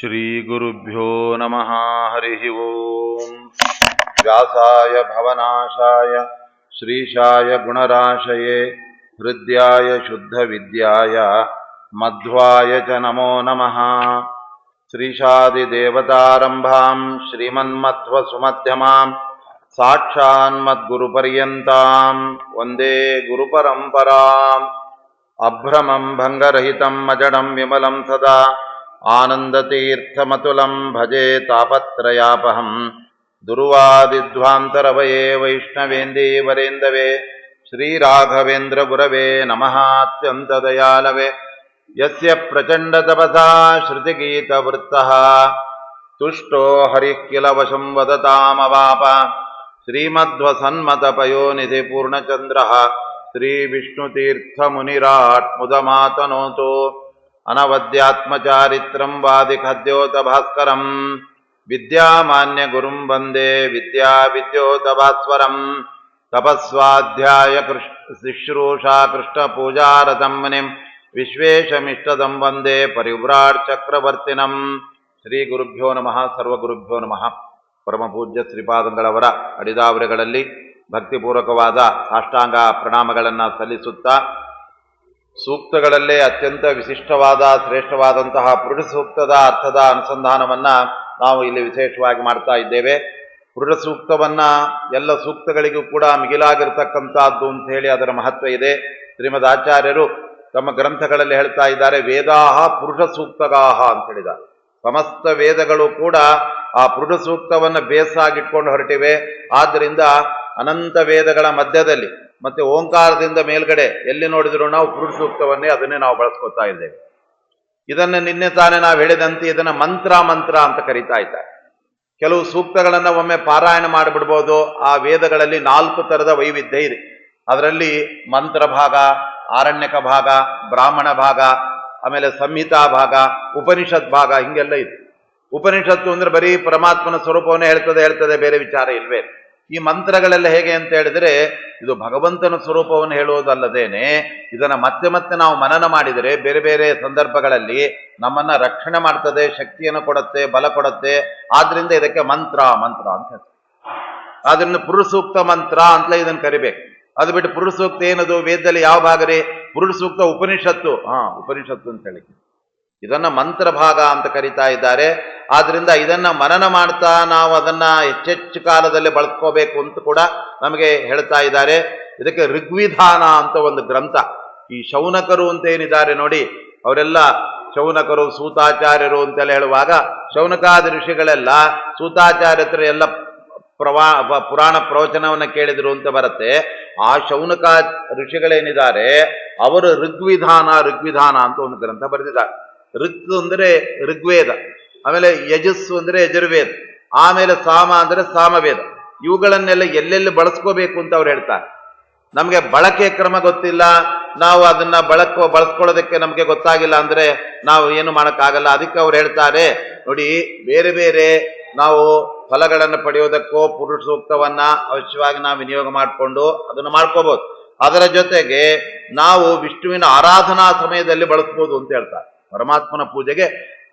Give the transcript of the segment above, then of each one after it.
ಶ್ರೀಗುರುಭ್ಯೋ ನಮಃ. ಹರಿ ಓಂ. ವ್ಯಾಸಾಯ ಭವನಾಶಾಯ ಶ್ರೀಶಾಯ ಗುಣರಾಶಯೇ ಹೃದ್ಯಾಯ ಶುದ್ಧ ವಿದ್ಯಾಯ ಮಧ್ವಾಯ ಚ ನಮೋ ನಮಃ. ಶ್ರೀಶಾದಿದೇವತಾರಂಭಾಂ ಶ್ರೀಮನ್ಮಧ್ವಸುಮಧ್ಯಮಾಂ ಸಾಕ್ಷಾನ್ಮದ್ಗುರುಪರ್ಯಂತಾಂ ವಂದೇ ಗುರುಪರಂಪರಾಂ. ಅಭ್ರಮಂ ಭಂಗರಹಿತಂ ಅಜಡಂ ವಿಮಲಂ ಸದಾ ಆನಂದತೀರ್ಥಮತುಲಂ ಭಜೆ ತಾಪತ್ರಯಾಪಹಂ. ದುರ್ವಾದಿಧ್ವಾಂತರವಯೇ ವೈಷ್ಣವೇಂದೀವರೇಂದವೇ ಶ್ರೀರಾಘವೇಂದ್ರ ಗುರವೇ ನಮಃ. ಅತ್ಯಂತದಯಾಲವೇ ಯಸ್ಯ ಪ್ರಚಂಡ ತಪಸಾ ಶ್ರುತಿಗೀತವೃತ್ತಃ ತುಷ್ಟೋ ಹರಿಃ ಕಿಲ ವಶಂ ವದತಾಮವಾಪ. ಶ್ರೀಮಧ್ವಸನ್ಮತಪಯೋನಿಧಿ ಪೂರ್ಣಚಂದ್ರಃ ಶ್ರೀ ವಿಷ್ಣುತೀರ್ಥಮುನಿರಾಟ್ ಮುದಮಾತನೋತು. ಅನವದ್ಯಾತ್ಮಚಾರಿತ್ರಂ ವಾದಿಖದ್ಯೋತ ಭಾಸ್ಕರಂ ವಿದ್ಯಾಮಾನ್ಯ ಗುರುಂ ವಂದೇ ವಿದ್ಯಾವಿದ್ಯೋತ ಭಾಸ್ವರಂ. ತಪಸ್ವಾಧ್ಯಾಯ ಶುಶ್ರೂಷಾ ಕೃಷ್ಣ ಪೂಜಾರತಂ ಮುನಿಂ ವಿಶ್ವೇಶಮಿಷ್ಟದಂ ವಂದೇ ಪರಿವ್ರಾಟ್ ಚಕ್ರವರ್ತಿನಂ. ಶ್ರೀ ಗುರುಭ್ಯೋ ನಮಃ. ಸರ್ವಗುರುಭ್ಯೋ ನಮಃ. ಪರಮಪೂಜ್ಯ ಶ್ರೀಪಾದಂಗಳವರ ಅಡಿದಾವರೆಗಳಲ್ಲಿ ಭಕ್ತಿಪೂರ್ವಕವಾದ ಸಾಷ್ಟಾಂಗ ಪ್ರಣಾಮಗಳನ್ನು ಸಲ್ಲಿಸುತ್ತಾ, ಸೂಕ್ತಗಳಲ್ಲೇ ಅತ್ಯಂತ ವಿಶಿಷ್ಟವಾದ ಶ್ರೇಷ್ಠವಾದಂತಹ ಪುರುಷ ಸೂಕ್ತದ ಅರ್ಥದ ಅನುಸಂಧಾನವನ್ನು ನಾವು ಇಲ್ಲಿ ವಿಶೇಷವಾಗಿ ಮಾಡ್ತಾ ಇದ್ದೇವೆ. ಪುರುಷ ಸೂಕ್ತವನ್ನು ಎಲ್ಲ ಸೂಕ್ತಗಳಿಗೂ ಕೂಡ ಮಿಗಿಲಾಗಿರ್ತಕ್ಕಂಥದ್ದು ಅಂತ ಹೇಳಿ ಅದರ ಮಹತ್ವ ಇದೆ. ಶ್ರೀಮದ್ ಆಚಾರ್ಯರು ತಮ್ಮ ಗ್ರಂಥಗಳಲ್ಲಿ ಹೇಳ್ತಾ ಇದ್ದಾರೆ, ವೇದಾಹ ಪುರುಷ ಸೂಕ್ತಗಾಹ ಅಂತ ಹೇಳಿದ್ದಾರೆ. ಸಮಸ್ತ ವೇದಗಳು ಕೂಡ ಆ ಪುರುಷ ಸೂಕ್ತವನ್ನು ಬೇಸಾಗಿಟ್ಕೊಂಡು ಹೊರಟಿವೆ. ಆದ್ದರಿಂದ ಅನಂತ ವೇದಗಳ ಮಧ್ಯದಲ್ಲಿ ಮತ್ತೆ ಓಂಕಾರದಿಂದ ಮೇಲ್ಗಡೆ ಎಲ್ಲಿ ನೋಡಿದ್ರು ನಾವು ಪುರುಷ ಸೂಕ್ತವನ್ನೇ ಅದನ್ನೇ ನಾವು ಬಳಸ್ಕೊತಾ ಇದ್ದೇವೆ. ಇದನ್ನು ನಿನ್ನೆ ತಾನೇ ನಾವು ಹೇಳಿದಂತೆ ಇದನ್ನ ಮಂತ್ರ ಅಂತ ಕರೀತಾ ಇದ್ದಾರೆ. ಕೆಲವು ಸೂಕ್ತಗಳನ್ನು ಒಮ್ಮೆ ಪಾರಾಯಣ ಮಾಡಿಬಿಡ್ಬೋದು. ಆ ವೇದಗಳಲ್ಲಿ 4 ಥರದ ವೈವಿಧ್ಯ ಇದೆ. ಅದರಲ್ಲಿ ಮಂತ್ರ ಭಾಗ, ಆರಣ್ಯಕ ಭಾಗ, ಬ್ರಾಹ್ಮಣ ಭಾಗ, ಆಮೇಲೆ ಸಂಹಿತಾ ಭಾಗ, ಉಪನಿಷತ್ ಭಾಗ, ಹಿಂಗೆಲ್ಲ ಇದೆ. ಉಪನಿಷತ್ತು ಅಂದ್ರೆ ಬರೀ ಪರಮಾತ್ಮನ ಸ್ವರೂಪವನ್ನೇ ಹೇಳ್ತದೆ, ಬೇರೆ ವಿಚಾರ ಇಲ್ವೇ. ಈ ಮಂತ್ರಗಳೆಲ್ಲ ಹೇಗೆ ಅಂತ ಹೇಳಿದ್ರೆ, ಇದು ಭಗವಂತನ ಸ್ವರೂಪವನ್ನು ಹೇಳುವುದಲ್ಲದೇನೆ ಇದನ್ನು ಮತ್ತೆ ಮತ್ತೆ ನಾವು ಮನನ ಮಾಡಿದರೆ ಬೇರೆ ಬೇರೆ ಸಂದರ್ಭಗಳಲ್ಲಿ ನಮ್ಮನ್ನ ರಕ್ಷಣೆ ಮಾಡ್ತದೆ, ಶಕ್ತಿಯನ್ನು ಕೊಡುತ್ತೆ, ಬಲ ಕೊಡುತ್ತೆ. ಆದ್ರಿಂದ ಇದಕ್ಕೆ ಮಂತ್ರ ಅಂತ ಹೇಳ್ತಾರೆ. ಆದ್ರಿಂದ ಪುರುಷ ಸೂಕ್ತ ಮಂತ್ರ ಅಂತಲೇ ಇದನ್ನು ಕರಿಬೇಕು. ಅದು ಬಿಟ್ಟು ಪುರುಷ ಸೂಕ್ತ ಏನದು, ವೇದದಲ್ಲಿ ಯಾವ ಭಾಗ ರೀ? ಪುರುಷ ಸೂಕ್ತ ಉಪನಿಷತ್ತು. ಉಪನಿಷತ್ತು ಅಂತ ಹೇಳಿ ಇದನ್ನ ಮಂತ್ರ ಭಾಗ ಅಂತ ಕರೀತಾ ಇದ್ದಾರೆ. ಆದ್ರಿಂದ ಇದನ್ನ ಮನನ ಮಾಡ್ತಾ ನಾವು ಅದನ್ನ ಹೆಚ್ಚೆಚ್ಚು ಕಾಲದಲ್ಲಿ ಬಳಸ್ಕೋಬೇಕು ಅಂತ ಕೂಡ ನಮಗೆ ಹೇಳ್ತಾ ಇದ್ದಾರೆ. ಇದಕ್ಕೆ ಋಗ್ವಿಧಾನ ಅಂತ ಒಂದು ಗ್ರಂಥ. ಈ ಶೌನಕರು ಅಂತ ಏನಿದ್ದಾರೆ ನೋಡಿ, ಅವರೆಲ್ಲ ಶೌನಕರು, ಸೂತಾಚಾರ್ಯರು ಅಂತೆಲ್ಲ ಹೇಳುವಾಗ ಶೌನಕಾದಿ ಋಷಿಗಳೆಲ್ಲ ಸೂತಾಚಾರ್ಯ ಹತ್ರ ಎಲ್ಲ ಪುರಾಣ ಪ್ರವಚನವನ್ನ ಕೇಳಿದ್ರು ಅಂತ ಬರುತ್ತೆ. ಆ ಶೌನಕ ಋಷಿಗಳೇನಿದ್ದಾರೆ ಅವರು ಋಗ್ವಿಧಾನ ಅಂತ ಒಂದು ಗ್ರಂಥ ಬರೆದಿದ್ದಾರೆ. ಋಗ್ ಅಂದ್ರೆ ಋಗ್ವೇದ, ಆಮೇಲೆ ಯಜಸ್ಸು ಅಂದ್ರೆ ಯಜುರ್ವೇದ, ಆಮೇಲೆ ಸಾಮ ಅಂದ್ರೆ ಸಾಮವೇದ. ಇವುಗಳನ್ನೆಲ್ಲ ಎಲ್ಲೆಲ್ಲಿ ಬಳಸ್ಕೋಬೇಕು ಅಂತ ಅವ್ರು ಹೇಳ್ತಾರೆ. ನಮಗೆ ಬಳಕೆ ಕ್ರಮ ಗೊತ್ತಿಲ್ಲ, ನಾವು ಅದನ್ನ ಬಳಸ್ಕೊಳ್ಳೋದಕ್ಕೆ ನಮಗೆ ಗೊತ್ತಾಗಿಲ್ಲ ಅಂದ್ರೆ ನಾವು ಏನು ಮಾಡೋಕ್ಕಾಗಲ್ಲ. ಅದಕ್ಕೆ ಅವ್ರು ಹೇಳ್ತಾರೆ ನೋಡಿ, ಬೇರೆ ಬೇರೆ ನಾವು ಫಲಗಳನ್ನು ಪಡೆಯೋದಕ್ಕೋ ಪುರುಷ ಸೂಕ್ತವನ್ನ ಅವಶ್ಯವಾಗಿ ನಾವು ವಿನಿಯೋಗ ಮಾಡಿಕೊಂಡು ಅದನ್ನು ಮಾಡ್ಕೋಬಹುದು. ಅದರ ಜೊತೆಗೆ ನಾವು ವಿಷ್ಣುವಿನ ಆರಾಧನಾ ಸಮಯದಲ್ಲಿ ಬಳಸ್ಬೋದು ಅಂತ ಹೇಳ್ತಾರೆ. ಪರಮಾತ್ಮನ ಪೂಜೆಗೆ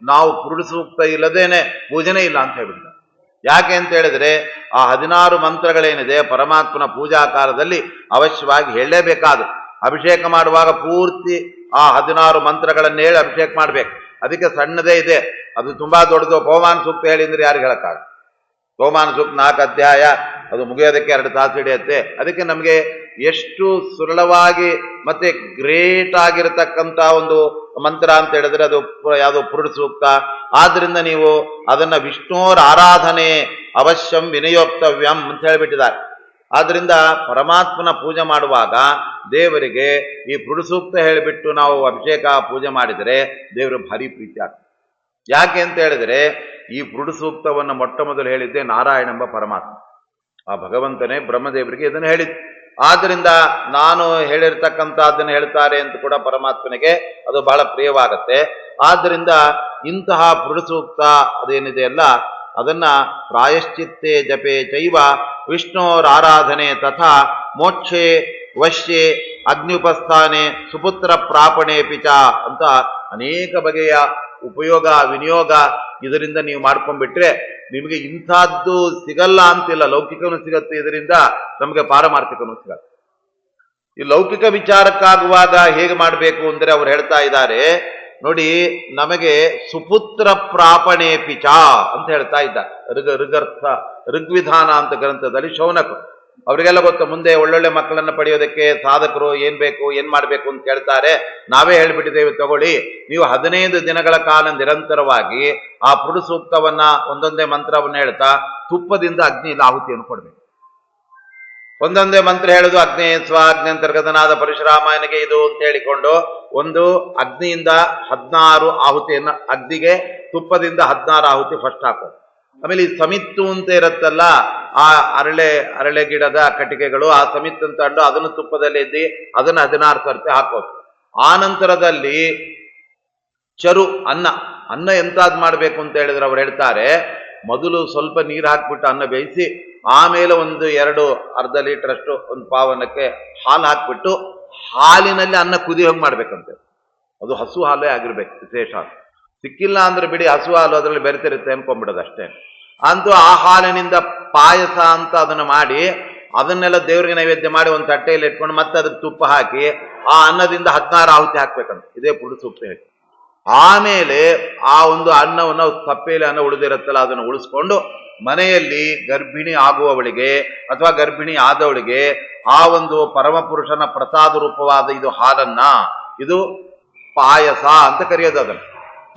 ನಾವು ಪುರುಷ ಸೂಕ್ತ ಇಲ್ಲದೇನೆ ಪೂಜೆನೇ ಇಲ್ಲ ಅಂತ ಹೇಳ್ಬಿಡ್ತಾರೆ. ಯಾಕೆ ಅಂತ ಹೇಳಿದ್ರೆ ಆ 16 ಮಂತ್ರಗಳೇನಿದೆ ಪರಮಾತ್ಮನ ಪೂಜಾ ಕಾಲದಲ್ಲಿ ಅವಶ್ಯವಾಗಿ ಹೇಳಲೇಬೇಕಾದ. ಅಭಿಷೇಕ ಮಾಡುವಾಗ ಪೂರ್ತಿ ಆ 16 ಮಂತ್ರಗಳನ್ನ ಹೇಳಿ ಅಭಿಷೇಕ ಮಾಡ್ಬೇಕು. ಅದಕ್ಕೆ ಸಣ್ಣದೇ ಇದೆ, ಅದು ತುಂಬಾ ದೊಡ್ಡದು. ಪವಮಾನ ಸೂಕ್ತ ಹೇಳಿ ಅಂದ್ರೆ ಯಾರಿಗೆ ಹೇಳಕ್ಕಾಗ? ಪವಮಾನ ಸೂಕ್ತ 4 ಅಧ್ಯಾಯ, ಅದು ಮುಗಿಯೋದಕ್ಕೆ 2 ತಾಸು ಹಿಡಿಯುತ್ತೆ. ಅದಕ್ಕೆ ನಮಗೆ ಎಷ್ಟು ಸರಳವಾಗಿ ಮತ್ತೆ ಗ್ರೇಟ್ ಆಗಿರತಕ್ಕಂಥ ಒಂದು ಮಂತ್ರ ಅಂತ ಹೇಳಿದ್ರೆ ಅದು ಯಾವುದು ಪುರುಷ ಸೂಕ್ತ. ಆದ್ರಿಂದ ನೀವು ಅದನ್ನ ವಿಷ್ಣುವರ ಆರಾಧನೆ ಅವಶ್ಯಂ ವಿನಿಯೋಕ್ತವ್ಯಂ ಅಂತ ಹೇಳಿಬಿಟ್ಟಿದ್ದಾರೆ. ಆದ್ರಿಂದ ಪರಮಾತ್ಮನ ಪೂಜೆ ಮಾಡುವಾಗ ದೇವರಿಗೆ ಈ ಪುರುಷ ಸೂಕ್ತ ಹೇಳಿಬಿಟ್ಟು ನಾವು ಅಭಿಷೇಕ ಪೂಜೆ ಮಾಡಿದರೆ ದೇವರು ಭಾರಿ ಪ್ರೀತಿ ಆಗ್ತದೆ. ಯಾಕೆ ಅಂತ ಹೇಳಿದ್ರೆ ಈ ಪುರುಷ ಸೂಕ್ತವನ್ನು ಮೊಟ್ಟ ಮೊದಲು ಹೇಳಿದ್ದೆ ನಾರಾಯಣ ಎಂಬ ಪರಮಾತ್ಮ. ಆ ಭಗವಂತನೇ ಬ್ರಹ್ಮದೇವರಿಗೆ ಇದನ್ನು ಹೇಳಿದ್ದು. ಆದ್ರಿಂದ ನಾನು ಹೇಳಿರ್ತಕ್ಕಂಥದ್ದನ್ನು ಹೇಳ್ತಾರೆ ಅಂತ ಕೂಡ ಪರಮಾತ್ಮನಿಗೆ ಅದು ಬಹಳ ಪ್ರಿಯವಾಗತ್ತೆ. ಆದ್ರಿಂದ ಇಂತಹ ಪುರುಷ ಸೂಕ್ತ ಅದೇನಿದೆ ಅಲ್ಲ, ಅದನ್ನ ಪ್ರಾಯಶ್ಚಿತ್ತೇ ಜಪೆ ಚೈವ ವಿಷ್ಣೋರ ಆರಾಧನೆ ತಥಾ ಮೋಕ್ಷೆ ವಶ್ಯೆ ಅಗ್ನಿಪಸ್ಥಾನೆ ಸುಪುತ್ರ ಪ್ರಾಪಣೆ ಪಿಚ ಅಂತ ಅನೇಕ ಬಗೆಯ ಉಪಯೋಗ ವಿನಿಯೋಗ ಇದರಿಂದ ನೀವು ಮಾಡ್ಕೊಂಡ್ಬಿಟ್ರೆ ನಿಮಗೆ ಇಂಥದ್ದು ಸಿಗಲ್ಲ ಅಂತಿಲ್ಲ, ಲೌಕಿಕನೂ ಸಿಗತ್ತೆ ಇದರಿಂದ, ನಮಗೆ ಪಾರಮಾರ್ಥಿಕನೂ ಸಿಗತ್ತೆ. ಈ ಲೌಕಿಕ ವಿಚಾರಕ್ಕಾಗುವಾಗ ಹೇಗೆ ಮಾಡಬೇಕು ಅಂದ್ರೆ ಅವ್ರು ಹೇಳ್ತಾ ಇದ್ದಾರೆ ನೋಡಿ, ನಮಗೆ ಸುಪುತ್ರ ಪ್ರಾಪಣೇಪಿಚ ಅಂತ ಹೇಳ್ತಾ ಇದ್ದಾರೆ. ಋಗ್ವಿಧಾನ ಅಂತ ಗ್ರಂಥದಲ್ಲಿ ಶೌನಕ ಅವರಿಗೆಲ್ಲ ಗೊತ್ತು, ಮುಂದೆ ಒಳ್ಳೊಳ್ಳೆ ಮಕ್ಕಳನ್ನ ಪಡೆಯೋದಕ್ಕೆ ಸಾಧಕರು ಏನ್ ಬೇಕು ಏನ್ ಮಾಡ್ಬೇಕು ಅಂತ ಹೇಳ್ತಾರೆ. ನಾವೇ ಹೇಳ್ಬಿಟ್ಟಿದ್ದೇವೆ, ತಗೊಳ್ಳಿ, ನೀವು 15 ದಿನಗಳ ಕಾಲ ನಿರಂತರವಾಗಿ ಆ ಪುರುಷ ಸೂಕ್ತವನ್ನ ಒಂದೊಂದೇ ಮಂತ್ರವನ್ನ ಹೇಳ್ತಾ ತುಪ್ಪದಿಂದ ಅಗ್ನಿಯಿಂದ ಆಹುತಿಯನ್ನು ಕೊಡ್ಬೇಕು. ಒಂದೊಂದೇ ಮಂತ್ರ ಹೇಳುದು ಅಗ್ನಿ ಸ್ವಾಗ್ನಿ ಅಂತರ್ಗತನಾದ ಪರಶುರಾಮನಿಗೆ ಇದು ಅಂತ ಹೇಳಿಕೊಂಡು ಒಂದು ಅಗ್ನಿಯಿಂದ 16 ಆಹುತಿಯನ್ನ, ಅಗ್ನಿಗೆ ತುಪ್ಪದಿಂದ 16 ಆಹುತಿ ಫಸ್ಟ್ ಹಾಕೋದು. ಆಮೇಲೆ ಈ ಸಮಿತ್ತು ಅಂತ ಇರುತ್ತಲ್ಲ, ಆ ಅರಳೆ ಗಿಡದ ಕಟ್ಟಿಗೆಗಳು, ಆ ಸಮಿತ್ತು ಅಂತ ಅಂಡು ಅದನ್ನು ತುಪ್ಪದಲ್ಲಿ ಎದ್ದಿ ಅದನ್ನು 16 ಸರ್ತಿ ಹಾಕೋದು. ಆ ನಂತರದಲ್ಲಿ ಚರು ಅನ್ನ ಎಂತಾದ್ ಮಾಡ್ಬೇಕು ಅಂತ ಹೇಳಿದ್ರೆ ಅವ್ರು ಹೇಳ್ತಾರೆ, ಮೊದಲು ಸ್ವಲ್ಪ ನೀರು ಹಾಕ್ಬಿಟ್ಟು ಅನ್ನ ಬೇಯಿಸಿ ಆಮೇಲೆ ಒಂದು ಅರ್ಧ ಲೀಟರ್ ಅಷ್ಟು ಒಂದು ಪಾವನಕ್ಕೆ ಹಾಲು ಹಾಕ್ಬಿಟ್ಟು ಹಾಲಿನಲ್ಲಿ ಅನ್ನ ಕುದಿಯೋಂಗೆ ಮಾಡ್ಬೇಕಂತೆ. ಅದು ಹಸು ಹಾಲೇ ಆಗಿರ್ಬೇಕು, ವಿಶೇಷ. ಸಿಕ್ಕಿಲ್ಲ ಅಂದ್ರೆ ಬಿಡಿ, ಹಸು ಹಾಲು ಅದರಲ್ಲಿ ಬೆರೆತಿರುತ್ತೆ ಅನ್ಕೊಂಡ್ಬಿಡೋದು ಅಷ್ಟೇ. ಅಂತೂ ಆ ಹಾಲಿನಿಂದ ಪಾಯಸ ಅಂತ ಅದನ್ನ ಮಾಡಿ ಅದನ್ನೆಲ್ಲ ದೇವರಿಗೆ ನೈವೇದ್ಯ ಮಾಡಿ ಒಂದು ತಟ್ಟೆಯಲ್ಲಿ ಇಟ್ಕೊಂಡು ಮತ್ತೆ ಅದ್ರ ತುಪ್ಪ ಹಾಕಿ ಆ ಅನ್ನದಿಂದ 16 ಆಹುತಿ ಹಾಕ್ಬೇಕಂತ. ಇದೇ ಪುರುಷ ಸೂಕ್ತ ಹೇಳಿ. ಆಮೇಲೆ ಆ ಒಂದು ಅನ್ನವನ್ನು ತಪ್ಪೆಯಲ್ಲಿ ಅನ್ನ ಉಳಿದಿರುತ್ತಲ್ಲ ಅದನ್ನು ಉಳಿಸ್ಕೊಂಡು ಮನೆಯಲ್ಲಿ ಗರ್ಭಿಣಿ ಆಗುವವಳಿಗೆ ಅಥವಾ ಗರ್ಭಿಣಿ ಆದವಳಿಗೆ ಆ ಒಂದು ಪರಮಪುರುಷನ ಪ್ರಸಾದ ರೂಪವಾದ ಇದು ಹಾಲನ್ನ, ಇದು ಪಾಯಸ ಅಂತ ಕರೆಯೋದು. ಅದನ್ನು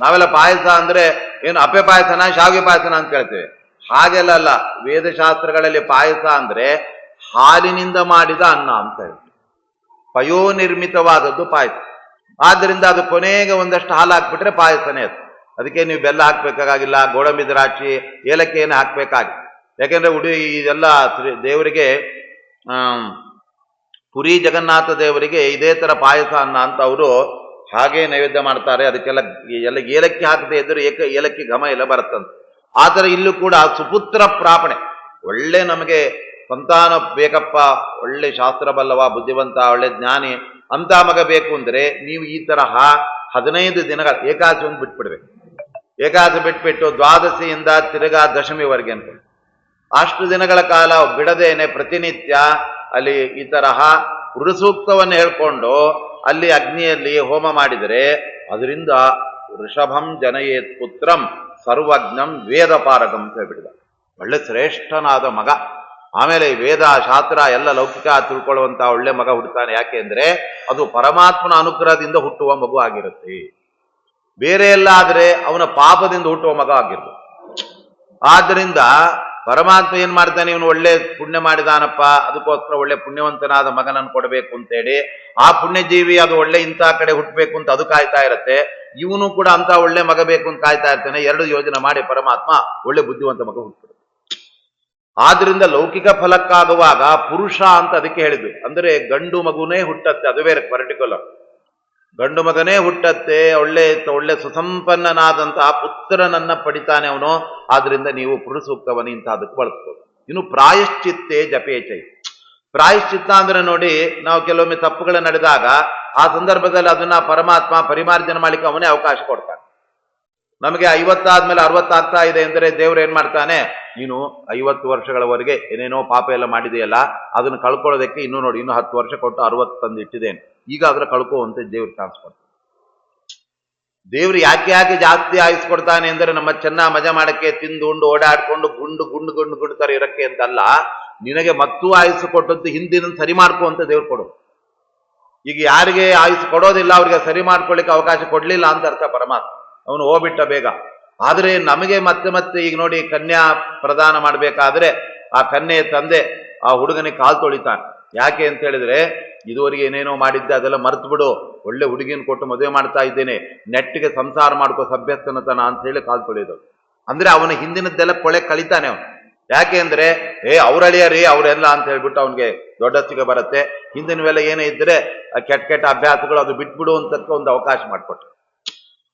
ನಾವೆಲ್ಲ ಪಾಯಸ ಅಂದ್ರೆ ಏನು ಅಪ್ಪೆ ಪಾಯಸನ ಶಾವಿಗೆ ಪಾಯಸನ ಅಂತ ಕೇಳ್ತೇವೆ. ಹಾಗೆಲ್ಲ ಅಲ್ಲ, ವೇದಶಾಸ್ತ್ರಗಳಲ್ಲಿ ಪಾಯಸ ಅಂದ್ರೆ ಹಾಲಿನಿಂದ ಮಾಡಿದ ಅನ್ನ ಅಂತ ಹೇಳ್ತೀವಿ. ಪಯೋನಿರ್ಮಿತವಾದದ್ದು ಪಾಯಸ. ಆದ್ದರಿಂದ ಅದು ಕೊನೆಗೆ ಒಂದಷ್ಟು ಹಾಲು ಹಾಕ್ಬಿಟ್ರೆ ಪಾಯಸನೇ ಅದು. ಅದಕ್ಕೆ ನೀವು ಬೆಲ್ಲ ಹಾಕ್ಬೇಕಾಗಿಲ್ಲ, ಗೋಡಂಬಿ ದ್ರಾಕ್ಷಿ ಏಲಕ್ಕಿಯನ್ನು ಹಾಕ್ಬೇಕಾಗಿ. ಯಾಕೆಂದ್ರೆ ಇದೆಲ್ಲ ದೇವರಿಗೆ ಪುರಿ ಜಗನ್ನಾಥ ದೇವರಿಗೆ ಇದೇ ತರ ಪಾಯಸ ಅನ್ನ ಅಂತ ಅವರು ಹಾಗೆ ನೈವೇದ್ಯ ಮಾಡ್ತಾರೆ. ಅದಕ್ಕೆಲ್ಲ ಏಲಕ್ಕಿ ಹಾಕದೆ ಇದ್ದರೆ ಏಲಕ್ಕಿ ಘಮ ಎಲ್ಲ ಬರುತ್ತಂತೆ. ಆ ಥರ ಇಲ್ಲೂ ಕೂಡ ಸುಪುತ್ರ ಪ್ರಾಪಣೆ, ಒಳ್ಳೆ ನಮಗೆ ಸಂತಾನ ಬೇಕಪ್ಪ, ಒಳ್ಳೆ ಶಾಸ್ತ್ರ ಬಲ್ಲವ, ಬುದ್ಧಿವಂತ, ಒಳ್ಳೆ ಜ್ಞಾನಿ ಅಂತ ಮಗ ಬೇಕು ಅಂದ್ರೆ ನೀವು ಈ ತರಹ 15 ದಿನಗಳ ಏಕಾದಶಿ ಒಂದು ಬಿಟ್ಬಿಡ್ಬೇಕು. ಏಕಾದಶಿ ಬಿಟ್ಬಿಟ್ಟು ದ್ವಾದಶಿಯಿಂದ ತಿರುಗಾ ದಶಮಿವರೆಗೆ ಅಂತ ಅಷ್ಟು ದಿನಗಳ ಕಾಲ ಬಿಡದೇನೆ ಪ್ರತಿನಿತ್ಯ ಅಲ್ಲಿ ಈ ತರಹ ಪುರುಸೂಕ್ತವನ್ನು ಹೇಳ್ಕೊಂಡು ಅಲ್ಲಿ ಅಗ್ನಿಯಲ್ಲಿ ಹೋಮ ಮಾಡಿದರೆ ಅದರಿಂದ ಋಷಭಂ ಜನಯೇತ್ ಪುತ್ರಂ ಸರ್ವಜ್ಞಂ ವೇದ ಪಾರಗಂ ಅಂತ ಹೇಳ್ಬಿಟ್ಟಿದ. ಒಳ್ಳೆ ಶ್ರೇಷ್ಠನಾದ ಮಗ, ಆಮೇಲೆ ವೇದ ಶಾಸ್ತ್ರ ಎಲ್ಲ ಲೌಕಿಕ ತಿಳ್ಕೊಳ್ಳುವಂತ ಒಳ್ಳೆ ಮಗ ಹುಡ್ತಾನೆ. ಯಾಕೆ ಅಂದ್ರೆ ಅದು ಪರಮಾತ್ಮನ ಅನುಗ್ರಹದಿಂದ ಹುಟ್ಟುವ ಮಗು ಆಗಿರುತ್ತೆ. ಬೇರೆ ಎಲ್ಲ ಆದ್ರೆ ಅವನ ಪಾಪದಿಂದ ಹುಟ್ಟುವ ಮಗ ಆಗಿರ್ಬೋದು. ಆದ್ರಿಂದ ಪರಮಾತ್ಮ ಏನ್ ಮಾಡ್ತಾನೆ, ಇವನು ಒಳ್ಳೆ ಪುಣ್ಯ ಮಾಡಿದಾನಪ್ಪ, ಅದಕ್ಕೋಸ್ಕರ ಒಳ್ಳೆ ಪುಣ್ಯವಂತನಾದ ಮಗನನ್ನು ಕೊಡಬೇಕು ಅಂತೇಳಿ ಆ ಪುಣ್ಯಜೀವಿ ಅದು ಒಳ್ಳೆ ಇಂಥ ಕಡೆ ಹುಟ್ಟಬೇಕು ಅಂತ ಅದು ಕಾಯ್ತಾ ಇರತ್ತೆ. ಇವನು ಕೂಡ ಅಂತ ಒಳ್ಳೆ ಮಗ ಬೇಕು ಅಂತ ಕಾಯ್ತಾ ಇರ್ತಾನೆ. 2 ಯೋಜನೆ ಮಾಡಿ ಪರಮಾತ್ಮ ಒಳ್ಳೆ ಬುದ್ಧಿವಂತ ಮಗ ಹುಟ್ಟುತ್ತೆ. ಆದ್ರಿಂದ ಲೌಕಿಕ ಫಲಕ್ಕಾಗುವಾಗ ಪುರುಷ ಅಂತ ಅದಕ್ಕೆ ಹೇಳಿದ್ವಿ. ಅಂದ್ರೆ ಗಂಡು ಮಗುನೇ ಹುಟ್ಟತ್ತೆ, ಅದು ಬೇರೆ ಪರ್ಟಿಕ್ಯುಲರ್. ಗಂಡು ಮಗನೇ ಹುಟ್ಟತ್ತೆ, ಒಳ್ಳೆ ಸುಸಂಪನ್ನನಾದಂತಹ ಪುತ್ರನನ್ನ ಪಡಿತಾನೆ ಅವನು. ಆದ್ರಿಂದ ನೀವು ಪುರುಷ ಸೂಕ್ತವನ್ನು ಇಂತಹದಕ್ಕೆ ಬಳಸ್ಬೋದು. ಇನ್ನು ಪ್ರಾಯಶ್ಚಿತ್ತೇ ಜಪೇಚೈ. ಪ್ರಾಯಶ್ಚಿತ್ತ ಅಂದ್ರೆ ನೋಡಿ, ನಾವು ಕೆಲವೊಮ್ಮೆ ತಪ್ಪುಗಳು ನಡೆದಾಗ ಆ ಸಂದರ್ಭದಲ್ಲಿ ಅದನ್ನ ಪರಮಾತ್ಮ ಪರಿಮಾರ್ಜನೆ ಮಾಡ್ಲಿಕ್ಕೆ ಅವನೇ ಅವಕಾಶ ಕೊಡ್ತಾನೆ. ನಮಗೆ 50 ಆದ್ಮೇಲೆ 60 ಆಗ್ತಾ ಇದೆ ಅಂದರೆ ದೇವ್ರು ಏನ್ ಮಾಡ್ತಾನೆ, ನೀನು 50 ವರ್ಷಗಳವರೆಗೆ ಏನೇನೋ ಪಾಪ ಎಲ್ಲ ಮಾಡಿದೆಯಲ್ಲ, ಅದನ್ನು ಕಳ್ಕೊಳ್ಳೋದಕ್ಕೆ ಇನ್ನೂ ನೋಡಿ ಇನ್ನೂ 10 ವರ್ಷ ಕೊಟ್ಟು 60 ತಂದು ಇಟ್ಟಿದ್ದೇನೆ, ಈಗ ಅದ್ರ ಕಳ್ಕೋವಂತ ದೇವ್ರು ಚಾನ್ಸ್ ಕೊಡ್ತಾನೆ. ದೇವ್ರು ಯಾಕೆ ಜಾಸ್ತಿ ಆಯಿಸ್ಕೊಡ್ತಾನೆ ಅಂದ್ರೆ ನಮ್ಮ ಚೆನ್ನಾಗಿ ಮಜಾ ಮಾಡಕ್ಕೆ, ತಿಂದು ಉಂಡು ಓಡಾಡ್ಕೊಂಡು ಗುಂಡು ತರ ಇರಕ್ಕೆ ಅಂತಲ್ಲ, ನಿನಗೆ ಮತ್ತೂ ಆಯುಸ್ಸು ಕೊಟ್ಟದ್ದು ಹಿಂದಿನ ಸರಿ ಮಾಡ್ಕೋ ಅಂತ ದೇವ್ರು ಕೊಡೋದು. ಈಗ ಯಾರಿಗೆ ಆಯುಸ್ಸು ಕೊಡೋದಿಲ್ಲ ಅವ್ರಿಗೆ ಸರಿ ಮಾಡ್ಕೊಳ್ಳಿಕ್ಕೆ ಅವಕಾಶ ಕೊಡ್ಲಿಲ್ಲ ಅಂತ ಅರ್ಥ ಪರಮಾತ್ಮ. ಅವನು ಹೋಗ್ಬಿಟ್ಟ ಬೇಗ. ಆದ್ರೆ ನಮಗೆ ಮತ್ತೆ ಈಗ ನೋಡಿ, ಕನ್ಯಾ ಪ್ರದಾನ ಮಾಡ್ಬೇಕಾದ್ರೆ ಆ ಕನ್ಯೆ ತಂದೆ ಆ ಹುಡುಗನಿಗೆ ಕಾಲು ತೊಳಿತಾನೆ. ಯಾಕೆ ಅಂತ ಹೇಳಿದ್ರೆ, ಇದುವರೆಗೆ ಏನೇನೋ ಮಾಡಿದ್ದೆ ಅದೆಲ್ಲ ಮರ್ತು ಬಿಡು, ಒಳ್ಳೆ ಹುಡುಗಿನ ಕೊಟ್ಟು ಮದುವೆ ಮಾಡ್ತಾ ಇದ್ದೇನೆ, ನೆಟ್ಟಿಗೆ ಸಂಸಾರ ಮಾಡ್ಕೋ ಸಭ್ಯಸ್ತನತನ ಅಂತ ಹೇಳಿ ಕಾಲು ತೊಳೆಯೋದು. ಅಂದ್ರೆ ಅವನ ಹಿಂದಿನದ್ದೆಲ್ಲ ಕೊಳೆ ಕಳಿತಾನೆ ಅವನು. ಯಾಕೆ ಅಂದ್ರೆ ಅವ್ರಳಿಯ ರೀ ಅವರೆಲ್ಲ ಅಂತ ಹೇಳ್ಬಿಟ್ಟು ಅವನಿಗೆ ದೊಡ್ಡಸ್ತಿಗೆ ಬರುತ್ತೆ. ಹಿಂದಿನವೆಲ್ಲ ಏನೇ ಇದ್ರೆ ಆ ಕೆಟ್ಟ ಅಭ್ಯಾಸಗಳು ಅದು ಬಿಟ್ಬಿಡು ಅಂತ ಒಂದು ಅವಕಾಶ ಮಾಡಿಕೊಟ್ರು.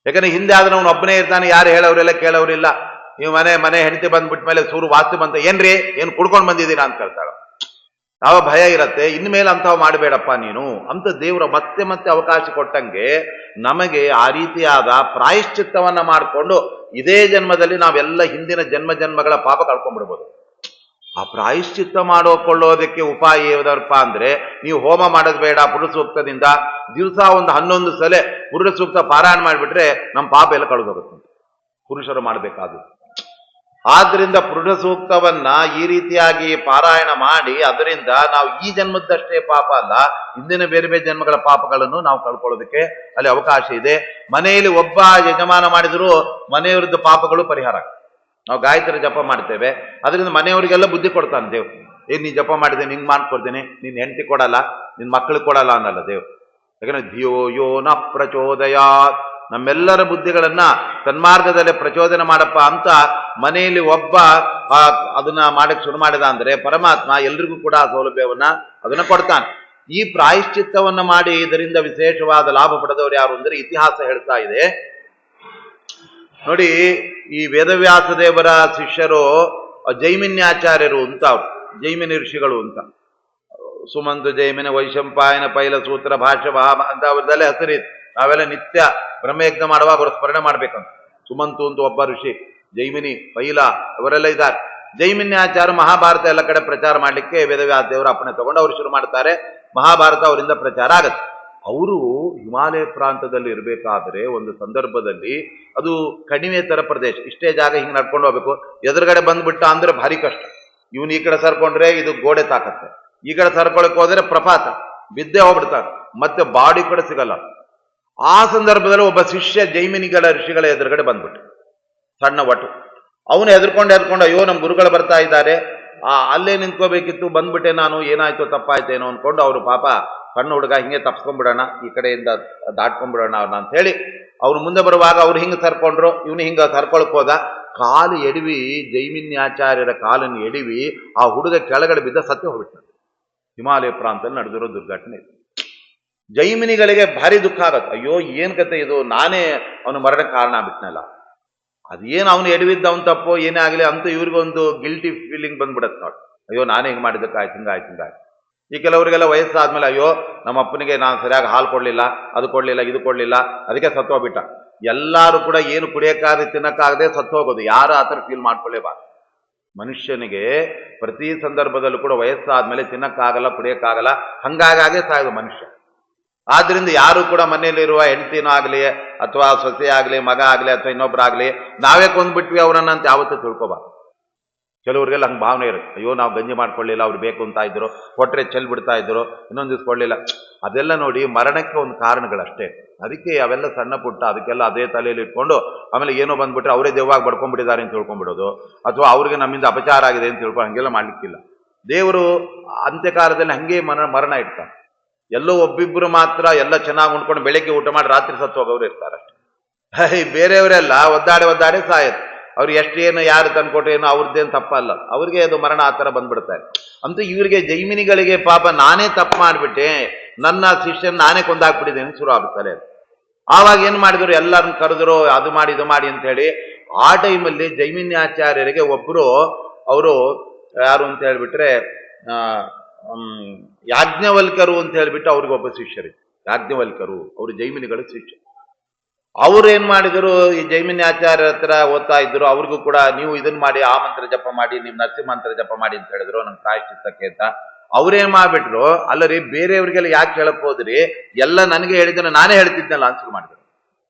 ಯಾಕಂದ್ರೆ ಹಿಂದೆ ಆದ್ರೆ ಅವನು ಒಬ್ಬನೇ ಇರ್ತಾನೆ, ಯಾರು ಹೇಳೋರೆಲ್ಲ ಕೇಳೋರಿಲ್ಲ. ನೀವು ಮನೆ ಹೆಂಡತಿ ಬಂದ್ಬಿಟ್ಮೇಲೆ ಸೂರು ವಾಸ್ತು ಬಂತ, ಏನ್ರಿ ಏನು ಕುಡ್ಕೊಂಡು ಬಂದಿದ್ದೀರಾ ಅಂತ ಕೇಳ್ತಾಳ. ಯಾವ ಭಯ ಇರತ್ತೆ, ಇನ್ಮೇಲೆ ಅಂಥವು ಮಾಡಬೇಡಪ್ಪ ನೀನು ಅಂತ ದೇವರ ಮತ್ತೆ ಮತ್ತೆ ಅವಕಾಶ ಕೊಟ್ಟಂಗೆ ನಮಗೆ ಆ ರೀತಿಯಾದ ಪ್ರಾಯಶ್ಚಿತ್ತವನ್ನ ಮಾಡಿಕೊಂಡು ಇದೇ ಜನ್ಮದಲ್ಲಿ ನಾವೆಲ್ಲ ಹಿಂದಿನ ಜನ್ಮಗಳ ಪಾಪ ಕಳ್ಕೊಂಡ್ಬಿಡ್ಬೋದು. ಆ ಪ್ರಾಯಶ್ಚಿತ್ತ ಮಾಡೋಕೊಳ್ಳೋದಕ್ಕೆ ಉಪಾಯ ಯಾವುದಪ್ಪ ಅಂದ್ರೆ, ನೀವು ಹೋಮ ಮಾಡೋದು ಬೇಡ, ಪುರುಷ ಸೂಕ್ತದಿಂದ ದಿವಸ ಒಂದು 11 ಸಲ ಪುರುಷ ಸೂಕ್ತ ಪಾರಾಯಣ ಮಾಡಿಬಿಟ್ರೆ ನಮ್ಮ ಪಾಪ ಎಲ್ಲ ಕಳೆದೋಗುತ್ತೆ. ಪುರುಷರು ಮಾಡಬೇಕಾದ್ರು ಆದ್ರಿಂದ ಪುರುಷ ಸೂಕ್ತವನ್ನ ಈ ರೀತಿಯಾಗಿ ಪಾರಾಯಣ ಮಾಡಿ ಅದರಿಂದ ನಾವು ಈ ಜನ್ಮದಷ್ಟೇ ಪಾಪ ಅಲ್ಲ, ಹಿಂದಿನ ಬೇರೆ ಬೇರೆ ಜನ್ಮಗಳ ಪಾಪಗಳನ್ನು ನಾವು ಕಳ್ಕೊಳ್ಳೋದಕ್ಕೆ ಅಲ್ಲಿ ಅವಕಾಶ ಇದೆ. ಮನೆಯಲ್ಲಿ ಒಬ್ಬ ಯಜಮಾನ ಮಾಡಿದ್ರು ಮನೆಯವರದ್ದು ಪಾಪಗಳು ಪರಿಹಾರ. ನಾವು ಗಾಯತ್ರಿ ಜಪ ಮಾಡ್ತೇವೆ, ಅದರಿಂದ ಮನೆಯವರಿಗೆಲ್ಲ ಬುದ್ಧಿ ಕೊಡ್ತಾನೆ ದೇವ್. ನೀ ಜಪ ಮಾಡಿದೆ ನಿಂಗೆ ಮಾಡ್ಕೊಡ್ತೀನಿ, ನಿನ್ ಹೆಂಡತಿ ಕೊಡಲ್ಲ, ನಿನ್ ಮಕ್ಕಳು ಕೊಡಲ್ಲ ಅನ್ನಲ್ಲ ದೇವ್. ಯಾಕಂದ್ರೆ ಧಿಯೋ ಯೋ ನ ಪ್ರಚೋದಯಾತ್, ನಮ್ಮೆಲ್ಲರ ಬುದ್ಧಿಗಳನ್ನ ಸನ್ಮಾರ್ಗದಲ್ಲಿ ಪ್ರಚೋದನೆ ಮಾಡಪ್ಪ ಅಂತ ಮನೆಯಲ್ಲಿ ಒಬ್ಬ ಅದನ್ನ ಮಾಡಕ್ ಶುರು ಮಾಡಿದ ಅಂದ್ರೆ ಪರಮಾತ್ಮ ಎಲ್ರಿಗೂ ಕೂಡ ಆ ಸೌಲಭ್ಯವನ್ನ ಅದನ್ನ ಕೊಡ್ತಾನೆ. ಈ ಪ್ರಾಯಶ್ಚಿತ್ತವನ್ನ ಮಾಡಿ ಇದರಿಂದ ವಿಶೇಷವಾದ ಲಾಭ ಪಡೆದವರು ಯಾರು ಅಂದ್ರೆ ಇತಿಹಾಸ ಹೇಳ್ತಾ ಇದೆ ನೋಡಿ. ಈ ವೇದವ್ಯಾಸ ದೇವರ ಶಿಷ್ಯರು ಜೈಮಿನ್ಯಾಚಾರ್ಯರು ಅಂತ, ಅವ್ರು ಜೈಮಿನಿ ಋಷಿಗಳು ಅಂತ. ಸುಮಂತು ಜೈಮಿನ ವೈಶಂಪಾಯನ ಪೈಲ ಸೂತ್ರ ಭಾಷ್ಯ ಅಂತ ಅವ್ರದಲ್ಲೇ ಹೆಸರಿತ್ತು. ನಾವೆಲ್ಲ ನಿತ್ಯ ಬ್ರಹ್ಮಯಜ್ಞ ಮಾಡುವಾಗ ಅವರು ಸ್ಮರಣೆ ಮಾಡ್ಬೇಕಂತ. ಸುಮಂತು ಅಂತ ಒಬ್ಬ ಋಷಿ, ಜೈಮಿನಿ, ಪೈಲ ಅವರೆಲ್ಲ ಇದ್ದಾರೆ. ಜೈಮಿನ್ಯಾಚಾರ್ಯ ಮಹಾಭಾರತ ಎಲ್ಲ ಕಡೆ ಪ್ರಚಾರ ಮಾಡ್ಲಿಕ್ಕೆ ವೇದವ್ಯಾಸ ದೇವರ ಅಪ್ಪಣೆ ತಗೊಂಡು ಅವರು ಶುರು ಮಾಡ್ತಾರೆ. ಮಹಾಭಾರತ ಅವರಿಂದ ಪ್ರಚಾರ ಆಗತ್ತೆ. ಅವರು ಹಿಮಾಲಯ ಪ್ರಾಂತದಲ್ಲಿ ಇರಬೇಕಾದ್ರೆ ಒಂದು ಸಂದರ್ಭದಲ್ಲಿ ಅದು ಕಣಿವೆ ತರ ಪ್ರದೇಶ, ಇಷ್ಟೇ ಜಾಗ ಹಿಂಗೆ ನಡ್ಕೊಂಡು ಹೋಗ್ಬೇಕು. ಎದುರುಗಡೆ ಬಂದ್ಬಿಟ್ಟ ಅಂದ್ರೆ ಭಾರಿ ಕಷ್ಟ. ಇವನು ಈ ಕಡೆ ಸರ್ಕೊಂಡ್ರೆ ಇದು ಗೋಡೆ ತಾಕತ್ತೆ, ಈ ಕಡೆ ಸರ್ಕೊಳಕ್ ಹೋದ್ರೆ ಪ್ರಪಾತ, ಬಿದ್ದೆ ಹೋಗ್ಬಿಡ್ತಾರೆ, ಮತ್ತೆ ಬಾಡಿ ಕೂಡ ಸಿಗಲ್ಲ. ಆ ಸಂದರ್ಭದಲ್ಲಿ ಒಬ್ಬ ಶಿಷ್ಯ ಜೈಮಿನಿಗಳ ಋಷಿಗಳ ಎದುರುಗಡೆ ಬಂದ್ಬಿಟ್ಟು, ಸಣ್ಣ ಒಟ್ಟು. ಅವನು ಹೆದರ್ಕೊಂಡು ಅಯ್ಯೋ ನಮ್ಮ ಗುರುಗಳು ಬರ್ತಾ ಇದ್ದಾರೆ, ಅಲ್ಲೇ ನಿಂತ್ಕೋಬೇಕಿತ್ತು, ಬಂದ್ಬಿಟ್ಟೆ ನಾನು, ಏನಾಯ್ತು ತಪ್ಪಾಯ್ತೇನೋ ಅನ್ಕೊಂಡು ಅವರು ಪಾಪ ಸಣ್ಣ ಹುಡುಗ ಹಿಂಗೆ ತಪ್ಸ್ಕೊಂಡ್ಬಿಡೋಣ, ಈ ಕಡೆಯಿಂದ ದಾಟ್ಕೊಂಡ್ಬಿಡೋಣ ಅವ್ರನ್ನ ಅಂತ ಹೇಳಿ ಅವ್ರು ಮುಂದೆ ಬರುವಾಗ ಅವ್ರು ಹಿಂಗೆ ಸರ್ಕೊಂಡ್ರು, ಇವನು ಹಿಂಗ ಸರ್ಕೊಳಕ್ ಹೋದ. ಕಾಲು ಎಡವಿ, ಜೈಮಿನ್ಯಾಚಾರ್ಯರ ಕಾಲನ್ನು ಎಡವಿ ಆ ಹುಡುಗ ಕೆಳಗಡೆ ಬಿದ್ದ ಸತ್ಯ ಹೋಗ್ಬಿಟ್ಟ. ಹಿಮಾಲಯ ಪ್ರಾಂತದಲ್ಲಿ ನಡೆದಿರೋ ದುರ್ಘಟನೆ. ಜೈಮಿನಿಗಳಿಗೆ ಭಾರಿ ದುಃಖ ಆಗತ್ತೆ. ಅಯ್ಯೋ ಏನ್ ಕತೆ ಇದು, ನಾನೇ ಅವನು ಮರಣಕ್ಕೆ ಕಾರಣ ಆಗ್ಬಿಟ್ನಲ್ಲ. ಅದೇನು ಅವನು ಎಡವಿದ್ದ ಅವನು ತಪ್ಪೋ ಏನೇ ಆಗಲಿ ಅಂತ ಇವ್ರಿಗೊಂದು ಗಿಲ್ಟಿ ಫೀಲಿಂಗ್ ಬಂದ್ಬಿಡತ್ತೆ ನೋಡಿ. ಅಯ್ಯೋ ನಾನೇ ಹಿಂಗೆ ಮಾಡಿದ್ದಕ್ಕಾಯ್ತು, ಹಿಂಗಾಯ್ತು. ಈ ಕೆಲವರಿಗೆಲ್ಲ ವಯಸ್ಸಾದ್ಮೇಲೆ ಅಯ್ಯೋ ನಮ್ಮ ಅಪ್ಪನಿಗೆ ನಾನು ಸರಿಯಾಗಿ ಹಾಲು ಕೊಡ್ಲಿಲ್ಲ, ಅದು ಕೊಡ್ಲಿಲ್ಲ, ಇದು ಕೊಡ್ಲಿಲ್ಲ, ಅದಕ್ಕೆ ಸತ್ತೋಗ್ಬಿಟ್ಟ. ಎಲ್ಲರೂ ಕೂಡ ಏನು ಕುಡಿಯಕ್ಕಾಗದೆ ತಿನ್ನಕ್ಕಾಗದೆ ಸತ್ತು ಹೋಗೋದು. ಯಾರು ಆ ಥರ ಫೀಲ್ ಮಾಡ್ಕೊಳ್ಳೇಬಾರ್ದು. ಮನುಷ್ಯನಿಗೆ ಪ್ರತಿ ಸಂದರ್ಭದಲ್ಲೂ ಕೂಡ ವಯಸ್ಸಾದ್ಮೇಲೆ ತಿನ್ನಕ್ಕಾಗಲ್ಲ, ಕುಡಿಯಕ್ಕಾಗಲ್ಲ, ಹಂಗಾಗೇ ಸಾಯೋದು ಮನುಷ್ಯ. ಆದ್ರಿಂದ ಯಾರು ಕೂಡ ಮನೆಯಲ್ಲಿರುವ ಹೆಂಡತಿನೂ ಆಗಲಿ ಅಥವಾ ಸೊಸೆ ಆಗಲಿ, ಮಗ ಆಗಲಿ ಅಥವಾ ಇನ್ನೊಬ್ಬರಾಗಲಿ ನಾವೇ ಕೊಂದ್ಬಿಟ್ವಿ ಅವರನ್ನ ಅಂತ ಯಾವತ್ತೂ ತಿಳ್ಕೊಬಾರ್ದು. ಕೆಲವ್ರಿಗೆಲ್ಲ ಹಂಗೆ ಭಾವನೆ ಇರುತ್ತೆ, ಅಯ್ಯೋ ನಾವು ಗಂಜಿ ಮಾಡ್ಕೊಳ್ಳಿಲ್ಲ, ಅವ್ರು ಬೇಕು ಅಂತ ಇದ್ರು, ಕೊಟ್ರೆ ಚೆಲ್ ಬಿಡ್ತಾ ಇದ್ರು, ಇನ್ನೊಂದು ದಿವ್ಸ ಕೊಡ್ಲಿಲ್ಲ. ಅದೆಲ್ಲ ನೋಡಿ ಮರಣಕ್ಕೆ ಒಂದು ಕಾರಣಗಳಷ್ಟೇ. ಅದಕ್ಕೆ ಅವೆಲ್ಲ ಸಣ್ಣ ಪುಟ್ಟ ಅದಕ್ಕೆಲ್ಲ ಅದೇ ತಲೆಯಲ್ಲಿ ಇಟ್ಕೊಂಡು ಆಮೇಲೆ ಏನೋ ಬಂದ್ಬಿಟ್ರೆ ಅವರೇ ದೆವ್ವಾಗಿ ಬಡ್ಕೊಂಡ್ಬಿಟ್ಟಿದ್ದಾರೆ ಅಂತ ತಿಳ್ಕೊಂಡ್ಬಿಡೋದು, ಅಥವಾ ಅವ್ರಿಗೆ ನಮ್ಮಿಂದ ಅಪಚಾರ ಆಗಿದೆ ಅಂತ ತಿಳ್ಕೊಂಡು ಹಂಗೆಲ್ಲ ಮಾಡ್ಲಿಕ್ಕಿಲ್ಲ. ದೇವರು ಅಂತ್ಯಕಾಲದಲ್ಲಿ ಹಂಗೆ ಮರಣ ಇಡ್ತಾರೆ. ಎಲ್ಲೋ ಒಬ್ಬಿಬ್ರು ಮಾತ್ರ ಎಲ್ಲ ಚೆನ್ನಾಗಿ ಉಣ್ಕೊಂಡು ಬೆಳಗ್ಗೆ ಊಟ ಮಾಡಿ ರಾತ್ರಿ ಸತ್ತು ಹೋಗೋರು ಇರ್ತಾರೆ. ಬೇರೆಯವರೆಲ್ಲ ಒದ್ದಾಡಿ ಸಾಯತ್ತೆ. ಅವ್ರು ಎಷ್ಟೇನು ಯಾರು ತಂದ್ಕೊಟ್ರೆ ಏನೋ ಅವ್ರದ್ದೇನು ತಪ್ಪಲ್ಲ, ಅವ್ರಿಗೆ ಅದು ಮರಣ ಆ ಥರ ಬಂದ್ಬಿಡ್ತಾರೆ. ಅಂತೂ ಇವರಿಗೆ ಜೈಮಿನಿಗಳಿಗೆ ಪಾಪ ನಾನೇ ತಪ್ಪು ಮಾಡಿಬಿಟ್ಟೆ, ನನ್ನ ಶಿಷ್ಯನ ನಾನೇ ಕೊಂದಾಕ್ಬಿಟ್ಟಿದ್ದೇನೆ ಶುರು ಆಗ್ಬಿಡ್ತಾರೆ. ಆವಾಗ ಏನು ಮಾಡಿದ್ರು, ಎಲ್ಲರನ್ನ ಕರೆದ್ರು, ಅದು ಮಾಡಿ ಇದು ಮಾಡಿ ಅಂತ ಹೇಳಿ. ಆ ಟೈಮಲ್ಲಿ ಜೈಮಿನ್ಯಾಚಾರ್ಯರಿಗೆ ಒಬ್ಬರು, ಅವರು ಯಾರು ಅಂತ ಹೇಳ್ಬಿಟ್ರೆ ಯಾಜ್ಞವಲ್ಕರು ಅಂತ ಹೇಳ್ಬಿಟ್ಟು ಅವ್ರಿಗೆ ಒಬ್ಬ ಶಿಷ್ಯರಿದ್ರು. ಯಾಜ್ಞವಲ್ಕರು ಅವರು ಜೈಮಿನಿಗಳ ಶಿಷ್ಯ. ಅವ್ರು ಏನ್ ಮಾಡಿದ್ರು, ಈ ಜೈಮಿನ್ಯಾಚಾರ್ಯರ ಹತ್ರ ಓದ್ತಾ ಇದ್ರು. ಅವ್ರಿಗೂ ಕೂಡ ನೀವು ಇದನ್ನ ಮಾಡಿ, ಆ ಮಂತ್ರ ಜಪ ಮಾಡಿ, ನೀವು ನರಸಿಂಹ ಮಂತ್ರ ಜಪ ಮಾಡಿ ಅಂತ ಹೇಳಿದ್ರು ನಮ್ ಪ್ರಾಯಶ್ಚಿತ್ತಕ್ಕೆ ಅಂತ. ಅವ್ರೇನ್ ಮಾಡ್ಬಿಟ್ರು, ಅಲ್ಲರಿ ಬೇರೆಯವ್ರಿಗೆಲ್ಲ ಯಾಕೆ ಹೇಳಕ್ ಹೋದ್ರಿ, ಎಲ್ಲ ನನಗೆ ಹೇಳಿದ್ದನ್ನ ನಾನೇ ಹೇಳ್ತಿದ್ನಲ್ಲ ಅಂತ ಶುರು ಮಾಡಿದ್ರು.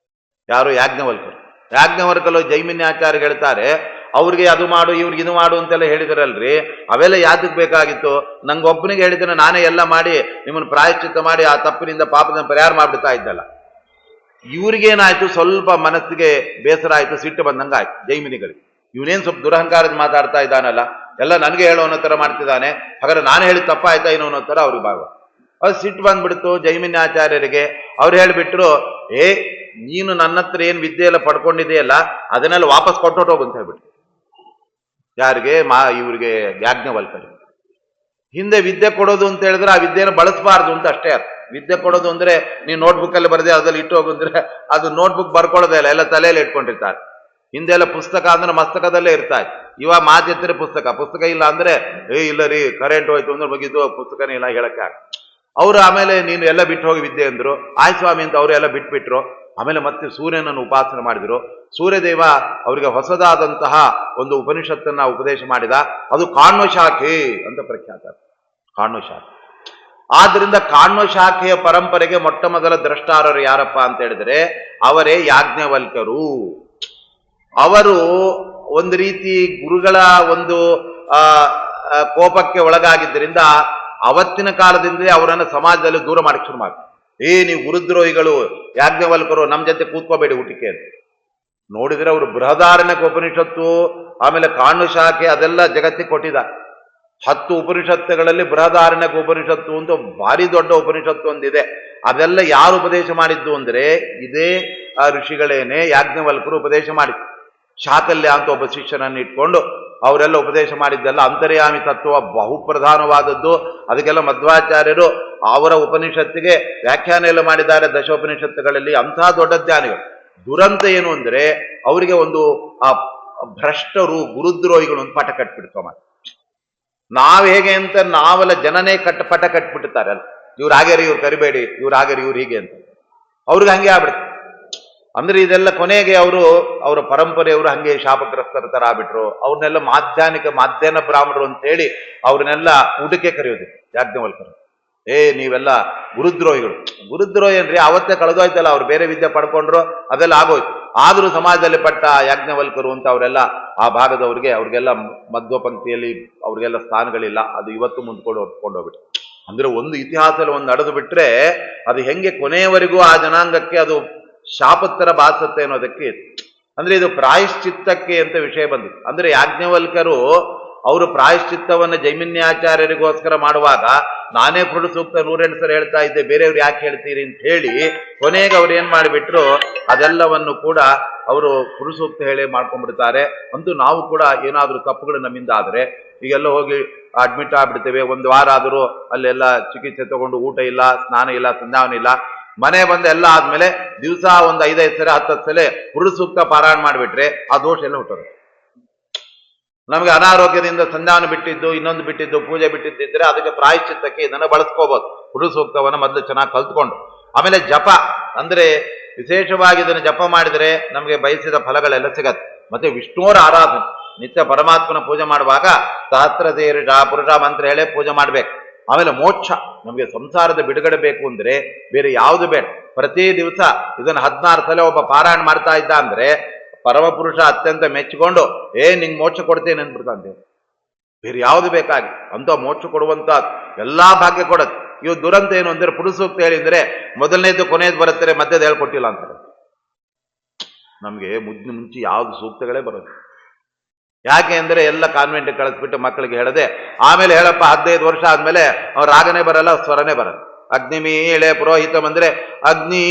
ಯಾರು? ಯಾಜ್ಞವಲ್ಕರು ಜೈಮಿನ್ಯಾಚಾರ್ಯ ಹೇಳ್ತಾರೆ, ಅವ್ರಿಗೆ ಅದು ಮಾಡು, ಇವ್ರಿಗೆ ಇದು ಮಾಡು ಅಂತೆಲ್ಲ ಹೇಳಿದ್ರಲ್ರಿ, ಅವೆಲ್ಲ ಯಾತಕ್ ಬೇಕಾಗಿತ್ತು? ನಂಗೊಬ್ಬನಿಗೆ ಹೇಳಿದ್ದನ್ನ ನಾನೇ ಎಲ್ಲ ಮಾಡಿ ನಿಮ್ಮನ್ನು ಪ್ರಾಯಶ್ಚಿತ್ತ ಮಾಡಿ ಆ ತಪ್ಪಿನಿಂದ ಪಾಪದ ಪರಿಹಾರ ಮಾಡ್ಬಿಡ್ತಾ ಇದ್ದಲ್ಲ. ಇವ್ರಿಗೇನಾಯ್ತು, ಸ್ವಲ್ಪ ಮನಸ್ಸಿಗೆ ಬೇಸರ ಆಯ್ತು, ಸಿಟ್ಟು ಬಂದಂಗ ಆಯ್ತು ಜೈಮಿನಿಗಳಿಗೆ. ಇವನೇನ್ ಸ್ವಲ್ಪ ದುರಹಂಕಾರದ ಮಾತಾಡ್ತಾ ಇದ್ದಾನಲ್ಲ, ಎಲ್ಲ ನನಗೆ ಹೇಳೋ ಅನ್ನೋ ತರ ಮಾಡ್ತಿದ್ದಾನೆ, ಹಾಗಾದ್ರೆ ನಾನು ಹೇಳಿ ತಪ್ಪಾಯ್ತಾ ಏನೋ ಅನ್ನೋ ತರ ಅವ್ರಿಗೆ ಭಾವ. ಅದು ಸಿಟ್ಟು ಬಂದ್ಬಿಡ್ತು ಜೈಮಿನ್ಯಾಚಾರ್ಯರಿಗೆ. ಅವ್ರು ಹೇಳ್ಬಿಟ್ರು, ನೀನು ನನ್ನ ಹತ್ರ ಏನ್ ವಿದ್ಯೆ ಎಲ್ಲ ಪಡ್ಕೊಂಡಿದೆಯಲ್ಲ ಅದನ್ನೆಲ್ಲ ವಾಪಸ್ ಕೊಟ್ಟೋಟೋಗು ಅಂತ ಹೇಳ್ಬಿಟ್ರು. ಯಾರಿಗೆ? ಇವ್ರಿಗೆ ಯಾಜ್ಞವಲ್ಕರಿಗೆ. ಹಿಂದೆ ವಿದ್ಯೆ ಕೊಡೋದು ಅಂತ ಹೇಳಿದ್ರೆ ಆ ವಿದ್ಯೆನ ಬಳಸಬಾರ್ದು ಅಂತ ಅಷ್ಟೇ ಅರ್ಥ. ವಿದ್ಯೆ ಕೊಡೋದು ಅಂದ್ರೆ ನೀವು ನೋಟ್ಬುಕ್ ಅಲ್ಲಿ ಬರೆದೇ ಅದ್ರಲ್ಲಿ ಇಟ್ಟು ಹೋಗು ಅಂದ್ರೆ ಅದು ನೋಟ್ಬುಕ್ ಬರ್ಕೊಳ್ಳೋದೇ ಇಲ್ಲ, ಎಲ್ಲ ತಲೆಯಲ್ಲಿ ಇಟ್ಕೊಂಡಿರ್ತಾರೆ. ಹಿಂದೆ ಎಲ್ಲ ಪುಸ್ತಕ ಅಂದ್ರೆ ಮಸ್ತಕದಲ್ಲೇ ಇರ್ತಾ ಇತ್ತು. ಇವಾಗ ಮಾತೆತ್ತರೆ ಪುಸ್ತಕ ಇಲ್ಲ ಅಂದ್ರೆ ಇಲ್ಲ ರೀ ಕರೆಂಟ್ ಹೋಯ್ತು ಅಂದ್ರೆ ಮುಗಿದು ಪುಸ್ತಕನೇ ಇಲ್ಲ ಹೇಳಕ್ಕೆ ಅವ್ರು ಆಮೇಲೆ ನೀನು ಎಲ್ಲ ಬಿಟ್ಟು ಹೋಗಿ ವಿದ್ಯೆ ಅಂದ್ರು, ಆಯ್ ಸ್ವಾಮಿ ಅಂತ ಅವರು ಎಲ್ಲ ಬಿಟ್ಬಿಟ್ರು. ಆಮೇಲೆ ಮತ್ತೆ ಸೂರ್ಯನನ್ನು ಉಪಾಸನೆ ಮಾಡಿದ್ರು. ಸೂರ್ಯದೇವ ಅವರಿಗೆ ಹೊಸದಾದಂತಹ ಒಂದು ಉಪನಿಷತ್ತನ್ನ ಉಪದೇಶ ಮಾಡಿದ. ಅದು ಕಾಣ್ವ ಶಾಖೆ ಅಂತ ಪ್ರಖ್ಯಾತ. ಕಾಣ್ವ ಶಾಖೆ. ಆದ್ರಿಂದ ಕಾಣ್ವ ಶಾಖೆಯ ಪರಂಪರೆಗೆ ಮೊಟ್ಟ ಮೊದಲ ದ್ರಷ್ಟಾರರು ಯಾರಪ್ಪ ಅಂತ ಹೇಳಿದ್ರೆ ಅವರೇ ಯಾಜ್ಞವಲ್ಕರು. ಅವರು ಒಂದು ರೀತಿ ಗುರುಗಳ ಒಂದು ಕೋಪಕ್ಕೆ ಒಳಗಾಗಿದ್ದರಿಂದ ಅವತ್ತಿನ ಕಾಲದಿಂದಲೇ ಅವರನ್ನು ಸಮಾಜದಲ್ಲಿ ದೂರ ಮಾಡಕ್ಕೆ ಶುರು ಮಾಡಿ, ನೀವು ಗುರುದ್ರೋಹಿಗಳು ಯಾಜ್ಞವಲ್ಕರು ನಮ್ಮ ಜೊತೆ ಕೂತ್ಕೋಬೇಡಿ ಊಟಕ್ಕೆ ಅಂತ. ನೋಡಿದ್ರೆ ಅವರು ಬೃಹದಾರಣ್ಯಕ ಉಪನಿಷತ್ತು ಆಮೇಲೆ ಕಾಣ್ವ ಶಾಖೆ ಅದೆಲ್ಲ ಜಗತ್ತಿಗೆ ಕೊಟ್ಟಿದ. 10 ಉಪನಿಷತ್ತುಗಳಲ್ಲಿ ಬೃಹದಾರಣ್ಯಕ ಉಪನಿಷತ್ತು ಅಂತ ಭಾರಿ ದೊಡ್ಡ ಉಪನಿಷತ್ತು ಒಂದಿದೆ. ಅದೆಲ್ಲ ಯಾರು ಉಪದೇಶ ಮಾಡಿದ್ದು ಅಂದ್ರೆ ಇದೇ ಋಷಿಗಳೇನೆ ಯಾಜ್ಞವಲ್ಕರು ಉಪದೇಶ ಮಾಡಿದ್ದು. ಶಾಕಲ್ಯ ಅಂತ ಒಬ್ಬ ಶಿಷ್ಯನನ್ನು ಇಟ್ಕೊಂಡು ಅವರೆಲ್ಲ ಉಪದೇಶ ಮಾಡಿದ್ದೆಲ್ಲ ಅಂತರ್ಯಾಮಿ ತತ್ವ ಬಹುಪ್ರಧಾನವಾದದ್ದು. ಅದಕ್ಕೆಲ್ಲ ಮಧ್ವಾಚಾರ್ಯರು ಅವರ ಉಪನಿಷತ್ತಿಗೆ ವ್ಯಾಖ್ಯಾನ ಎಲ್ಲ ಮಾಡಿದ್ದಾರೆ ದಶೋಪನಿಷತ್ತುಗಳಲ್ಲಿ. ಅಂತಹ ದೊಡ್ಡ ಜ್ಞಾನಿಗಳು. ದುರಂತ ಏನು ಅಂದ್ರೆ ಅವರಿಗೆ ಒಂದು ಭ್ರಷ್ಟರು ಗುರುದ್ರೋಹಿಗಳು ಒಂದು ಪಟ ಕಟ್ಬಿಡ್ತವ. ನಾವ್ ಹೇಗೆ ಅಂತ ನಾವೆಲ್ಲ ಜನನೇ ಪಟ ಕಟ್ಬಿಡ್ತಾರೆ ಅಲ್ಲ, ಇವ್ರು ಹಾಗೇರಿ ಇವ್ರು ಕರಿಬೇಡಿ, ಇವ್ರು ಹಾಗೇರಿ ಇವ್ರು ಹೀಗೆ ಅಂತ. ಅವ್ರಿಗೆ ಹಂಗೆ ಆಗ್ಬಿಡುತ್ತೆ. ಅಂದ್ರೆ ಇದೆಲ್ಲ ಕೊನೆಗೆ ಅವರ ಪರಂಪರೆಯವರು ಹಂಗೆ ಶಾಪಗ್ರಸ್ತರ ತರ ಆಗ್ಬಿಟ್ರು. ಅವ್ರನ್ನೆಲ್ಲ ಮಾಧ್ಯಾಹ್ನ ಬ್ರಾಹ್ಮಣರು ಅಂತ ಹೇಳಿ ಅವ್ರನ್ನೆಲ್ಲ ಊಟಕ್ಕೆ ಕರೆಯೋದು ಯಾಜ್ಞವಲ್ಕರು. ನೀವೆಲ್ಲ ಗುರುದ್ರೋಹಿ ಏನ್ರಿ, ಅವತ್ತೇ ಕಳೆದೋಯ್ತಲ್ಲ, ಅವ್ರು ಬೇರೆ ವಿದ್ಯೆ ಪಡ್ಕೊಂಡ್ರು, ಅದೆಲ್ಲ ಆಗೋಯ್ತು. ಆದ್ರೂ ಸಮಾಜದಲ್ಲಿ ಪಟ್ಟ ಯಾಜ್ಞವಲ್ಕರು ಅಂತ ಅವರೆಲ್ಲ ಆ ಅವ್ರಿಗೆಲ್ಲ ಮಧ್ವ ಪಂಕ್ತಿಯಲ್ಲಿ ಅವ್ರಿಗೆಲ್ಲ ಸ್ಥಾನಗಳಿಲ್ಲ. ಅದು ಇವತ್ತು ಮುಂದ್ಕೊಂಡು ಹೊತ್ಕೊಂಡೋಗ್ಬಿಟ್ಟು. ಅಂದ್ರೆ ಒಂದು ಇತಿಹಾಸದಲ್ಲಿ ಒಂದು ನಡೆದು ಬಿಟ್ರೆ ಅದು ಹೆಂಗೆ ಕೊನೆಯವರೆಗೂ ಆ ಜನಾಂಗಕ್ಕೆ ಅದು ಶಾಪತ್ತರ ಬಾಸತ್ತೆ ಅನ್ನೋದಕ್ಕೆ. ಅಂದ್ರೆ ಇದು ಪ್ರಾಯಶ್ಚಿತ್ತಕ್ಕೆ ಅಂತ ವಿಷಯ ಬಂದಿತ್ತು. ಅಂದ್ರೆ ಯಾಜ್ಞವಲ್ಕರು ಅವರು ಪ್ರಾಯಶ್ಚಿತ್ತವನ್ನು ಜೈಮಿನ್ಯಾಚಾರ್ಯರಿಗೋಸ್ಕರ ಮಾಡುವಾಗ ನಾನೇ ಪುರುಷ ಸೂಕ್ತ 108 ಸಲ ಹೇಳ್ತಾ ಇದ್ದೆ, ಬೇರೆಯವ್ರು ಯಾಕೆ ಹೇಳ್ತೀರಿ ಅಂತ ಹೇಳಿ ಕೊನೆಗೆ ಅವ್ರು ಏನ್ ಮಾಡಿಬಿಟ್ರು, ಅದೆಲ್ಲವನ್ನು ಕೂಡ ಅವರು ಪುರುಷ ಸೂಕ್ತ ಹೇಳಿ ಮಾಡ್ಕೊಂಡ್ಬಿಡ್ತಾರೆ. ಅಂತೂ ನಾವು ಕೂಡ ಏನಾದ್ರೂ ತಪ್ಪುಗಳು ನಮ್ಮಿಂದ ಆದ್ರೆ ಈಗೆಲ್ಲ ಹೋಗಿ ಅಡ್ಮಿಟ್ ಆಗ್ಬಿಡ್ತೇವೆ. ಒಂದು ವಾರ ಆದರೂ ಅಲ್ಲೆಲ್ಲ ಚಿಕಿತ್ಸೆ ತಗೊಂಡು ಊಟ ಇಲ್ಲ, ಸ್ನಾನ ಇಲ್ಲ, ಸಂಧಾನ ಇಲ್ಲ. ಮನೆ ಬಂದು ಎಲ್ಲ ಆದ್ಮೇಲೆ ದಿವಸ ಒಂದು 5-5 ಸಲ 10 ಸಲ ಪುರುಷ ಸೂಕ್ತ ಪಾರಾಯಣ ಮಾಡಿಬಿಟ್ರೆ ಆ ದೋಷ ಎಲ್ಲ ಹುಟ್ಟೋದು. ನಮಗೆ ಅನಾರೋಗ್ಯದಿಂದ ಸಂಧಾನ ಬಿಟ್ಟಿದ್ದು, ಇನ್ನೊಂದು ಬಿಟ್ಟಿದ್ದು, ಪೂಜೆ ಬಿಟ್ಟಿದ್ದಿದ್ರೆ ಅದಕ್ಕೆ ಪ್ರಾಯಶ್ಚಿತ್ತಕ್ಕೆ ಇದನ್ನ ಬಳಸ್ಕೋಬಹುದು. ಪುರುಷ ಸೂಕ್ತವನ್ನ ಮೊದಲು ಚೆನ್ನಾಗಿ ಕಲ್ತ್ಕೊಂಡು ಆಮೇಲೆ ಜಪ ಅಂದ್ರೆ ವಿಶೇಷವಾಗಿ ಇದನ್ನು ಜಪ ಮಾಡಿದರೆ ನಮಗೆ ಬಯಸಿದ ಫಲಗಳೆಲ್ಲ ಸಿಗತ್ತೆ. ಮತ್ತೆ ವಿಷ್ಣುವರ ಆರಾಧನೆ ನಿತ್ಯ ಪರಮಾತ್ಮನ ಪೂಜೆ ಮಾಡುವಾಗ ಸಹಸ್ರ ಸೇರಿಷ ಪುರುಷ ಮಂತ್ರ ಹೇಳೇ ಪೂಜೆ ಮಾಡ್ಬೇಕು. ಆಮೇಲೆ ಮೋಕ್ಷ, ನಮಗೆ ಸಂಸಾರದ ಬಿಡುಗಡೆ ಬೇಕು ಅಂದ್ರೆ ಬೇರೆ ಯಾವುದು ಬೇಡ. ಪ್ರತಿ ದಿವಸ ಇದನ್ನು 16 ಸಲ ಒಬ್ಬ ಪಾರಾಯಣ ಮಾಡ್ತಾ ಇದ್ದ ಅಂದ್ರೆ ಪರಮಪುರುಷ ಅತ್ಯಂತ ಮೆಚ್ಚಿಕೊಂಡು ನಿಂಗೆ ಮೋಕ್ಷ ಕೊಡ್ತೇನೆ ಅಂದ್ಬಿಡ್ತಾನೆ. ಬೇರೆ ಯಾವುದು ಬೇಕಾಗಿ ಅಂತ ಮೋಕ್ಷ ಕೊಡುವಂತ ಎಲ್ಲಾ ಭಾಗ್ಯ ಕೊಡತ್ತೆ. ಇವು ದುರಂತ ಏನು ಅಂದ್ರೆ ಪುರುಷ ಸೂಕ್ತ ಹೇಳಿದ್ರೆ ಮೊದಲನೇದು ಕೊನೆಯದು ಬರುತ್ತಾರೆ, ಮಧ್ಯದ ಹೇಳ್ಕೊಟ್ಟಿಲ್ಲ ಅಂತಾರೆ. ನಮ್ಗೆ ಮುಂಚೆ ಯಾವ್ದು ಸೂಕ್ತಗಳೇ ಬರೋದು. ಯಾಕೆ ಅಂದ್ರೆ ಎಲ್ಲ ಕಾನ್ವೆಂಟ್ ಕಳಿಸ್ಬಿಟ್ಟು ಮಕ್ಕಳಿಗೆ ಹೇಳದೆ ಆಮೇಲೆ ಹೇಳಪ್ಪ 15 ವರ್ಷ ಆದ್ಮೇಲೆ ಅವ್ರ ರಾಗನೇ ಬರಲ್ಲ, ಸ್ವರನೇ ಬರಲ್ಲ. ಅಗ್ನಿಮೀಳೆ ಪುರೋಹಿತಂ ಅಂದ್ರೆ ಅಗ್ನಿ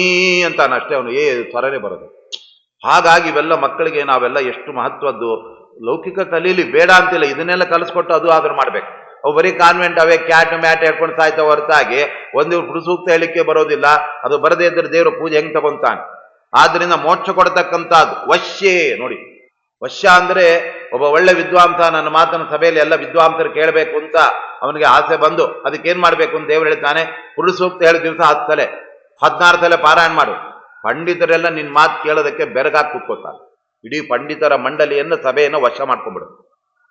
ಅಂತಾನ ಅಷ್ಟೇ, ಅವನು ಸ್ವರನೇ ಬರೋದು. ಹಾಗಾಗಿ ಇವೆಲ್ಲ ಮಕ್ಕಳಿಗೆ ನಾವೆಲ್ಲ ಎಷ್ಟು ಮಹತ್ವದ್ದು. ಲೌಕಿಕ ಕಲೀಲಿ ಬೇಡ ಅಂತಿಲ್ಲ, ಇದನ್ನೆಲ್ಲ ಕಲಿಸ್ಕೊಟ್ಟು ಅದು ಆದ್ರೂ ಮಾಡ್ಬೇಕು. ಅವು ಬರೀ ಕಾನ್ವೆಂಟ್ ಅವೇ ಕ್ಯಾಟ್ ಮ್ಯಾಟ್ ಹೇಳ್ಕೊಂಡು ಸಾಯ್ತಾ ಹೊರತಾಗಿ ಒಂದು ಪುರುಸೂಕ್ತ ಹೇಳಿಕೆ ಬರೋದಿಲ್ಲ. ಅದು ಬರದೇ ಇದ್ರೆ ದೇವ್ರ ಪೂಜೆ ಹೆಂಗ್ ತಗೊಂತಾನೆ. ಆದ್ರಿಂದ ಮೋಕ್ಷ ಕೊಡತಕ್ಕಂಥದ್ದು ವಶ್ಯೇ ನೋಡಿ. ವಶ್ಯ ಅಂದ್ರೆ ಒಬ್ಬ ಒಳ್ಳೆ ವಿದ್ವಾಂಸ ನನ್ನ ಮಾತನ್ನ ಸಭೆಯಲ್ಲಿ ಎಲ್ಲ ವಿದ್ವಾಂಸರು ಕೇಳಬೇಕು ಅಂತ ಅವನಿಗೆ ಆಸೆ ಬಂದು ಅದಕ್ಕೇನ್ ಮಾಡ್ಬೇಕು ಅಂತ ದೇವ್ರು ಹೇಳ್ತಾನೆ, ಪುರುಷ ಸೂಕ್ತ ಹೇಳಿ ದಿವಸ 10 ಸಲ 16 ಸಲ ಪಾರಾಯಣ ಮಾಡು. ಪಂಡಿತರೆಲ್ಲ ನಿನ್ ಮಾತು ಕೇಳೋದಕ್ಕೆ ಬೆರಗಾಗಿ ಕೂತ್ಕೋತಾರೆ. ಇಡೀ ಪಂಡಿತರ ಮಂಡಳಿಯನ್ನು ಸಭೆಯನ್ನು ವಶ ಮಾಡ್ಕೊಂಡ್ಬಿಡು.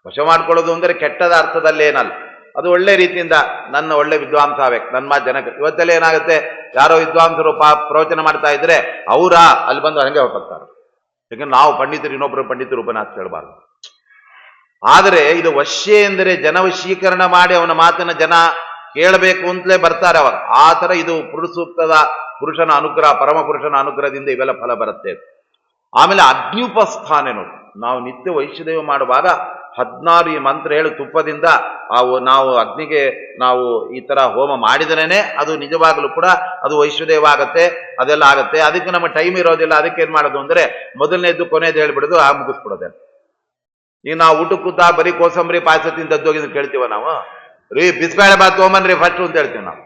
ವಶ ಮಾಡ್ಕೊಳ್ಳೋದು ಅಂದ್ರೆ ಕೆಟ್ಟದ ಅರ್ಥದಲ್ಲೇನಲ್ಲ, ಅದು ಒಳ್ಳೆ ರೀತಿಯಿಂದ ನನ್ನ ಒಳ್ಳೆ ವಿದ್ವಾಂಸ ಆಗ್ಬೇಕು, ನನ್ನ ಮಾತು ಜನಕ್ಕೆ. ಇವತ್ತೆಲ್ಲ ಏನಾಗುತ್ತೆ, ಯಾರೋ ವಿದ್ವಾಂಸರು ಪ್ರವಚನ ಮಾಡ್ತಾ ಇದ್ರೆ ಅಲ್ಲಿ ಬಂದು ಹಂಗೆ ಹೊರಟಾರೆ. ಯಾಕಂದ್ರೆ ನಾವು ಪಂಡಿತರು ಇನ್ನೊಬ್ಬರು ಪಂಡಿತರು ಉಪನ್ಯಾಸ ಕೇಳಬಾರ್ದು. ಆದರೆ ಇದು ವಶ್ಯ ಎಂದರೆ ಜನವಶೀಕರಣ ಮಾಡಿ ಅವನ ಮಾತನ್ನ ಜನ ಕೇಳಬೇಕು ಅಂತಲೇ ಬರ್ತಾರೆ ಅವಾಗ. ಆ ತರ ಇದು ಪುರುಷ ಸೂಕ್ತದ ಪುರುಷನ ಅನುಗ್ರಹ, ಪರಮ ಪುರುಷನ ಅನುಗ್ರಹದಿಂದ ಇವೆಲ್ಲ ಫಲ ಬರುತ್ತೆ. ಆಮೇಲೆ ಅಗ್ನಿಪಸ್ಥಾನೆ ನೋಡಿ, ನಾವು ನಿತ್ಯ ವೈಶ್ಯದೇವ ಮಾಡುವಾಗ 16 ಈ ಮಂತ್ರ ಹೇಳಿ ತುಪ್ಪದಿಂದ ನಾವು ಅಗ್ನಿಗೆ ನಾವು ಈ ತರ ಹೋಮ ಮಾಡಿದ್ರೇನೆ ಅದು ನಿಜವಾಗ್ಲೂ ಕೂಡ ಅದು ವೈಶ್ಯದೇವ ಆಗತ್ತೆ, ಅದೆಲ್ಲ ಆಗತ್ತೆ. ಅದಕ್ಕೆ ನಮಗೆ ಟೈಮ್ ಇರೋದಿಲ್ಲ. ಅದಕ್ಕೆ ಏನ್ ಮಾಡೋದು ಅಂದ್ರೆ ಮೊದಲನೇದು ಕೊನೆಯದು ಹೇಳ್ಬಿಡೋದು, ಮುಗಿಸ್ಬಿಡೋದೆ. ಈಗ ನಾವು ಊಟಕ್ಕೂತ ಬರೀ ಕೋಸಂಬರಿ ಪಾಯಸ ತಿಂದದ್ದೋಗಿದ್ರೆ ಕೇಳ್ತೀವ ನಾವು, ರೀ ಬಿಸ್ಬೇಳೆ ಬಾತ್ ತೊಗೊಂಬನ್ರಿ ಫಸ್ಟ್ ಅಂತ ಹೇಳ್ತೀವಿ ನಾವು.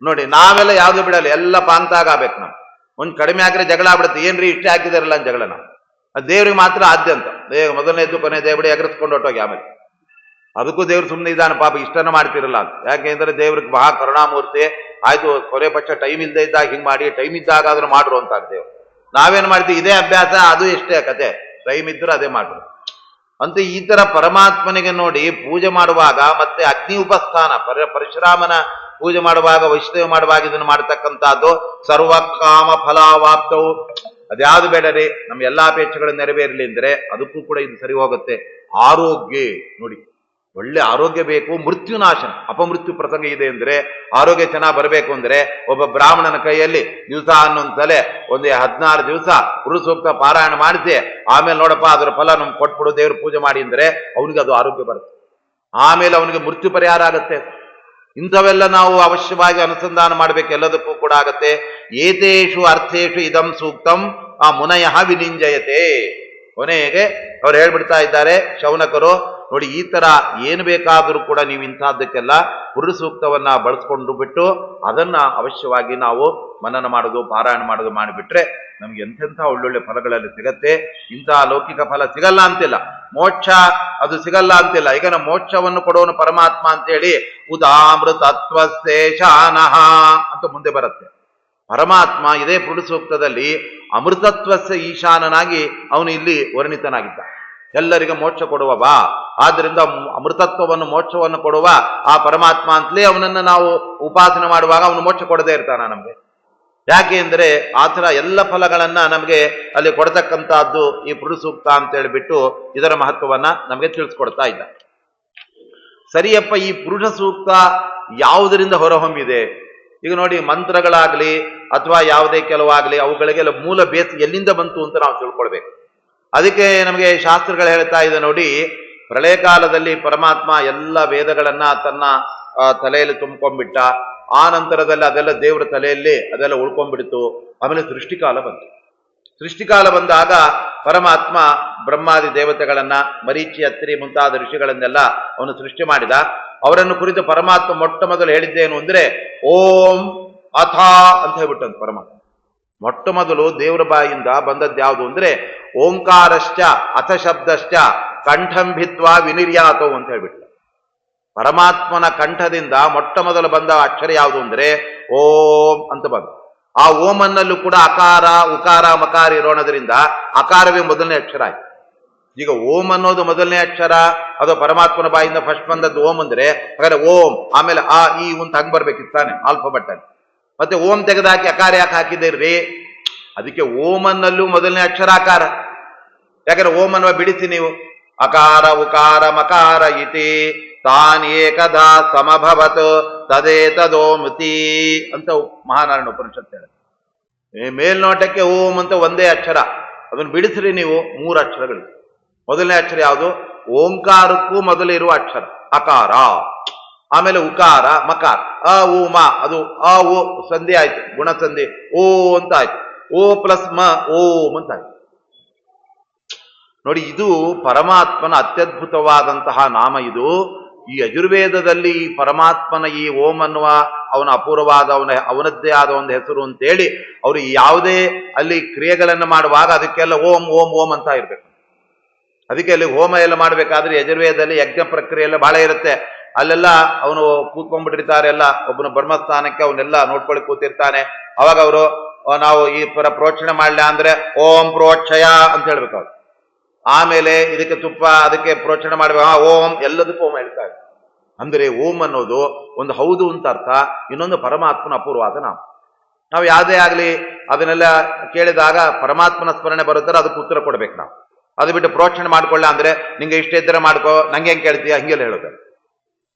ನೋಡಿ ನಾವೆಲ್ಲ ಯಾವ್ದು ಬಿಡಲ್ಲ, ಎಲ್ಲ ಪಾಂತಾಗ ಆಗ್ಬೇಕು. ನಾವು ಒಂದು ಕಡಿಮೆ ಹಾಕಿದ್ರೆ ಜಗಳ ಆಗ್ಬಿಡುತ್ತೆ. ಏನ್ರಿ ಇಷ್ಟೇ ಹಾಕಿದಾರಲ್ಲ ಅಂತ ಜಗಳ ನಾವು. ದೇವ್ರಿಗೆ ಮಾತ್ರ ಆದ್ಯಂತ. ಮೊದಲನೇದ್ದು ಕೊನೆ ದೇವಡಿ ಎಗರಿಸ್ಕೊಂಡು ಹೊಟ್ಟೋಗಿ ಆಮೇಲೆ ಅದಕ್ಕೂ ದೇವ್ರು ಸುಮ್ಮನೆ ಇದ್ದಾನೆ ಪಾಪ, ಇಷ್ಟನ್ನ ಮಾಡ್ತಿರಲ್ಲ ಅಂತ. ಯಾಕೆಂದ್ರೆ ದೇವ್ರಿಗೆ ಮಹಾ ಕರುಣಾಮೂರ್ತಿ, ಆಯ್ತು ಕೊನೆ ಪಕ್ಷ ಟೈಮ್ ಇಲ್ಲದೆ ಇದ್ದಾಗ ಹಿಂಗ್ ಮಾಡಿ, ಟೈಮ್ ಇದ್ದಾಗ ಆದ್ರೂ ಮಾಡ್ರು ಅಂತ ದೇವ್ರು. ನಾವೇನ್ ಮಾಡ್ತೀವಿ, ಇದೇ ಅಭ್ಯಾಸ, ಅದು ಎಷ್ಟೇ ಕತೆ, ಟೈಮ್ ಇದ್ರು ಅದೇ ಮಾಡ್ರು ಅಂತ. ಈ ತರ ಪರಮಾತ್ಮನಿಗೆ ನೋಡಿ ಪೂಜೆ ಮಾಡುವಾಗ, ಮತ್ತೆ ಅಗ್ನಿ ಉಪಸ್ಥಾನ ಪರಶುರಾಮನ ಪೂಜೆ ಮಾಡುವಾಗ, ವೈಷ್ಣವ ಮಾಡುವಾಗ ಇದನ್ನು ಮಾಡತಕ್ಕಂಥದ್ದು ಸರ್ವಕಾಮ ಫಲಾವಾಪ್ತವು. ಅದ್ಯಾವುದು ಬೇಡ ರೀ, ನಮ್ಮ ಎಲ್ಲಾ ಅಪೇಕ್ಷೆಗಳು ನೆರವೇರಲಿ ಅಂದ್ರೆ ಅದಕ್ಕೂ ಕೂಡ ಇದು ಸರಿ ಹೋಗುತ್ತೆ. ಆರೋಗ್ಯ ನೋಡಿ, ಒಳ್ಳೆ ಆರೋಗ್ಯ ಬೇಕು, ಮೃತ್ಯುನಾಶನ, ಅಪಮೃತ್ಯು ಪ್ರಸಂಗ ಇದೆ ಅಂದ್ರೆ ಆರೋಗ್ಯ ಚೆನ್ನಾಗಿ ಬರಬೇಕು ಅಂದ್ರೆ ಒಬ್ಬ ಬ್ರಾಹ್ಮಣನ ಕೈಯಲ್ಲಿ ದಿವಸ ಅನ್ನೊಂದ್ಸಲೆ ಒಂದು 16 ದಿವಸ ಪುರುಷ ಸೂಕ್ತ ಪಾರಾಯಣ ಮಾಡಿಸಿ, ಆಮೇಲೆ ನೋಡಪ್ಪ ಅದರ ಫಲ ನಮ್ಗೆ ಕೊಟ್ಬಿಡು ದೇವ್ರ ಪೂಜೆ ಮಾಡಿ ಅಂದ್ರೆ ಅವನಿಗೆ ಅದು ಆರೋಗ್ಯ ಬರುತ್ತೆ, ಆಮೇಲೆ ಅವನಿಗೆ ಮೃತ್ಯು ಪರಿಹಾರ ಆಗತ್ತೆ. ಇಂಥವೆಲ್ಲ ನಾವು ಅವಶ್ಯವಾಗಿ ಅನುಸಂಧಾನ ಮಾಡ್ಬೇಕು, ಎಲ್ಲದಕ್ಕೂ ಕೂಡ ಆಗತ್ತೆ. ಏತೇಷು ಅರ್ಥೇಶು ಇದಂ ಸೂಕ್ತಂ ಆ ಮುನಯಃ ವಿನಿಂಜಯತೆ. ಕೊನೆಗೆ ಅವ್ರು ಹೇಳ್ಬಿಡ್ತಾ ಇದ್ದಾರೆ ಶೌನಕರು, ನೋಡಿ ಈ ತರ ಏನು ಬೇಕಾದರೂ ಕೂಡ ನೀವು ಇಂಥದ್ದಕ್ಕೆಲ್ಲ ಪುರುಷ ಸೂಕ್ತವನ್ನ ಬಳಸ್ಕೊಂಡು ಬಿಟ್ಟು ಅದನ್ನ ಅವಶ್ಯವಾಗಿ ನಾವು ಮನನ ಮಾಡೋದು, ಪಾರಾಯಣ ಮಾಡೋದು ಮಾಡಿಬಿಟ್ರೆ ನಮ್ಗೆ ಎಂತೆಂಥ ಒಳ್ಳೊಳ್ಳೆ ಫಲಗಳಲ್ಲಿ ಸಿಗತ್ತೆ. ಇಂತಹ ಲೌಕಿಕ ಫಲ ಸಿಗಲ್ಲ ಅಂತಿಲ್ಲ, ಮೋಕ್ಷ ಅದು ಸಿಗಲ್ಲ ಅಂತಿಲ್ಲ. ಈಗ ನಮ್ಮ ಮೋಕ್ಷವನ್ನು ಕೊಡೋನು ಪರಮಾತ್ಮ ಅಂತೇಳಿ ಉದಾಮೃತತ್ವಶೇಷಾನಃ ಅಂತ ಮುಂದೆ ಬರುತ್ತೆ. ಪರಮಾತ್ಮ ಇದೇ ಪುರುಷ ಸೂಕ್ತದಲ್ಲಿ ಅಮೃತತ್ವಸ್ಯ ಈಶಾನನಾಗಿ ಅವನು ಇಲ್ಲಿ ವರ್ಣಿತನಾಗಿದ್ದ. ಎಲ್ಲರಿಗೆ ಮೋಕ್ಷ ಕೊಡುವ ಬಾ, ಆದ್ರಿಂದ ಅಮೃತತ್ವವನ್ನು ಮೋಕ್ಷವನ್ನು ಕೊಡುವ ಆ ಪರಮಾತ್ಮ ಅಂತಲೇ ಅವನನ್ನು ನಾವು ಉಪಾಸನೆ ಮಾಡುವಾಗ ಅವನು ಮೋಕ್ಷ ಕೊಡದೇ ಇರ್ತಾನ ನಮ್ಗೆ. ಯಾಕೆ ಅಂದ್ರೆ ಆ ಥರ ಎಲ್ಲ ಫಲಗಳನ್ನ ನಮಗೆ ಅಲ್ಲಿ ಕೊಡತಕ್ಕಂತಹದ್ದು ಈ ಪುರುಷ ಸೂಕ್ತ ಅಂತ ಹೇಳಿಬಿಟ್ಟು ಇದರ ಮಹತ್ವವನ್ನ ನಮಗೆ ತಿಳಿಸ್ಕೊಡ್ತಾ ಇದ್ದ. ಸರಿಯಪ್ಪ, ಈ ಪುರುಷ ಸೂಕ್ತ ಯಾವುದರಿಂದ ಹೊರಹೊಮ್ಮಿದೆ? ಈಗ ನೋಡಿ, ಮಂತ್ರಗಳಾಗ್ಲಿ ಅಥವಾ ಯಾವುದೇ ಕೆಲವಾಗ್ಲಿ ಅವುಗಳಿಗೆಲ್ಲ ಮೂಲ ಬೇಸ್ ಎಲ್ಲಿಂದ ಬಂತು ಅಂತ ನಾವು ತಿಳ್ಕೊಳ್ಬೇಕು. ಅದಕ್ಕೆ ನಮಗೆ ಶಾಸ್ತ್ರಗಳು ಹೇಳ್ತಾ ಇದೆ ನೋಡಿ, ಪ್ರಳಯ ಕಾಲದಲ್ಲಿ ಪರಮಾತ್ಮ ಎಲ್ಲ ವೇದಗಳನ್ನ ತನ್ನ ತಲೆಯಲ್ಲಿ ತುಂಬ್ಕೊಂಡ್ಬಿಟ್ಟ. ಆ ನಂತರದಲ್ಲಿ ಅದೆಲ್ಲ ದೇವರ ತಲೆಯಲ್ಲಿ ಅದೆಲ್ಲ ಉಳ್ಕೊಂಡ್ಬಿಡ್ತು. ಆಮೇಲೆ ಸೃಷ್ಟಿಕಾಲ ಬಂತು. ಸೃಷ್ಟಿಕಾಲ ಬಂದಾಗ ಪರಮಾತ್ಮ ಬ್ರಹ್ಮಾದಿ ದೇವತೆಗಳನ್ನ, ಮರೀಚಿ, ಅತ್ರಿ ಮುಂತಾದ ಋಷಿಗಳನ್ನೆಲ್ಲ ಅವನು ಸೃಷ್ಟಿ ಮಾಡಿದ. ಅವರನ್ನು ಕುರಿತು ಪರಮಾತ್ಮ ಮೊಟ್ಟ ಮೊದಲು ಹೇಳಿದ್ದೇನು ಅಂದ್ರೆ ಓಂ ಅಥ ಅಂತ ಹೇಳ್ಬಿಟ್ಟಂತ ಪರಮಾತ್ಮ. ಮೊಟ್ಟ ಮೊದಲು ದೇವರ ಬಾಯಿಂದ ಬಂದದ್ದು ಯಾವುದು ಅಂದ್ರೆ ಓಂಕಾರಶ್ಚ ಅಥ ಶಬ್ದಶ್ಚ ಕಂಠಂಭಿತ್ವ ವಿನಿರ್ಯಾತವು ಅಂತ ಹೇಳ್ಬಿಟ್ಟ. ಪರಮಾತ್ಮನ ಕಂಠದಿಂದ ಮೊಟ್ಟ ಮೊದಲು ಬಂದ ಅಕ್ಷರ ಯಾವುದು ಅಂದ್ರೆ ಓಂ ಅಂತ ಬಂದು. ಆ ಓಮನ್ನಲ್ಲೂ ಕೂಡ ಅಕಾರ ಉಕಾರ ಮಕಾರ ಇರೋಣದ್ರಿಂದ ಅಕಾರವೇ ಮೊದಲನೇ ಅಕ್ಷರ ಆಯ್ತು. ಈಗ ಓಂ ಅನ್ನೋದು ಮೊದಲನೇ ಅಕ್ಷರ, ಅದು ಪರಮಾತ್ಮನ ಬಾಯಿಂದ ಫಸ್ಟ್ ಬಂದದ್ದು ಓಂ ಅಂದ್ರೆ ಹಾಗಾದ್ರೆ ಓಂ, ಆಮೇಲೆ ಆ ಈ ಅಂತ ಹಂಗ್ ಬರ್ಬೇಕಿತ್ತಾನೆ ಆಲ್ಫಾಬೆಟ್ ಅಲ್ಲಿ. ಮತ್ತೆ ಓಂ ತೆಗೆದಾಕಿ ಅಕಾರ ಯಾಕೆ ಹಾಕಿದ್ದೀರ್ರಿ? ಅದಕ್ಕೆ ಓಮನ್ನಲ್ಲೂ ಮೊದಲನೇ ಅಕ್ಷರ ಅಕಾರ. ಯಾಕಂದ್ರೆ ಓಂ ಅನ್ನುವ ಬಿಡಿಸಿ ನೀವು ಅಕಾರ ಉಕಾರ ಮಕಾರ ಇತಿ ತಾನ್ ಏಕದಾ ಸಮಭವತ್ ತದೇತದೋಮತಿ ಅಂತ ಮಹಾನಾರಾಯಣ ಉಪನಿಷತ್ತು ಹೇಳುತ್ತೆ. ಮೇಲ್ನೋಟಕ್ಕೆ ಓಂ ಅಂತ ಒಂದೇ ಅಕ್ಷರ, ಅದನ್ನು ಬಿಡಿಸ್ರಿ ನೀವು 3 ಅಕ್ಷರಗಳು. ಮೊದಲನೇ ಅಕ್ಷರ ಯಾವುದು? ಓಂಕಾರಕ್ಕೂ ಮೊದಲು ಇರುವ ಅಕ್ಷರ ಅಕಾರ, ಆಮೇಲೆ ಉಕಾರ ಮಕಾರ, ಅ ಉ ಮ, ಅದು ಅ ಓ ಸಂಧಿ ಆಯ್ತು, ಗುಣಸಂಧಿ, ಓ ಅಂತ ಆಯ್ತು, ಓ ಪ್ಲಸ್ ಮ ಓಂ ಅಂತ ಆಯ್ತು. ನೋಡಿ, ಇದು ಪರಮಾತ್ಮನ ಅತ್ಯದ್ಭುತವಾದಂತಹ ನಾಮ. ಇದು ಈ ಯಜುರ್ವೇದದಲ್ಲಿ ಈ ಪರಮಾತ್ಮನ ಈ ಓಂ ಅನ್ನುವ ಅವನ ಅಪೂರ್ವವಾದ ಅವನದ್ದೇ ಆದ ಒಂದು ಹೆಸರು ಅಂತೇಳಿ ಅವರು ಯಾವುದೇ ಅಲ್ಲಿ ಕ್ರಿಯೆಗಳನ್ನು ಮಾಡುವಾಗ ಅದಕ್ಕೆಲ್ಲ ಓಂ ಓಂ ಓಂ ಅಂತ ಇರ್ಬೇಕು. ಅದಕ್ಕೆ ಅಲ್ಲಿ ಹೋಮ ಎಲ್ಲ ಮಾಡ್ಬೇಕಾದ್ರೆ ಯಜುರ್ವೇದದಲ್ಲಿ ಯಜ್ಞ ಪ್ರಕ್ರಿಯೆ ಎಲ್ಲ ಬಹಳ ಇರುತ್ತೆ. ಅಲ್ಲೆಲ್ಲ ಅವನು ಕೂತ್ಕೊಂಡ್ಬಿಟ್ಟಿರ್ತಾರೆ, ಎಲ್ಲ ಒಬ್ಬನ ಬ್ರಹ್ಮಸ್ಥಾನಕ್ಕೆ ಅವನ್ನೆಲ್ಲ ನೋಡ್ಕೊಳ್ಳಿ ಕೂತಿರ್ತಾನೆ. ಅವಾಗ ಅವರು ನಾವು ಈ ಪ್ರೋಕ್ಷಣೆ ಮಾಡ್ಲ ಅಂದ್ರೆ ಓಂ ಪ್ರೋಕ್ಷಯ ಅಂತ ಹೇಳ್ಬೇಕು ಅವ್ರು. ಆಮೇಲೆ ಇದಕ್ಕೆ ತುಪ್ಪ, ಅದಕ್ಕೆ ಪ್ರೋಕ್ಷಣೆ ಮಾಡ್ಬೇಕು, ಓಂ, ಎಲ್ಲದಕ್ಕೂ ಓಂ ಹೇಳ್ತಾರೆ. ಅಂದ್ರೆ ಓಂ ಅನ್ನೋದು ಒಂದು ಹೌದು ಅಂತ ಅರ್ಥ, ಇನ್ನೊಂದು ಪರಮಾತ್ಮನ ಅಪೂರ್ವವಾದ ನಾವು ಯಾವುದೇ ಆಗ್ಲಿ ಅದನ್ನೆಲ್ಲ ಕೇಳಿದಾಗ ಪರಮಾತ್ಮನ ಸ್ಮರಣೆ ಬರುತ್ತಾರೆ, ಅದಕ್ಕೆ ಉತ್ತರ ಕೊಡ್ಬೇಕು ನಾವು. ಅದು ಬಿಟ್ಟು ಪ್ರೋಕ್ಷಣೆ ಮಾಡ್ಕೊಳ್ಳ ಅಂದ್ರೆ ನಿಂಗೆ ಇಷ್ಟ ಇದ್ರೆ ಮಾಡ್ಕೋ, ನಂಗೆ ಹೆಂಗೆ ಕೇಳ್ತೀಯ, ಹಿಂಗೆಲ್ಲ ಹೇಳೋದು.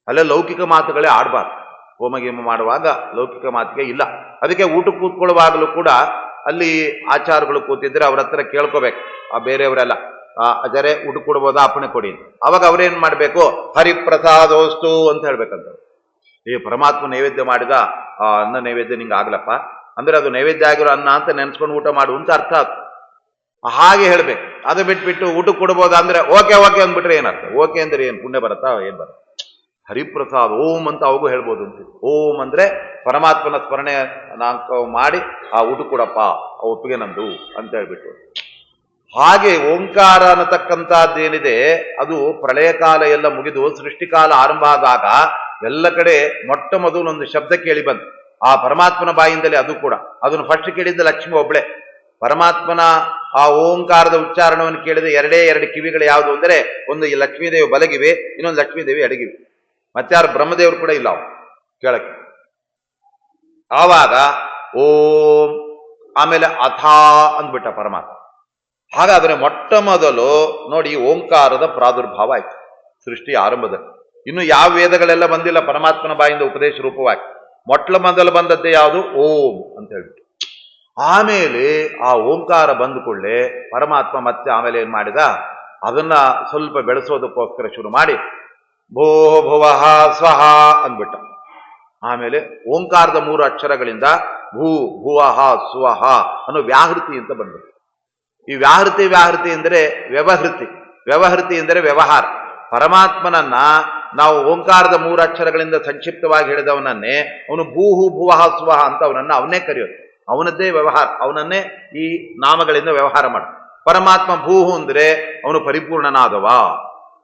ಅಲ್ಲೇ ಲೌಕಿಕ ಮಾತುಗಳೇ ಆಡ್ಬಾರ್ದು. ಹೋಮಗೇಮ ಮಾಡುವಾಗ ಲೌಕಿಕ ಮಾತಿಗೆ ಇಲ್ಲ. ಅದಕ್ಕೆ ಊಟ ಕೂತ್ಕೊಳ್ಳುವಾಗಲೂ ಕೂಡ ಅಲ್ಲಿ ಆಚಾರಗಳು ಕೂತಿದ್ರೆ ಅವ್ರ ಹತ್ರ ಕೇಳ್ಕೋಬೇಕು, ಆ ಬೇರೆಯವರೆಲ್ಲ ಅಜರೆ ಊಟ ಕೊಡ್ಬೋದಾ, ಅಪ್ಪಣೆ ಕೊಡಿ. ಅವಾಗ ಅವ್ರೇನ್ ಮಾಡ್ಬೇಕು, ಹರಿಪ್ರಸಾದೋಸ್ತು ಅಂತ ಹೇಳ್ಬೇಕಂತ. ಈ ಪರಮಾತ್ಮ ನೈವೇದ್ಯ ಮಾಡಿದ ಆ ಅನ್ನ ನೈವೇದ್ಯ ನಿಂಗೆ ಆಗ್ಲಪ್ಪ ಅಂದ್ರೆ ಅದು ನೈವೇದ್ಯ ಆಗಿರೋ ಅನ್ನ ಅಂತ ನೆನ್ಸ್ಕೊಂಡು ಊಟ ಮಾಡು ಅಂತ ಅರ್ಥ. ಹಾಗೆ ಹೇಳ್ಬೇಕು. ಅದು ಬಿಟ್ಬಿಟ್ಟು ಊಟ ಕೊಡ್ಬೋದಾ ಅಂದ್ರೆ ಓಕೆ ಓಕೆ ಅಂದ್ಬಿಟ್ರೆ ಏನರ್ಥ? ಓಕೆ ಅಂದ್ರೆ ಏನ್ ಪುಣ್ಯ ಬರುತ್ತಾ? ಏನ್ ಬರುತ್ತೆ? ಹರಿಪ್ರಸಾದ್ ಓಂ ಅಂತ ಅವಾಗೂ ಹೇಳ್ಬೋದು ಅಂತ. ಓಂ ಅಂದ್ರೆ ಪರಮಾತ್ಮನ ಸ್ಮರಣೆ ಮಾಡಿ ಆ ಊಟ ಕೊಡಪ್ಪ, ಒಪ್ಪಿಗೆ ನಂದು ಅಂತ ಹೇಳ್ಬಿಟ್ಟು ಹಾಗೆ ಓಂಕಾರ ಅನ್ನತಕ್ಕಂಥದ್ದೇನಿದೆ ಅದು ಪ್ರಳಯ ಕಾಲ ಎಲ್ಲ ಮುಗಿದು ಸೃಷ್ಟಿಕಾಲ ಆರಂಭ ಆದಾಗ ಎಲ್ಲ ಕಡೆ ಮೊಟ್ಟ ಮೊದಲು ಒಂದು ಶಬ್ದ ಕೇಳಿ ಬಂತು ಆ ಪರಮಾತ್ಮನ ಬಾಯಿಂದಲೇ. ಅದು ಕೂಡ ಅದನ್ನು ಫಸ್ಟ್ ಕೇಳಿದ್ದ ಲಕ್ಷ್ಮಿ ಒಬ್ಳೆ. ಪರಮಾತ್ಮನ ಆ ಓಂಕಾರದ ಉಚ್ಚಾರಣವನ್ನು ಕೇಳಿದ ಎರಡು ಕಿವಿಗಳು ಯಾವುದು ಅಂದರೆ, ಒಂದು ಈ ಲಕ್ಷ್ಮೀದೇವಿ ಬಲಗಿವೆ, ಇನ್ನೊಂದು ಲಕ್ಷ್ಮೀದೇವಿ ಎಡಗಿವೆ. ಮತ್ತಾರು ಬ್ರಹ್ಮದೇವರು ಕೂಡ ಇಲ್ಲ ಅವು ಕೇಳಕ್ಕೆ. ಆವಾಗ ಓಂ ಆಮೇಲೆ ಅಥಾ ಅಂದ್ಬಿಟ್ಟ ಪರಮಾತ್ಮ. ಹಾಗಾದ್ರೆ ಮೊಟ್ಟ ಮೊದಲು ನೋಡಿ ಓಂಕಾರದ ಪ್ರಾದುರ್ಭಾವ ಆಯ್ತು ಸೃಷ್ಟಿ ಆರಂಭದಲ್ಲಿ. ಇನ್ನು ಯಾವ ವೇದಗಳೆಲ್ಲ ಬಂದಿಲ್ಲ ಪರಮಾತ್ಮನ ಬಾಯಿಂದ ಉಪದೇಶ ರೂಪವಾಗಿ. ಮೊಟ್ಟ ಮೊದಲು ಬಂದದ್ದೇ ಯಾವುದು? ಓಂ ಅಂತ ಹೇಳ್ಬಿಟ್ಟು. ಆಮೇಲೆ ಆ ಓಂಕಾರ ಬಂದ ಕೂಡಲೇ ಪರಮಾತ್ಮ ಮತ್ತೆ ಆಮೇಲೆ ಏನ್ ಮಾಡಿದ, ಅದನ್ನ ಸ್ವಲ್ಪ ಬೆಳೆಸೋದಕ್ಕೋಸ್ಕರ ಶುರು ಮಾಡಿ ಭೋ ಭುವಃ ಸ್ವಹ ಅಂದ್ಬಿಟ್ಟ. ಆಮೇಲೆ ಓಂಕಾರದ 3 ಅಕ್ಷರಗಳಿಂದ ಭೂ ಭುವಃ ಸ್ವಹ ಅನ್ನೋ ವ್ಯಾಹೃತಿ ಅಂತ ಬಂದ್ಬಿಟ್ಟು. ಈ ವ್ಯಾಹೃತಿ ಅಂದರೆ ವ್ಯವಹೃತಿ ಅಂದರೆ ವ್ಯವಹಾರ. ಪರಮಾತ್ಮನನ್ನ ನಾವು ಓಂಕಾರದ 3 ಅಕ್ಷರಗಳಿಂದ ಸಂಕ್ಷಿಪ್ತವಾಗಿ ಹೇಳಿದವನನ್ನೇ ಅವನು ಭೂಹು ಭುವಃ ಸ್ವಹ ಅಂತ ಅವನನ್ನೇ ಕರೆಯೋದು. ಅವನದ್ದೇ ವ್ಯವಹಾರ, ಅವನನ್ನೇ ಈ ನಾಮಗಳಿಂದ ವ್ಯವಹಾರ ಮಾಡ. ಪರಮಾತ್ಮ ಭೂಹು ಅಂದ್ರೆ ಅವನು ಪರಿಪೂರ್ಣನಾದವ,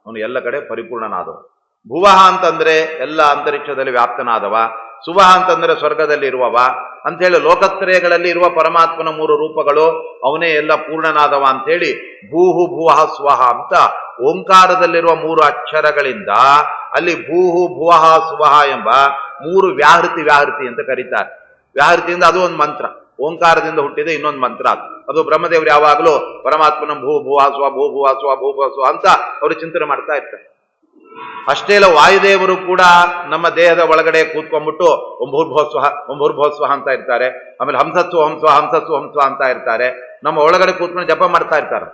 ಅವನು ಎಲ್ಲ ಕಡೆ ಪರಿಪೂರ್ಣನಾದವ. ಭುವಃ ಅಂತಂದ್ರೆ ಎಲ್ಲ ಅಂತರಿಕ್ಷದಲ್ಲಿ ವ್ಯಾಪ್ತನಾದವ. ಸುವಹ ಅಂತಂದ್ರೆ ಸ್ವರ್ಗದಲ್ಲಿ ಇರುವವ ಅಂಥೇಳಿ ಲೋಕತ್ರಯಗಳಲ್ಲಿ ಇರುವ ಪರಮಾತ್ಮನ 3 ರೂಪಗಳು ಅವನೇ ಎಲ್ಲ ಪೂರ್ಣನಾದವ ಅಂತೇಳಿ ಭೂಹು ಭುವಃ ಸ್ವಹ ಅಂತ ಓಂಕಾರದಲ್ಲಿರುವ 3 ಅಕ್ಷರಗಳಿಂದ ಅಲ್ಲಿ ಭೂಹು ಭುವಃ ಸ್ವಹ ಎಂಬ 3 ವ್ಯಾಹೃತಿ ಅಂತ ಕರೀತಾರೆ. ವ್ಯಾಹೃತಿಯಿಂದ ಅದು ಒಂದು ಮಂತ್ರ, ಓಂಕಾರದಿಂದ ಹುಟ್ಟಿದ ಇನ್ನೊಂದು ಮಂತ್ರ. ಅದು ಬ್ರಹ್ಮದೇವರು ಯಾವಾಗಲೂ ಪರಮಾತ್ಮನ ಭೂ ಭುವಃ ಸ್ವ ಭೂ ಭುವಃ ಸ್ವ ಭೂ ಭುವಃ ಸ್ವ ಅಂತ ಅವರು ಚಿಂತನೆ ಮಾಡ್ತಾ ಇರ್ತಾರೆ. ಅಷ್ಟೇ ಅಲ್ಲ, ವಾಯುದೇವರು ಕೂಡ ನಮ್ಮ ದೇಹದ ಒಳಗಡೆ ಕೂತ್ಕೊಂಡ್ಬಿಟ್ಟು ಓಂಭೂರ್ಭೋಸ್ವ ಅಂತ ಇರ್ತಾರೆ. ಆಮೇಲೆ ಹಂಸತ್ವ ಹಂಸ್ವ ಅಂತ ಇರ್ತಾರೆ. ನಮ್ಮ ಒಳಗಡೆ ಕೂತ್ಕೊಂಡು ಜಪ ಮಾಡ್ತಾ ಇರ್ತಾರೆ.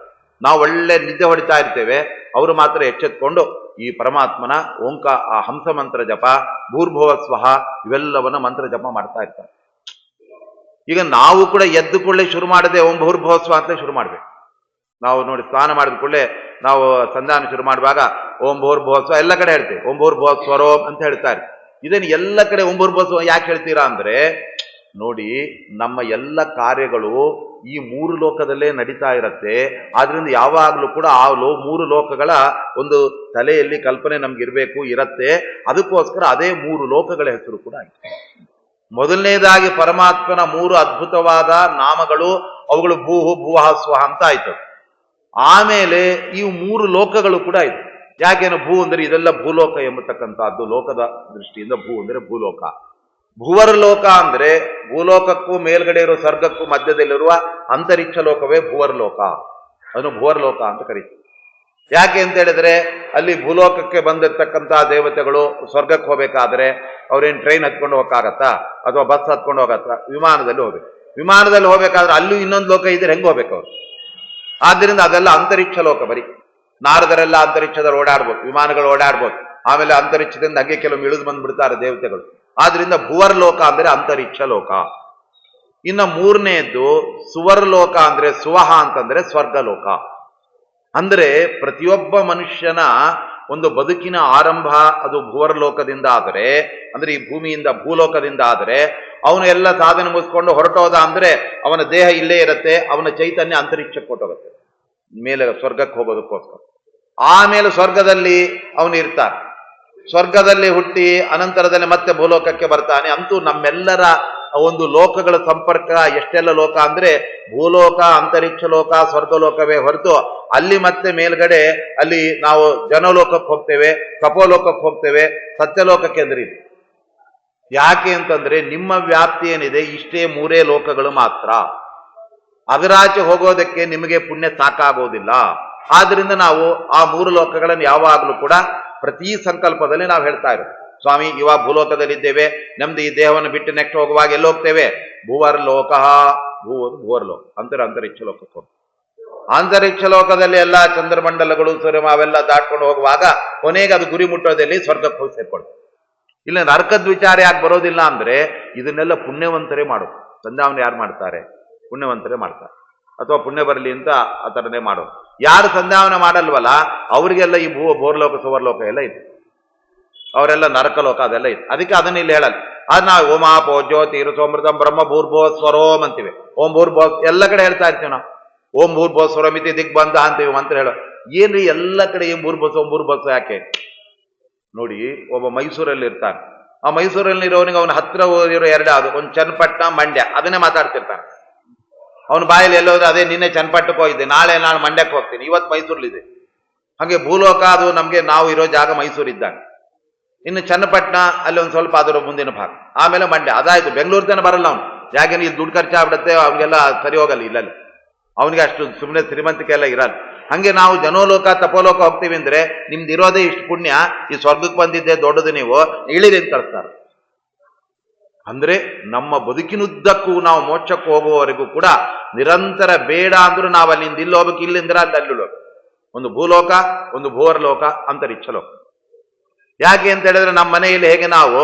ನಾವು ಒಳ್ಳೆ ನಿದ್ದೆ ಹೊಡಿತಾ ಇರ್ತೇವೆ, ಅವರು ಮಾತ್ರ ಎಚ್ಚೆತ್ಕೊಂಡು ಈ ಪರಮಾತ್ಮನ ಆ ಹಂಸ ಮಂತ್ರ ಜಪ, ಭೂರ್ಭುವಸ್ವಹ ಇವೆಲ್ಲವನ್ನ ಮಂತ್ರ ಜಪ ಮಾಡ್ತಾ ಇರ್ತಾರೆ. ಈಗ ನಾವು ಕೂಡ ಎದ್ದು ಕೊಳ್ಳೆ ಶುರು ಮಾಡದೆ ಓಂ ಭೂರ್ಭುವಸ್ವ ಅಂತ ಶುರು ಮಾಡ್ಬೇಕು. ನಾವು ನೋಡಿ ಸ್ನಾನ ಮಾಡಿದ ಕೂಡಲೇ ನಾವು ಸಂಧಾನ ಶುರು ಮಾಡುವಾಗ ಓಂ ಭೂರ್ಭುವಸ್ವ ಎಲ್ಲ ಕಡೆ ಹೇಳ್ತೇವೆ, ಓಂ ಭೂರ್ಭುವಸ್ವರೋಂ ಅಂತ ಹೇಳ್ತಾರೆ. ಇದನ್ನು ಎಲ್ಲ ಕಡೆ ಓಂ ಭೂರ್ಭುವಸ್ವ ಯಾಕೆ ಹೇಳ್ತೀರಾ ಅಂದ್ರೆ, ನೋಡಿ ನಮ್ಮ ಎಲ್ಲ ಕಾರ್ಯಗಳು ಈ 3 ಲೋಕದಲ್ಲೇ ನಡೀತಾ ಇರತ್ತೆ. ಆದ್ರಿಂದ ಯಾವಾಗಲೂ ಕೂಡ ಆ 3 ಲೋಕಗಳ ಒಂದು ತಲೆಯಲ್ಲಿ ಕಲ್ಪನೆ ನಮ್ಗಿರ್ಬೇಕು ಇರತ್ತೆ. ಅದಕ್ಕೋಸ್ಕರ ಅದೇ 3 ಲೋಕಗಳ ಹೆಸರು ಕೂಡ ಆಯ್ತು. ಮೊದಲನೇದಾಗಿ ಪರಮಾತ್ಮನ 3 ಅದ್ಭುತವಾದ ನಾಮಗಳು, ಅವುಗಳು ಭೂಹು ಭುವಃ ಸ್ವಹ ಅಂತ ಆಯ್ತು. ಆಮೇಲೆ ಈ 3 ಲೋಕಗಳು ಕೂಡ ಆಯ್ತು. ಯಾಕೇನು ಭೂ ಅಂದ್ರೆ ಇದೆಲ್ಲ ಭೂಲೋಕ ಎಂಬತಕ್ಕಂಥದ್ದು. ಲೋಕದ ದೃಷ್ಟಿಯಿಂದ ಭೂ ಅಂದ್ರೆ ಭೂಲೋಕ. ಭುವರ್ ಲೋಕ ಅಂದ್ರೆ ಭೂಲೋಕಕ್ಕೂ ಮೇಲ್ಗಡೆ ಇರುವ ಸ್ವರ್ಗಕ್ಕೂ ಮಧ್ಯದಲ್ಲಿರುವ ಅಂತರಿಕ್ಷ ಲೋಕವೇ ಭುವರ್ ಲೋಕ. ಅದನ್ನು ಭುವರ್ ಲೋಕ ಅಂತ ಕರೀತೀವಿ. ಯಾಕೆ ಅಂತ ಹೇಳಿದ್ರೆ, ಅಲ್ಲಿ ಭೂಲೋಕಕ್ಕೆ ಬಂದಿರ್ತಕ್ಕಂತಹ ದೇವತೆಗಳು ಸ್ವರ್ಗಕ್ಕೆ ಹೋಗ್ಬೇಕಾದ್ರೆ ಅವ್ರೇನು ಟ್ರೈನ್ ಹತ್ಕೊಂಡು ಹೋಗಕ್ಕಾಗತ್ತಾ, ಅಥವಾ ಬಸ್ ಹತ್ಕೊಂಡು ಹೋಗತ್ತಾ? ವಿಮಾನದಲ್ಲಿ ಹೋಗ್ಬೇಕು. ವಿಮಾನದಲ್ಲಿ ಹೋಗ್ಬೇಕಾದ್ರೆ ಅಲ್ಲೂ ಇನ್ನೊಂದು ಲೋಕ ಇದ್ರೆ ಹೆಂಗೆ ಹೋಗ್ಬೇಕು ಅವ್ರು? ಆದ್ದರಿಂದ ಅದೆಲ್ಲ ಅಂತರಿಕ್ಷ ಲೋಕ. ಬರೀ ನಾರದರೆಲ್ಲ ಅಂತರಿಕ್ಷದಲ್ಲಿ ಓಡಾಡ್ಬೋದು, ವಿಮಾನಗಳು ಓಡಾಡ್ಬೋದು. ಆಮೇಲೆ ಅಂತರಿಕ್ಷದಿಂದ ಹಂಗೆ ಕೆಲವು ಇಳಿದು ಬಂದ್ಬಿಡ್ತಾರೆ ದೇವತೆಗಳು. ಆದ್ರಿಂದ ಭುವರ್ ಲೋಕ ಅಂದ್ರೆ ಅಂತರಿಕ್ಷ ಲೋಕ. ಇನ್ನು 3ನೇದ್ದು ಸುವರ್ ಲೋಕ ಅಂದ್ರೆ ಸುವಹ ಅಂತಂದ್ರೆ ಸ್ವರ್ಗ ಲೋಕ. ಅಂದ್ರೆ ಪ್ರತಿಯೊಬ್ಬ ಮನುಷ್ಯನ ಒಂದು ಬದುಕಿನ ಆರಂಭ ಅದು ಭುವರ್ ಲೋಕದಿಂದ ಆದರೆ, ಅಂದ್ರೆ ಈ ಭೂಮಿಯಿಂದ ಭೂಲೋಕದಿಂದ ಆದರೆ, ಅವನು ಎಲ್ಲ ಸಾಧನೆ ಮುಗಿಸ್ಕೊಂಡು ಹೊರಟೋದ ಅಂದ್ರೆ ಅವನ ದೇಹ ಇಲ್ಲೇ ಇರುತ್ತೆ, ಅವನ ಚೈತನ್ಯ ಅಂತರಿಕ್ಷಕ್ಕೆ ಹೊರಟೋಗುತ್ತೆ ಮೇಲೆ ಸ್ವರ್ಗಕ್ಕೆ ಹೋಗೋದಕ್ಕೋಸ್ಕರ. ಆಮೇಲೆ ಸ್ವರ್ಗದಲ್ಲಿ ಅವನು ಇರ್ತಾನೆ. ಸ್ವರ್ಗದಲ್ಲಿ ಹುಟ್ಟಿ ಅನಂತರದಲ್ಲಿ ಮತ್ತೆ ಭೂಲೋಕಕ್ಕೆ ಬರ್ತಾನೆ. ಅಂತೂ ನಮ್ಮೆಲ್ಲರ ಒಂದು ಲೋಕಗಳ ಸಂಪರ್ಕ ಎಷ್ಟೆಲ್ಲ ಲೋಕ ಅಂದ್ರೆ ಭೂಲೋಕ, ಅಂತರಿಕ್ಷ ಲೋಕ, ಸ್ವರ್ಗಲೋಕವೇ ಹೊರತು ಅಲ್ಲಿ ಮತ್ತೆ ಮೇಲ್ಗಡೆ ಅಲ್ಲಿ ನಾವು ಜನಲೋಕಕ್ಕೆ ಹೋಗ್ತೇವೆ, ತಪೋಲೋಕಕ್ಕೆ ಹೋಗ್ತೇವೆ, ಸತ್ಯಲೋಕಕ್ಕೆ ಅಂದ್ರೆ ಇದು. ಯಾಕೆ ಅಂತಂದ್ರೆ ನಿಮ್ಮ ವ್ಯಾಪ್ತಿ ಏನಿದೆ ಇಷ್ಟೇ 3 ಲೋಕಗಳು ಮಾತ್ರ. ಅದರಾಚೆ ಹೋಗೋದಕ್ಕೆ ನಿಮಗೆ ಪುಣ್ಯ ಸಾಕಾಗೋದಿಲ್ಲ. ಆದ್ರಿಂದ ನಾವು ಆ 3 ಲೋಕಗಳನ್ನು ಯಾವಾಗಲೂ ಕೂಡ ಪ್ರತಿ ಸಂಕಲ್ಪದಲ್ಲಿ ನಾವು ಹೇಳ್ತಾ ಇರೋದು, ಸ್ವಾಮಿ ಇವಾಗ ಭೂಲೋಕದಲ್ಲಿದ್ದೇವೆ, ನಮ್ದು ಈ ದೇಹವನ್ನು ಬಿಟ್ಟು ನೆಕ್ಸ್ಟ್ ಹೋಗುವಾಗ ಎಲ್ಲಿ ಹೋಗ್ತೇವೆ? ಭುವರ್ ಲೋಕ. ಭುವರ್ ಲೋಕ ಅಂತರಿಕ್ಷ ಲೋಕಕ್ಕೆ ಹೋಗ್ತೇವೆ. ಅಂತರಿಕ್ಷ ಲೋಕದಲ್ಲಿ ಎಲ್ಲ ಚಂದ್ರಮಂಡಲಗಳು ಸೂರ್ಯ ಅವೆಲ್ಲ ದಾಟ್ಕೊಂಡು ಹೋಗುವಾಗ ಕೊನೆಗೆ ಅದು ಗುರಿ ಮುಟ್ಟೋದಲ್ಲಿ ಸ್ವರ್ಗಕ್ಕೆ ಹೋಗಿ ಸೇರ್ಕೊಳ್ತೇವೆ. ಇಲ್ಲ ನರಕದ ವಿಚಾರ ಯಾಕೆ ಬರೋದಿಲ್ಲ ಅಂದ್ರೆ ಇದನ್ನೆಲ್ಲ ಪುಣ್ಯವಂತರೇ ಮಾಡೋದು. ಸಂಧಾವನೆ ಯಾರು ಮಾಡ್ತಾರೆ? ಪುಣ್ಯವಂತರೇ ಮಾಡ್ತಾರೆ. ಅಥವಾ ಪುಣ್ಯ ಬರಲಿ ಅಂತ ಆ ಥರನೇ ಮಾಡೋದು. ಯಾರು ಸಂಧಾವನೆ ಮಾಡಲ್ವಲ್ಲ ಅವರಿಗೆಲ್ಲ ಈ ಭೋರ್ಲೋಕ ಸುವರ್ಲೋಕ ಎಲ್ಲ ಇದೆ, ಅವರೆಲ್ಲ ನರಕಲೋಕ ಅದೆಲ್ಲ ಇದೆ. ಅದಕ್ಕೆ ಅದನ್ನ ಇಲ್ಲಿ ಹೇಳಲ್ಲ. ಅದ್ ನಾವು ಓಮಾಪೋ ಜ್ಯೋತಿ ಸೋಮೃತಂ ಬ್ರಹ್ಮ ಭೂರ್ಭೋ ಸ್ವರೋಮ್ ಅಂತೀವಿ. ಓಂ ಭೂರ್ಭೋ ಎಲ್ಲ ಕಡೆ ಹೇಳ್ತಾ ಇರ್ತೀವಿ ನಾವು. ಓಂ ಭೂರ್ಭುವಸ್ವರಮಿತಿ ದಿಗ್ಬಂಧ ಅಂತೀವಿ ಮಂತ್ರ ಹೇಳೋ. ಏನ್ರಿ ಎಲ್ಲ ಕಡೆ ಏನ್ ಭೂರ್ಭುವಸ್ವ ಯಾಕೆ ನೋಡಿ. ಒಬ್ಬ ಮೈಸೂರಲ್ಲಿ ಇರ್ತಾನೆ. ಆ ಮೈಸೂರಲ್ಲಿ ಇರೋನಿಗೆ ಅವನ ಹತ್ರ ಇರೋ ಎರಡು ಅದು ಒಂದು ಚನ್ನಪಟ್ಟಣ ಮಂಡ್ಯ ಅದನ್ನೇ ಮಾತಾಡ್ತಿರ್ತಾನೆ. ಅವನ ಬಾಯಲ್ಲಿ ಎಲ್ಲೋದ್ರೆ ಅದೇ ನಿನ್ನೆ ಚನ್ನಪಟ್ಟಕ್ಕೆ ಹೋಗಿದ್ದೆ, ನಾಳೆ ನಾನು ಮಂಡ್ಯಕ್ಕೆ ಹೋಗ್ತೀನಿ, ಇವತ್ತು ಮೈಸೂರಲ್ಲಿದೆ. ಹಾಗೆ ಭೂಲೋಕ ಅದು ನಮ್ಗೆ ನಾವು ಇರೋ ಜಾಗ ಮೈಸೂರು ಇದ್ದಾಗ. ಇನ್ನು ಚನ್ನಪಟ್ಟಣ ಅಲ್ಲಿ ಒಂದು ಸ್ವಲ್ಪ ಅದರ ಮುಂದಿನ ಭಾಗ, ಆಮೇಲೆ ಮಂಡ್ಯ, ಅದಾಯ್ತು. ಬೆಂಗಳೂರು ತನಕ ಬರಲ್ಲ ಅವನು, ಯಾಕೆಂದ್ರೆ ಇಲ್ಲಿ ದುಡ್ಡು ಖರ್ಚಾಗ್ಬಿಡುತ್ತೆ, ಅವ್ನಿಗೆಲ್ಲ ಸರಿ ಹೋಗಲ್ಲ ಇಲ್ಲಲ್ಲಿ, ಅವನಿಗೆ ಅಷ್ಟು ಸುಮ್ಮನೆ ಶ್ರೀಮಂತಿಕೆ ಎಲ್ಲ ಇರಲ್ಲ. ಹಂಗೆ ನಾವು ಜನೋಲೋಕ ತಪೋಲೋಕ ಹೋಗ್ತೀವಿ ಅಂದ್ರೆ ನಿಮ್ದು ಇರೋದೇ ಇಷ್ಟು ಪುಣ್ಯ, ಈ ಸ್ವರ್ಗಕ್ಕೆ ಬಂದಿದ್ದೆ ದೊಡ್ಡದು, ನೀವು ಇಳಿರಿ ಅಂತ ಕಳಿಸ್ತಾರೆ. ಅಂದ್ರೆ ನಮ್ಮ ಬದುಕಿನುದ್ದಕ್ಕೂ ನಾವು ಮೋಕ್ಷಕ್ಕೆ ಹೋಗುವವರೆಗೂ ಕೂಡ ನಿರಂತರ ಬೇಡ ಅಂದ್ರೂ ನಾವು ಅಲ್ಲಿಂದ ಇಲ್ಲಿ ಹೋಗ್ಬೇಕು, ಇಲ್ಲಿಂದ್ರ ಅಲ್ಲಿ ಹೋಗ್ಬೇಕು. ಒಂದು ಭೂಲೋಕ, ಒಂದು ಭೂವರ್ಲೋಕ, ಅಂತರಿಕ್ಷ ಲೋಕ. ಯಾಕೆ ಅಂತ ಹೇಳಿದ್ರೆ ನಮ್ಮ ಮನೆಯಲ್ಲಿ ಹೇಗೆ ನಾವು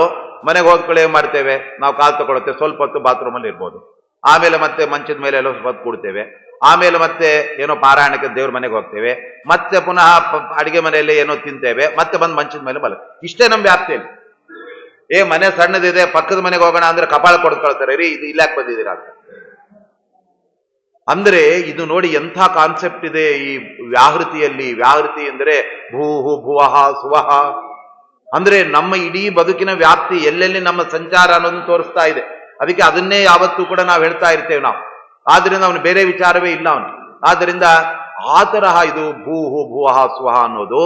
ಮನೆಗೆ ಹೋದ್ಕೊಳ್ಳೆ ಮಾಡ್ತೇವೆ, ನಾವು ಕಾಲು ತಗೊಳ್ತೇವೆ, ಸ್ವಲ್ಪ ಹೊತ್ತು ಬಾತ್ರೂಮಲ್ಲಿ ಇರ್ಬೋದು, ಆಮೇಲೆ ಮತ್ತೆ ಮಂಚದ ಮೇಲೆ ಎಲ್ಲ ಸ್ವಲ್ಪ ಹೊತ್ತು ಕೂಡ್ತೇವೆ, ಆಮೇಲೆ ಮತ್ತೆ ಏನೋ ಪಾರಾಯಣಕ್ಕೆ ದೇವ್ರ ಮನೆಗೆ ಹೋಗ್ತೇವೆ, ಮತ್ತೆ ಪುನಃ ಅಡಿಗೆ ಮನೆಯಲ್ಲಿ ಏನೋ ತಿಂತೇವೆ, ಮತ್ತೆ ಬಂದು ಮಂಚದ ಮೇಲೆ ಮಲಗ. ಇಷ್ಟೇ ನಮ್ಮ ವ್ಯಾಪ್ತಿಯಲ್ಲಿ. ಮನೆ ಸಣ್ಣದಿದೆ, ಪಕ್ಕದ ಮನೆಗೆ ಹೋಗೋಣ ಅಂದ್ರೆ ಕಪಾಳ ಕೊಡ್ಕೊಳ್ತಾರೆ, ರೀ ಇದು ಇಲ್ಲಾಕ್ ಬಂದಿದ್ದೀರಾ ಅಂತ. ಅಂದ್ರೆ ಇದು ನೋಡಿ ಎಂಥ ಕಾನ್ಸೆಪ್ಟ್ ಇದೆ ಈ ವ್ಯಾಹೃತಿಯಲ್ಲಿ. ವ್ಯಾಹೃತಿ ಅಂದ್ರೆ ಭೂಹು ಭುವಃ ಸುವಹ, ಅಂದ್ರೆ ನಮ್ಮ ಇಡೀ ಬದುಕಿನ ವ್ಯಾಪ್ತಿ ಎಲ್ಲೆಲ್ಲಿ ನಮ್ಮ ಸಂಚಾರ ಅನ್ನೋದನ್ನು ತೋರಿಸ್ತಾ ಇದೆ. ಅದಕ್ಕೆ ಅದನ್ನೇ ಯಾವತ್ತೂ ಕೂಡ ನಾವು ಹೇಳ್ತಾ ಇರ್ತೇವೆ ನಾವು. ಆದ್ರಿಂದ ಅವನು ಬೇರೆ ವಿಚಾರವೇ ಇಲ್ಲ ಅವನು. ಆದ್ರಿಂದ ಆ ತರಹ ಇದು ಭೂಹು ಭುವಃ ಸ್ವಹ ಅನ್ನೋದು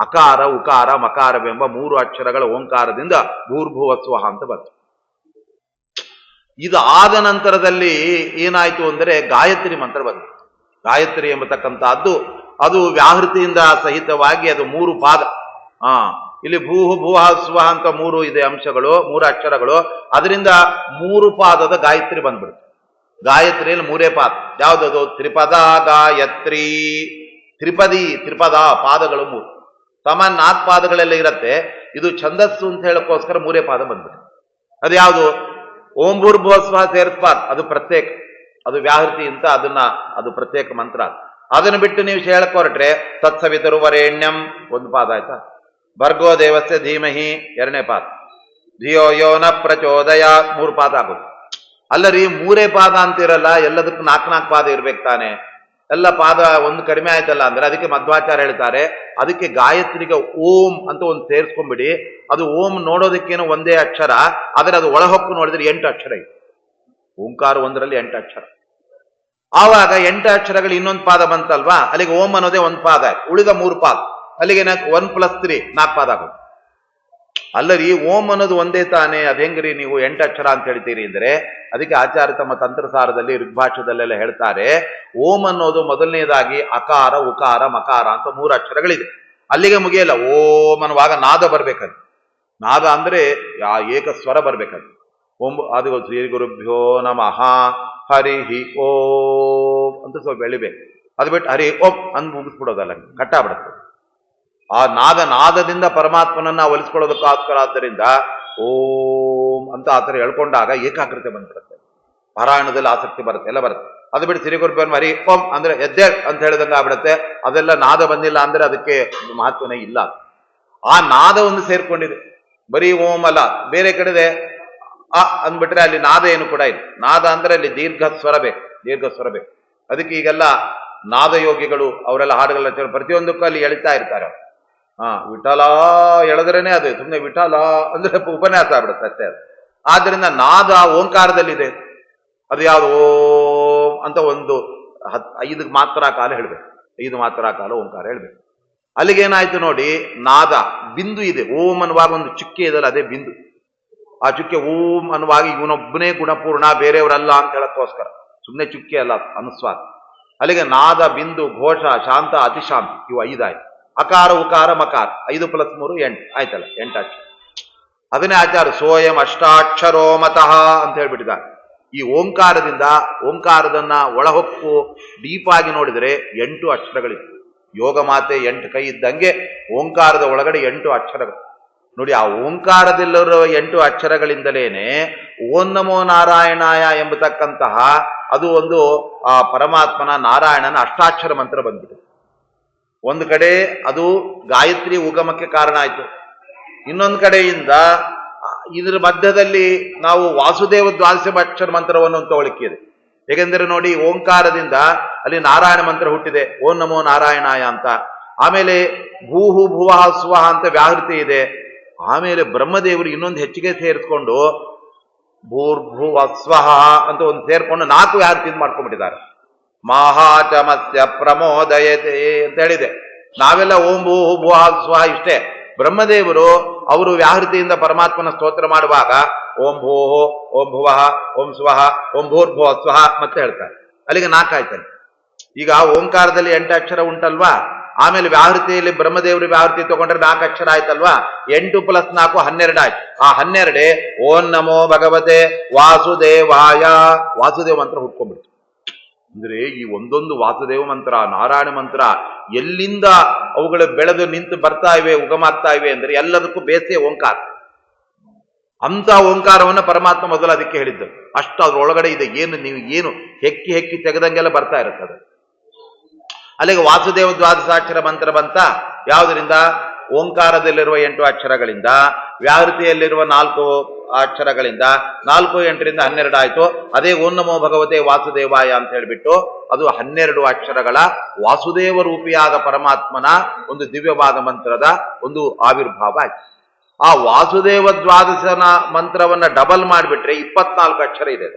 ಅಕಾರ ಉಕಾರ ಮಕಾರವೆಂಬ 3 ಅಕ್ಷರಗಳ ಓಂಕಾರದಿಂದ ಭೂರ್ಭುವ ಸ್ವಹ ಅಂತ ಬಂತು. ಇದು ಆದ ನಂತರದಲ್ಲಿ ಏನಾಯ್ತು ಅಂದರೆ ಗಾಯತ್ರಿ ಮಂತ್ರ ಬಂತು. ಗಾಯತ್ರಿ ಎಂಬತಕ್ಕಂಥದ್ದು ಅದು ವ್ಯಾಹೃತಿಯಿಂದ ಸಹಿತವಾಗಿ ಅದು 3 ಪಾದ. ಇಲ್ಲಿ ಭೂಹು ಭುವಃ ಸ್ವಹ ಅಂತ 3 ಇದೆ ಅಂಶಗಳು, 3 ಅಕ್ಷರಗಳು. ಅದರಿಂದ 3 ಪಾದದ ಗಾಯತ್ರಿ ಬಂದ್ಬಿಡುತ್ತೆ. ಗಾಯತ್ರಿಯಲ್ಲಿ 3 ಪಾದ. ಯಾವ್ದದು? ತ್ರಿಪದ ಗಾಯತ್ರಿ. ತ್ರಿಪದ ಪಾದಗಳು 3. ಸಾಮಾನ್ಯ 4 ಪಾದಗಳೆಲ್ಲ ಇರತ್ತೆ. ಇದು ಛಂದಸ್ಸು ಅಂತ ಹೇಳಕ್ಕೋಸ್ಕರ 3 ಪಾದ ಬಂದ್ಬಿಡುತ್ತೆ. ಅದು ಯಾವುದು? ಓಂ ಭೂರ್ಭುವ ಸ್ವಹ ಸೇರಿಸ್ಬಾರ್ದು, ಅದು ಪ್ರತ್ಯೇಕ, ಅದು ವ್ಯಾಹೃತಿ ಅಂತ ಅದು ಪ್ರತ್ಯೇಕ ಮಂತ್ರ. ಅದನ್ನು ಬಿಟ್ಟು ನೀವು ಹೇಳಕ್ ಹೊರಟ್ರೆ ತತ್ಸವಿತರು ವರೇಣ್ಯಂ 1 ಪಾದ ಆಯ್ತಾ. ಭರ್ಗೋ ದೇವಸ್ಯ ಧೀಮಹಿ 2ನೇ ಪಾದ. ಧಿಯೋ ಯೋ ನ ಪ್ರಚೋದಯಾತ್ 3 ಪಾದ ಆಗೋದು. ಅಲ್ಲರಿ 3 ಪಾದ ಅಂತಿರಲ್ಲ, ಎಲ್ಲದಕ್ಕೂ 4 ಪಾದ ಇರ್ಬೇಕು ತಾನೆ. ಎಲ್ಲ ಪಾದ ಒಂದು ಕಡಿಮೆ ಆಯ್ತಲ್ಲ ಅಂದ್ರೆ ಅದಕ್ಕೆ ಮಧ್ವಾಚಾರ್ಯ ಹೇಳ್ತಾರೆ, ಅದಕ್ಕೆ ಗಾಯತ್ರಿಗೆ ಓಂ ಅಂತ ಒಂದು ಸೇರಿಸ್ಕೊಂಡ್ಬಿಡಿ. ಅದು ಓಂ ನೋಡೋದಕ್ಕೇನು ಒಂದೇ ಅಕ್ಷರ, ಆದರೆ ಅದು ಒಳಹೊಕ್ಕು ನೋಡಿದ್ರೆ 8 ಅಕ್ಷರ ಇದೆ. ಓಂಕಾರ ಒಂದರಲ್ಲಿ 8 ಅಕ್ಷರ. ಆವಾಗ 8 ಅಕ್ಷರಗಳು ಇನ್ನೊಂದು ಪಾದ ಬಂತಲ್ವಾ, ಅಲ್ಲಿಗೆ ಓಂ ಅನ್ನೋದೇ 1 ಪಾದ ಆಯ್ತು. ಉಳಿದ 3 ಪಾದ ಅಲ್ಲಿಗೆ 1 + 3 4 ಪಾದ ಆಗೋದು. ಅಲ್ಲರಿ ಓಂ ಅನ್ನೋದು ಒಂದೇ ತಾನೇ, ಅದ್ ಹೆಂಗ್ರಿ ನೀವು 8 ಅಕ್ಷರ ಅಂತ ಹೇಳ್ತೀರಿ ಅಂದ್ರೆ, ಅದಕ್ಕೆ ಆಚಾರ್ಯ ತಮ್ಮ ತಂತ್ರಸಾರದಲ್ಲಿ ಋಗ್ಭಾಷ್ಯದಲ್ಲೆಲ್ಲ ಹೇಳ್ತಾರೆ, ಓಂ ಅನ್ನೋದು ಮೊದಲನೇದಾಗಿ ಅಕಾರ ಉಕಾರ ಮಕಾರ ಅಂತ 3 ಅಕ್ಷರಗಳಿದೆ. ಅಲ್ಲಿಗೆ ಮುಗಿಯಲ್ಲ. ಓಂ ಅನ್ನುವಾಗ ನಾದ ಬರ್ಬೇಕದು. ನಾದ ಅಂದ್ರೆ ಏಕ ಸ್ವರ ಬರ್ಬೇಕದು. ಓಂ ಅದು ಶ್ರೀ ಗುರುಭ್ಯೋ ನಮಃ ಹರಿ ಓಂ ಅಂತ ಸ್ವಲ್ಪ ಬೆಳಿಬೇಕು. ಅದು ಬಿಟ್ಟು ಹರಿ ಓಂ ಅಂದ್ ಮುಗಿಸ್ಬಿಡೋದಲ್ಲ, ಕಟ್ಟಾಗ್ಬಿಡುತ್ತೆ. ಆ ನಾದದಿಂದ ಪರಮಾತ್ಮನನ್ನ ಒಲಿಸ್ಕೊಳ್ಳೋದಕ್ಕೋಸ್ಕರ ಆದ್ದರಿಂದ ಓಂ ಅಂತ ಆ ಥರ ಹೇಳ್ಕೊಂಡಾಗ ಏಕಾಗ್ರತೆ ಬಂದ್ಬಿಡುತ್ತೆ, ಪಾರಾಯಣದಲ್ಲಿ ಆಸಕ್ತಿ ಬರುತ್ತೆ, ಎಲ್ಲ ಬರುತ್ತೆ. ಅದು ಬಿಟ್ಟು ಶ್ರೀ ಗುರುಭ್ಯೋ ಹರಿ ಓಂ ಅಂದ್ರೆ ಎದ್ದೆ ಅಂತ ಹೇಳಿದಂಗೆ ಆಗ್ಬಿಡುತ್ತೆ. ಅದೆಲ್ಲ ನಾದ ಬಂದಿಲ್ಲ ಅಂದ್ರೆ ಅದಕ್ಕೆ ಮಹತ್ವನೇ ಇಲ್ಲ. ಆ ನಾದ ಒಂದು ಸೇರ್ಕೊಂಡಿದೆ, ಬರೀ ಓಂ ಅಲ್ಲ, ಬೇರೆ ಕಡೆದೆ ಅಂದ್ಬಿಟ್ರೆ ಅಲ್ಲಿ ನಾದ ಏನು ಕೂಡ ಇಲ್ಲ. ನಾದ ಅಂದ್ರೆ ಅಲ್ಲಿ ದೀರ್ಘ ಸ್ವರ ಬೇಕು. ಅದಕ್ಕೆ ಈಗೆಲ್ಲ ನಾದಯೋಗಿಗಳು ಅವರೆಲ್ಲ ಹಾಡುಗಳ ಪ್ರತಿಯೊಂದಕ್ಕೂ ಅಲ್ಲಿ ಎಳಿತಾ ಇರ್ತಾರೆ. ವಿಠಲ ಎಳೆದ್ರೇನೆ ಅದು, ಸುಮ್ಮನೆ ವಿಠಲ ಅಂದ್ರೆ ಉಪನ್ಯಾಸ ಆಗ್ಬಿಡುತ್ತೆ ಅಷ್ಟೇ ಅದು. ಆದ್ರಿಂದ ನಾದ ಓಂಕಾರದಲ್ಲಿದೆ. ಅದು ಯಾವುದು? ಓಂ ಅಂತ ಒಂದು 5 ಮಾತ್ರ ಕಾಲ ಹೇಳ್ಬೇಕು. 5 ಮಾತ್ರ ಕಾಲ ಓಂಕಾರ ಹೇಳ್ಬೇಕು. ಅಲ್ಲಿಗೇನಾಯ್ತು ನೋಡಿ, ನಾದ ಬಿಂದು ಇದೆ. ಓಂ ಅನ್ನುವಾಗ ಒಂದು ಚುಕ್ಕೆ ಇದಲ್ಲ, ಅದೇ ಬಿಂದು. ಆ ಚುಕ್ಕೆ ಓಂ ಅನ್ನುವಾಗ ಇವನೊಬ್ಬನೇ ಗುಣಪೂರ್ಣ, ಬೇರೆಯವರಲ್ಲ ಅಂತ ಹೇಳಕ್ಕೋಸ್ಕರ ಸುಮ್ಮನೆ ಚುಕ್ಕೆ ಅಲ್ಲ, ಅನುಸ್ವಾರ. ಅಲ್ಲಿಗೆ ನಾದ, ಬಿಂದು, ಘೋಷ, ಶಾಂತ, ಅತಿಶಾಂತ, ಇವು 5 ಆಯ್ತು. ಅಕಾರ ಉಕಾರ ಮಕಾರ 5 + 3 8 ಆಯ್ತಲ್ಲ, 8 ಅಕ್ಷರ. ಅದನ್ನೇ ಆಚಾರ್ಯ ಸೋಯಂ ಅಷ್ಟಾಕ್ಷರೋ ಮತಃ ಅಂತ ಹೇಳ್ಬಿಟ್ಟಿದ್ದಾರೆ. ಈ ಓಂಕಾರದನ್ನ ಒಳಹೊಕ್ಕು ಡೀಪಾಗಿ ನೋಡಿದರೆ 8 ಅಕ್ಷರಗಳಿವೆ. ಯೋಗ ಮಾತೆ 8 ಕೈ ಇದ್ದಂಗೆ ಓಂಕಾರದ ಒಳಗಡೆ 8 ಅಕ್ಷರಗಳು ನೋಡಿ. ಆ ಓಂಕಾರದಲ್ಲಿರುವ 8 ಅಕ್ಷರಗಳಿಂದಲೇನೆ ಓಂ ನಮೋ ನಾರಾಯಣಾಯ ಎಂಬತಕ್ಕಂತಹ ಅದು ಒಂದು ಆ ಪರಮಾತ್ಮನ ನಾರಾಯಣನ ಅಷ್ಟಾಕ್ಷರ ಮಂತ್ರ ಬಂದ್ಬಿಟ್ಟು ಒಂದು ಕಡೆ ಅದು ಗಾಯತ್ರಿ ಉಗಮಕ್ಕೆ ಕಾರಣ ಆಯ್ತು. ಇನ್ನೊಂದು ಕಡೆಯಿಂದ ಇದರ ಮಧ್ಯದಲ್ಲಿ ನಾವು ವಾಸುದೇವ ದ್ವಾದಶ ಅಕ್ಷರ ಮಂತ್ರವನ್ನು ತಗೊಳ್ಳಿಕ್ಕಿದೆ. ಹೇಗೆಂದರೆ ನೋಡಿ, ಓಂಕಾರದಿಂದ ಅಲ್ಲಿ ನಾರಾಯಣ ಮಂತ್ರ ಹುಟ್ಟಿದೆ, ಓಂ ನಮೋ ನಾರಾಯಣಾಯ ಅಂತ. ಆಮೇಲೆ ಭೂಹು ಭುವಃ ಸ್ವಹ ಅಂತ ವ್ಯಾಹೃತಿ ಇದೆ. ಆಮೇಲೆ ಬ್ರಹ್ಮದೇವರು ಇನ್ನೊಂದು ಹೆಚ್ಚಿಗೆ ಸೇರಿಸ್ಕೊಂಡು ಭೂರ್ಭುವ ಸ್ವಹ ಅಂತ ಒಂದು ಸೇರ್ಕೊಂಡು 4 ವ್ಯಾಹೃತಿ ಮಾಡ್ಕೊಂಡ್ಬಿಟ್ಟಿದ್ದಾರೆ. ಮಹಾಚಮಸ್ಯ ಪ್ರಮೋದಯತೆ ಅಂತ ಹೇಳಿದೆ. ನಾವೆಲ್ಲ ಓಂ ಭೂ ಭುವ ಸ್ವಹ ಇಷ್ಟೇ. ಬ್ರಹ್ಮದೇವರು ಅವರು ವ್ಯಾಹೃತಿಯಿಂದ ಪರಮಾತ್ಮನ ಸ್ತೋತ್ರ ಮಾಡುವಾಗ ಓಂ ಭೂಹು, ಓಂ ಭುವಃ, ಓಂ ಸ್ವಹ, ಓಂ ಭೂರ್ಭುವ ಸ್ವಹ ಮತ್ತೆ ಹೇಳ್ತಾರೆ. ಅಲ್ಲಿಗೆ 4 ಆಯ್ತಲ್ಲ. ಈಗ ಓಂಕಾರದಲ್ಲಿ 8 ಅಕ್ಷರ ಉಂಟಲ್ವಾ, ಆಮೇಲೆ ವ್ಯಾಹೃತಿಯಲ್ಲಿ ಬ್ರಹ್ಮದೇವರು ವ್ಯಾಹೃತಿ ತಗೊಂಡ್ರೆ 4 ಅಕ್ಷರ ಆಯ್ತಲ್ವಾ, 8 + 4 12 ಆಯ್ತು. ಆ 12 ಓಂ ನಮೋ ಭಗವತೆ ವಾಸುದೇವಾಯ, ವಾಸುದೇವ ಮಂತ್ರ ಹುಟ್ಕೊಂಡ್ಬಿಡ್ತು. ಅಂದ್ರೆ ಈ ಒಂದೊಂದು ವಾಸುದೇವ ಮಂತ್ರ, ನಾರಾಯಣ ಮಂತ್ರ ಎಲ್ಲಿಂದ ಅವುಗಳು ಬೆಳೆದು ನಿಂತು ಬರ್ತಾ ಇವೆ, ಉಗಮಾಗ್ತಾ ಇವೆ ಅಂದ್ರೆ ಎಲ್ಲದಕ್ಕೂ ಬೇಸೆ ಓಂಕಾರ. ಅಂತ ಓಂಕಾರವನ್ನು ಪರಮಾತ್ಮ ಮೊದಲು ಅದಕ್ಕೆ ಹೇಳಿದ್ದು. ಅಷ್ಟು ಅದ್ರೊಳಗಡೆ ಇದೆ. ನೀವು ಹೆಕ್ಕಿ ತೆಗೆದಂಗೆಲ್ಲ ಬರ್ತಾ ಇರುತ್ತದೆ. ಅಲ್ಲಿಗೆ ವಾಸುದೇವ ದ್ವಾದಶಾಕ್ಷರ ಮಂತ್ರ ಬಂತ. ಯಾವುದರಿಂದ? ಓಂಕಾರದಲ್ಲಿರುವ 8 ಅಕ್ಷರಗಳಿಂದ, ವ್ಯಾಹೃತಿಯಲ್ಲಿರುವ 4 ಅಕ್ಷರಗಳಿಂದ, 4 8ರಿಂದ 12 ಆಯ್ತು. ಅದೇ ಓಂ ನಮೋ ಭಗವತೆ ವಾಸುದೇವಾಯ ಅಂತ ಹೇಳಿಬಿಟ್ಟು ಅದು 12 ಅಕ್ಷರಗಳ ವಾಸುದೇವ ರೂಪಿಯಾದ ಪರಮಾತ್ಮನ ಒಂದು ದಿವ್ಯವಾದ ಮಂತ್ರದ ಒಂದು ಆವಿರ್ಭಾವ ಆಯ್ತು. ಆ ವಾಸುದೇವ ದ್ವಾದಶನ ಮಂತ್ರವನ್ನ ಡಬಲ್ ಮಾಡಿಬಿಟ್ರೆ 24 ಅಕ್ಷರ ಇದೆ.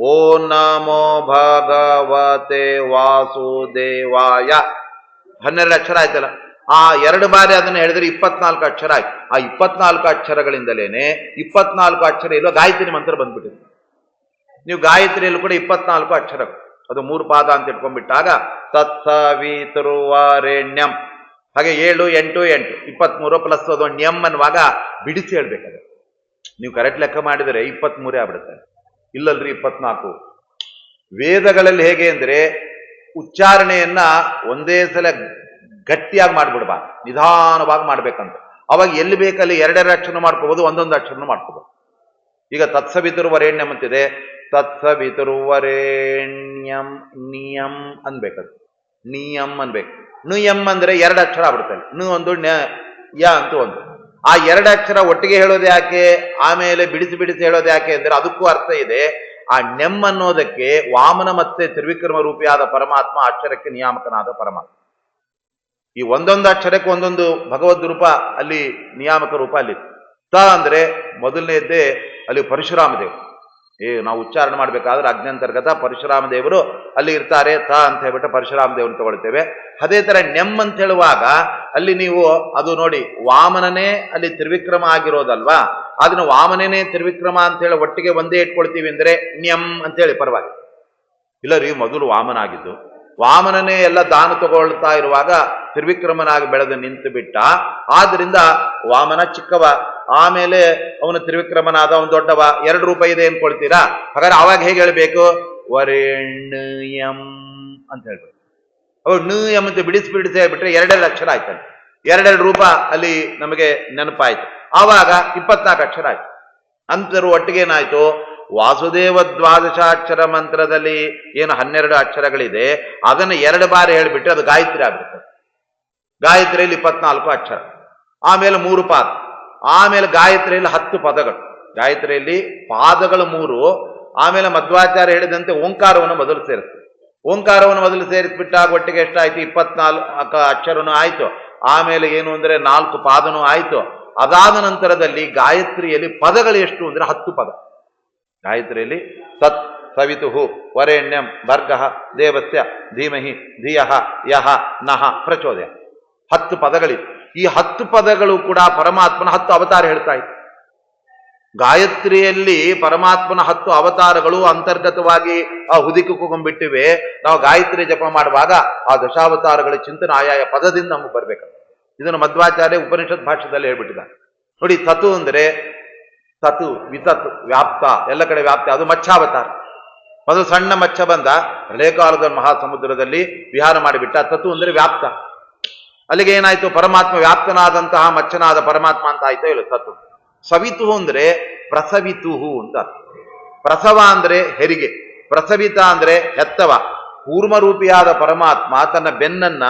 ಓಂ ನಮೋ ಭಗವತೆ ವಾಸುದೇವಾಯ 12 ಅಕ್ಷರ ಆಯ್ತಲ್ಲ. ಆ 2 ಬಾರಿ ಅದನ್ನು ಹೇಳಿದ್ರೆ 24 ಅಕ್ಷರ ಆಯ್ತು. ಆ 24 ಅಕ್ಷರಗಳಿಂದಲೇನೆ 24 ಅಕ್ಷರ ಇರುವ ಗಾಯತ್ರಿ ಮಂತ್ರ ಬಂದ್ಬಿಟ್ಟಿದೆ. ನೀವು ಗಾಯತ್ರಿಯಲ್ಲೂ ಕೂಡ 24 ಅಕ್ಷರಗಳು, ಅದು 3 ಪಾದ ಅಂತ ಇಟ್ಕೊಂಡ್ಬಿಟ್ಟಾಗ ತತ್ಸವಿತುರ್ವರೆಣ್ಯಂ, ಹಾಗೆ 7 8 8 23 ಪ್ಲಸ್ ಅದು ಣ್ಯಂ ಅನ್ನುವಾಗ ಬಿಡಿಸಿ ಹೇಳ್ಬೇಕಾದ್ರೆ ನೀವು ಕರೆಕ್ಟ್ ಲೆಕ್ಕ ಮಾಡಿದರೆ 23 ಆಗ್ಬಿಡುತ್ತೆ. ಇಲ್ಲಲ್ರಿ 24. ವೇದಗಳಲ್ಲಿ ಹೇಗೆ ಅಂದ್ರೆ ಉಚ್ಚಾರಣೆಯನ್ನ ಒಂದೇ ಸಲ ಗಟ್ಟಿಯಾಗಿ ಮಾಡ್ಬಿಡ್ಬಾರ್ದು, ನಿಧಾನವಾಗಿ ಮಾಡ್ಬೇಕಂತ. ಅವಾಗ ಎಲ್ಲಿ ಬೇಕಲ್ಲಿ 2 ಅಕ್ಷರ ಮಾಡ್ಕೋಬಹುದು, ಒಂದೊಂದು ಅಕ್ಷರನು ಮಾಡ್ಕೋಬಹುದು. ಈಗ ತತ್ಸವಿತುರ್ವರೆಣ್ಯಂ ಅಂತಿದೆ, ತತ್ಸವಿತುರ್ವರೆಣ್ಯಂ ನಿಯಂ ಅನ್ಬೇಕದು, ನಿಯಂ ಅನ್ಬೇಕು. ನಿಯಂ ಅಂದ್ರೆ 2 ಅಕ್ಷರ ಆಗ್ಬಿಡ್ತಾರೆ. ಒಂದು ಯ ಅಂತೂ ಒಂದು. ಆ 2 ಅಕ್ಷರ ಒಟ್ಟಿಗೆ ಹೇಳೋದು ಯಾಕೆ, ಆಮೇಲೆ ಬಿಡಿಸಿ ಹೇಳೋದು ಯಾಕೆ ಅಂದ್ರೆ ಅದಕ್ಕೂ ಅರ್ಥ ಇದೆ. ಆ ನೆಮ್ ಅನ್ನೋದಕ್ಕೆ ವಾಮನ ಮತ್ತೆ ತ್ರಿವಿಕ್ರಮ ರೂಪಿಯಾದ ಪರಮಾತ್ಮ, ಅಕ್ಷರಕ್ಕೆ ನಿಯಾಮಕನಾದ ಪರಮಾತ್ಮ. ಈ ಒಂದೊಂದು ಅಕ್ಷರಕ್ಕೆ ಒಂದೊಂದು ಭಗವದ್ ರೂಪ, ಅಲ್ಲಿ ನಿಯಾಮಕ ರೂಪ ಅಲ್ಲಿ. ತ ಅಂದ್ರೆ ಮೊದಲನೇದ್ದೇ ಅಲ್ಲಿ ಪರಶುರಾಮ ದೇವರು. ನಾವು ಉಚ್ಚಾರಣೆ ಮಾಡ್ಬೇಕಾದ್ರೆ ಅಗ್ನಂತರ್ಗತ ಪರಶುರಾಮ ದೇವರು ಅಲ್ಲಿ ಇರ್ತಾರೆ. ತ ಅಂತ ಹೇಳ್ಬಿಟ್ಟು ಪರಶುರಾಮ ದೇವ್ರನ್ನ ತಗೊಳ್ತೇವೆ. ಅದೇ ತರ ನೆಮ್ ಅಂತ ಹೇಳುವಾಗ ಅಲ್ಲಿ ನೀವು ಅದು ನೋಡಿ, ವಾಮನನೇ ಅಲ್ಲಿ ತ್ರಿವಿಕ್ರಮ ಆಗಿರೋದಲ್ವಾ, ಅದನ್ನ ವಾಮನನೇ ತ್ರಿವಿಕ್ರಮ ಅಂತ ಹೇಳಿ ಒಟ್ಟಿಗೆ ಒಂದೇ ಇಟ್ಕೊಳ್ತೀವಿ ಅಂದ್ರೆ ನ್ಯಂ ಅಂತೇಳಿ ಪರವಾಗಿಲ್ಲ. ಇಲ್ಲ ರೀ, ಮೊದಲು ವಾಮನ ಆಗಿದ್ದು, ವಾಮನನೇ ಎಲ್ಲ ದಾನ ತಗೊಳ್ತಾ ಇರುವಾಗ ತ್ರಿವಿಕ್ರಮನಾಗಿ ಬೆಳೆದು ನಿಂತು ಬಿಟ್ಟ. ಆದ್ರಿಂದ ವಾಮನ ಚಿಕ್ಕವ, ಆಮೇಲೆ ಅವನು ತ್ರಿವಿಕ್ರಮನಾದ, ಅವನು ದೊಡ್ಡವ. 2 ರೂಪ ಇದೆ ಅನ್ಕೊಳ್ತೀರಾ? ಹಾಗಾದ್ರೆ ಅವಾಗ ಹೇಗೆ ಹೇಳ್ಬೇಕು? ವರೆಣ್ಯಂ ಅಂತ ಹೇಳ್ಬೇಕು. ಅವ್ ನ ಎಂಬಂತೆ ಬಿಡಿಸಿ ಹೇಳ್ಬಿಟ್ರೆ 2 ಅಕ್ಷರ ಆಯ್ತಲ್ಲ. 2 ರೂಪ ಅಲ್ಲಿ ನಮಗೆ ನೆನಪಾಯ್ತು. ಆವಾಗ 24 ಅಕ್ಷರ ಆಯ್ತು. ಅಂತರೂ ಒಟ್ಟಿಗೆ ಏನಾಯ್ತು? ವಾಸುದೇವ ದ್ವಾದಶಾಕ್ಷರ ಮಂತ್ರದಲ್ಲಿ ಏನು 12 ಅಕ್ಷರಗಳಿದೆ, ಅದನ್ನು 2 ಬಾರಿ ಹೇಳಿಬಿಟ್ರೆ ಅದು ಗಾಯತ್ರಿ ಆಗ್ಬಿಡುತ್ತೆ. ಗಾಯತ್ರಿಯಲ್ಲಿ 24 ಅಕ್ಷರ, ಆಮೇಲೆ 3 ಪಾದ, ಆಮೇಲೆ ಗಾಯತ್ರಿಯಲ್ಲಿ 10 ಪದಗಳು. ಗಾಯತ್ರಿಯಲ್ಲಿ ಪಾದಗಳು 3, ಆಮೇಲೆ ಮಧ್ವಾಚಾರ್ಯ ಹೇಳಿದಂತೆ ಓಂಕಾರವನ್ನು ಮೊದಲು ಸೇರಿಸ್ತದೆ. ಓಂಕಾರವನ್ನು ಮೊದಲು ಸೇರಿಸ್ಬಿಟ್ಟಾಗ ಒಟ್ಟಿಗೆ ಎಷ್ಟಾಯ್ತು? 24 ಅಕ್ಷರನೂ ಆಯ್ತು. ಆಮೇಲೆ ಏನು ಅಂದ್ರೆ 4 ಪಾದನೂ ಆಯ್ತು. ಅದಾದ ನಂತರದಲ್ಲಿ ಗಾಯತ್ರಿಯಲ್ಲಿ ಪದಗಳು ಎಷ್ಟು ಅಂದ್ರೆ 10 ಪದ. ಗಾಯತ್ರಿಯಲ್ಲಿ ತತ್ ಸವಿತುಹು ವರೆಣ್ಯಂ ಭರ್ಗಃ ದೇವಸ್ಯ ಧೀಮಹಿ ಧಿಯಃ ಯಃ ನಃ ಪ್ರಚೋದಯ, 10 ಪದಗಳಿವೆ. ಈ 10 ಪದಗಳು ಕೂಡ ಪರಮಾತ್ಮನ 10 ಅವತಾರ ಹೇಳ್ತಾ ಇತ್ತು. ಗಾಯತ್ರಿಯಲ್ಲಿ ಪರಮಾತ್ಮನ 10 ಅವತಾರಗಳು ಅಂತರ್ಗತವಾಗಿ ಆ ಹುದುಕಿಕೊಂಡ್ಬಿಟ್ಟಿವೆ. ನಾವು ಗಾಯತ್ರಿ ಜಪ ಮಾಡುವಾಗ ಆ ದಶಾವತಾರಗಳ ಚಿಂತನೆ ಆಯಾಯ ಪದದಿಂದ ನಮಗೆ ಬರ್ಬೇಕು. ಇದನ್ನು ಮಧ್ವಾಚಾರ್ಯ ಉಪನಿಷತ್ ಭಾಷ್ಯದಲ್ಲಿ ಹೇಳ್ಬಿಟ್ಟಿದ್ದಾರೆ ನೋಡಿ. ತತು ಅಂದ್ರೆ ತತು ವಿತತ್ ವ್ಯಾಪ್ತ, ಎಲ್ಲ ಕಡೆ ವ್ಯಾಪ್ತಿ, ಅದು ಮಚ್ಛಾವತಾರ. ಮೊದಲು ಸಣ್ಣ ಮಚ್ಚ ಬಂದ, ಹಳೆಕಾಲದ ಮಹಾಸಮುದ್ರದಲ್ಲಿ ವಿಹಾರ ಮಾಡಿಬಿಟ್ಟ. ತತು ಅಂದ್ರೆ ವ್ಯಾಪ್ತ. ಅಲ್ಲಿಗೆ ಏನಾಯ್ತು? ಪರಮಾತ್ಮ ವ್ಯಾಪ್ತನಾದಂತಹ ಮಚ್ಚನಾದ ಪರಮಾತ್ಮ ಅಂತ ಆಯ್ತೋ ಇಲ್ಲ ತತು. ಸವಿತು ಅಂದ್ರೆ ಪ್ರಸವಿತುಹು ಅಂತ. ಪ್ರಸವ ಅಂದ್ರೆ ಹೆರಿಗೆ, ಪ್ರಸವಿತ ಅಂದ್ರೆ ಹೆತ್ತವ. ಕೂರ್ಮರೂಪಿಯಾದ ಪರಮಾತ್ಮ ತನ್ನ ಬೆನ್ನನ್ನ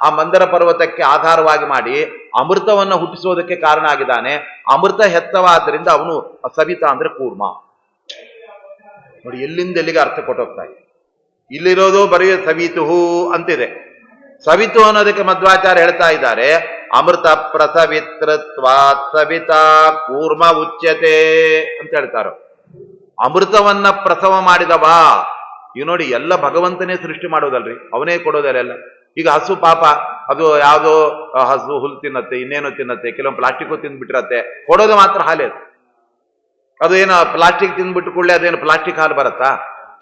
ಆ ಮಂದರ ಪರ್ವತಕ್ಕೆ ಆಧಾರವಾಗಿ ಮಾಡಿ ಅಮೃತವನ್ನ ಹುಟ್ಟಿಸೋದಕ್ಕೆ ಕಾರಣ ಆಗಿದ್ದಾನೆ. ಅಮೃತ ಹೆತ್ತವ, ಆದ್ದರಿಂದ ಅವನು ಸವಿತ ಅಂದ್ರೆ ಕೂರ್ಮ. ನೋಡಿ ಎಲ್ಲಿಂದ ಎಲ್ಲಿಗೆ ಅರ್ಥ ಕೊಟ್ಟೋಗ್ತಾ ಇದೆ. ಇಲ್ಲಿರೋದು ಬರೀ ಸವಿತುಹು ಅಂತಿದೆ. ಸವಿತು ಅನ್ನೋದಕ್ಕೆ ಮಧ್ವಾಚಾರ್ಯ ಹೇಳ್ತಾ ಇದ್ದಾರೆ, ಅಮೃತ ಪ್ರಸವಿತೃತ್ವಾತ್ ಸವಿತಾ ಕೂರ್ಮ ಉಚ್ಯತೆ ಅಂತ ಹೇಳ್ತಾರ. ಅಮೃತವನ್ನ ಪ್ರಸವ ಮಾಡಿದವ. ಈಗ ನೋಡಿ, ಎಲ್ಲ ಭಗವಂತನೇ ಸೃಷ್ಟಿ ಮಾಡೋದಲ್ರಿ, ಅವನೇ ಕೊಡೋದಲ್ಲ. ಈಗ ಹಸು ಪಾಪ ಅದು ಯಾವುದೋ ಹಸು ಹುಲ್ಲು ತಿನ್ನತ್ತೆ, ಇನ್ನೇನೋ ತಿನ್ನತ್ತೆ, ಕೆಲವೊಂದು ಪ್ಲಾಸ್ಟಿಕ್ ತಿಂದ್ಬಿಟ್ಟಿರತ್ತೆ, ಕೊಡೋದು ಮಾತ್ರ ಹಾಲೇ. ಅದು ಏನು ಪ್ಲಾಸ್ಟಿಕ್ ತಿಂದ್ಬಿಟ್ಟು ಕೂಡಲೇ ಅದೇನು ಪ್ಲಾಸ್ಟಿಕ್ ಹಾಲು ಬರುತ್ತಾ?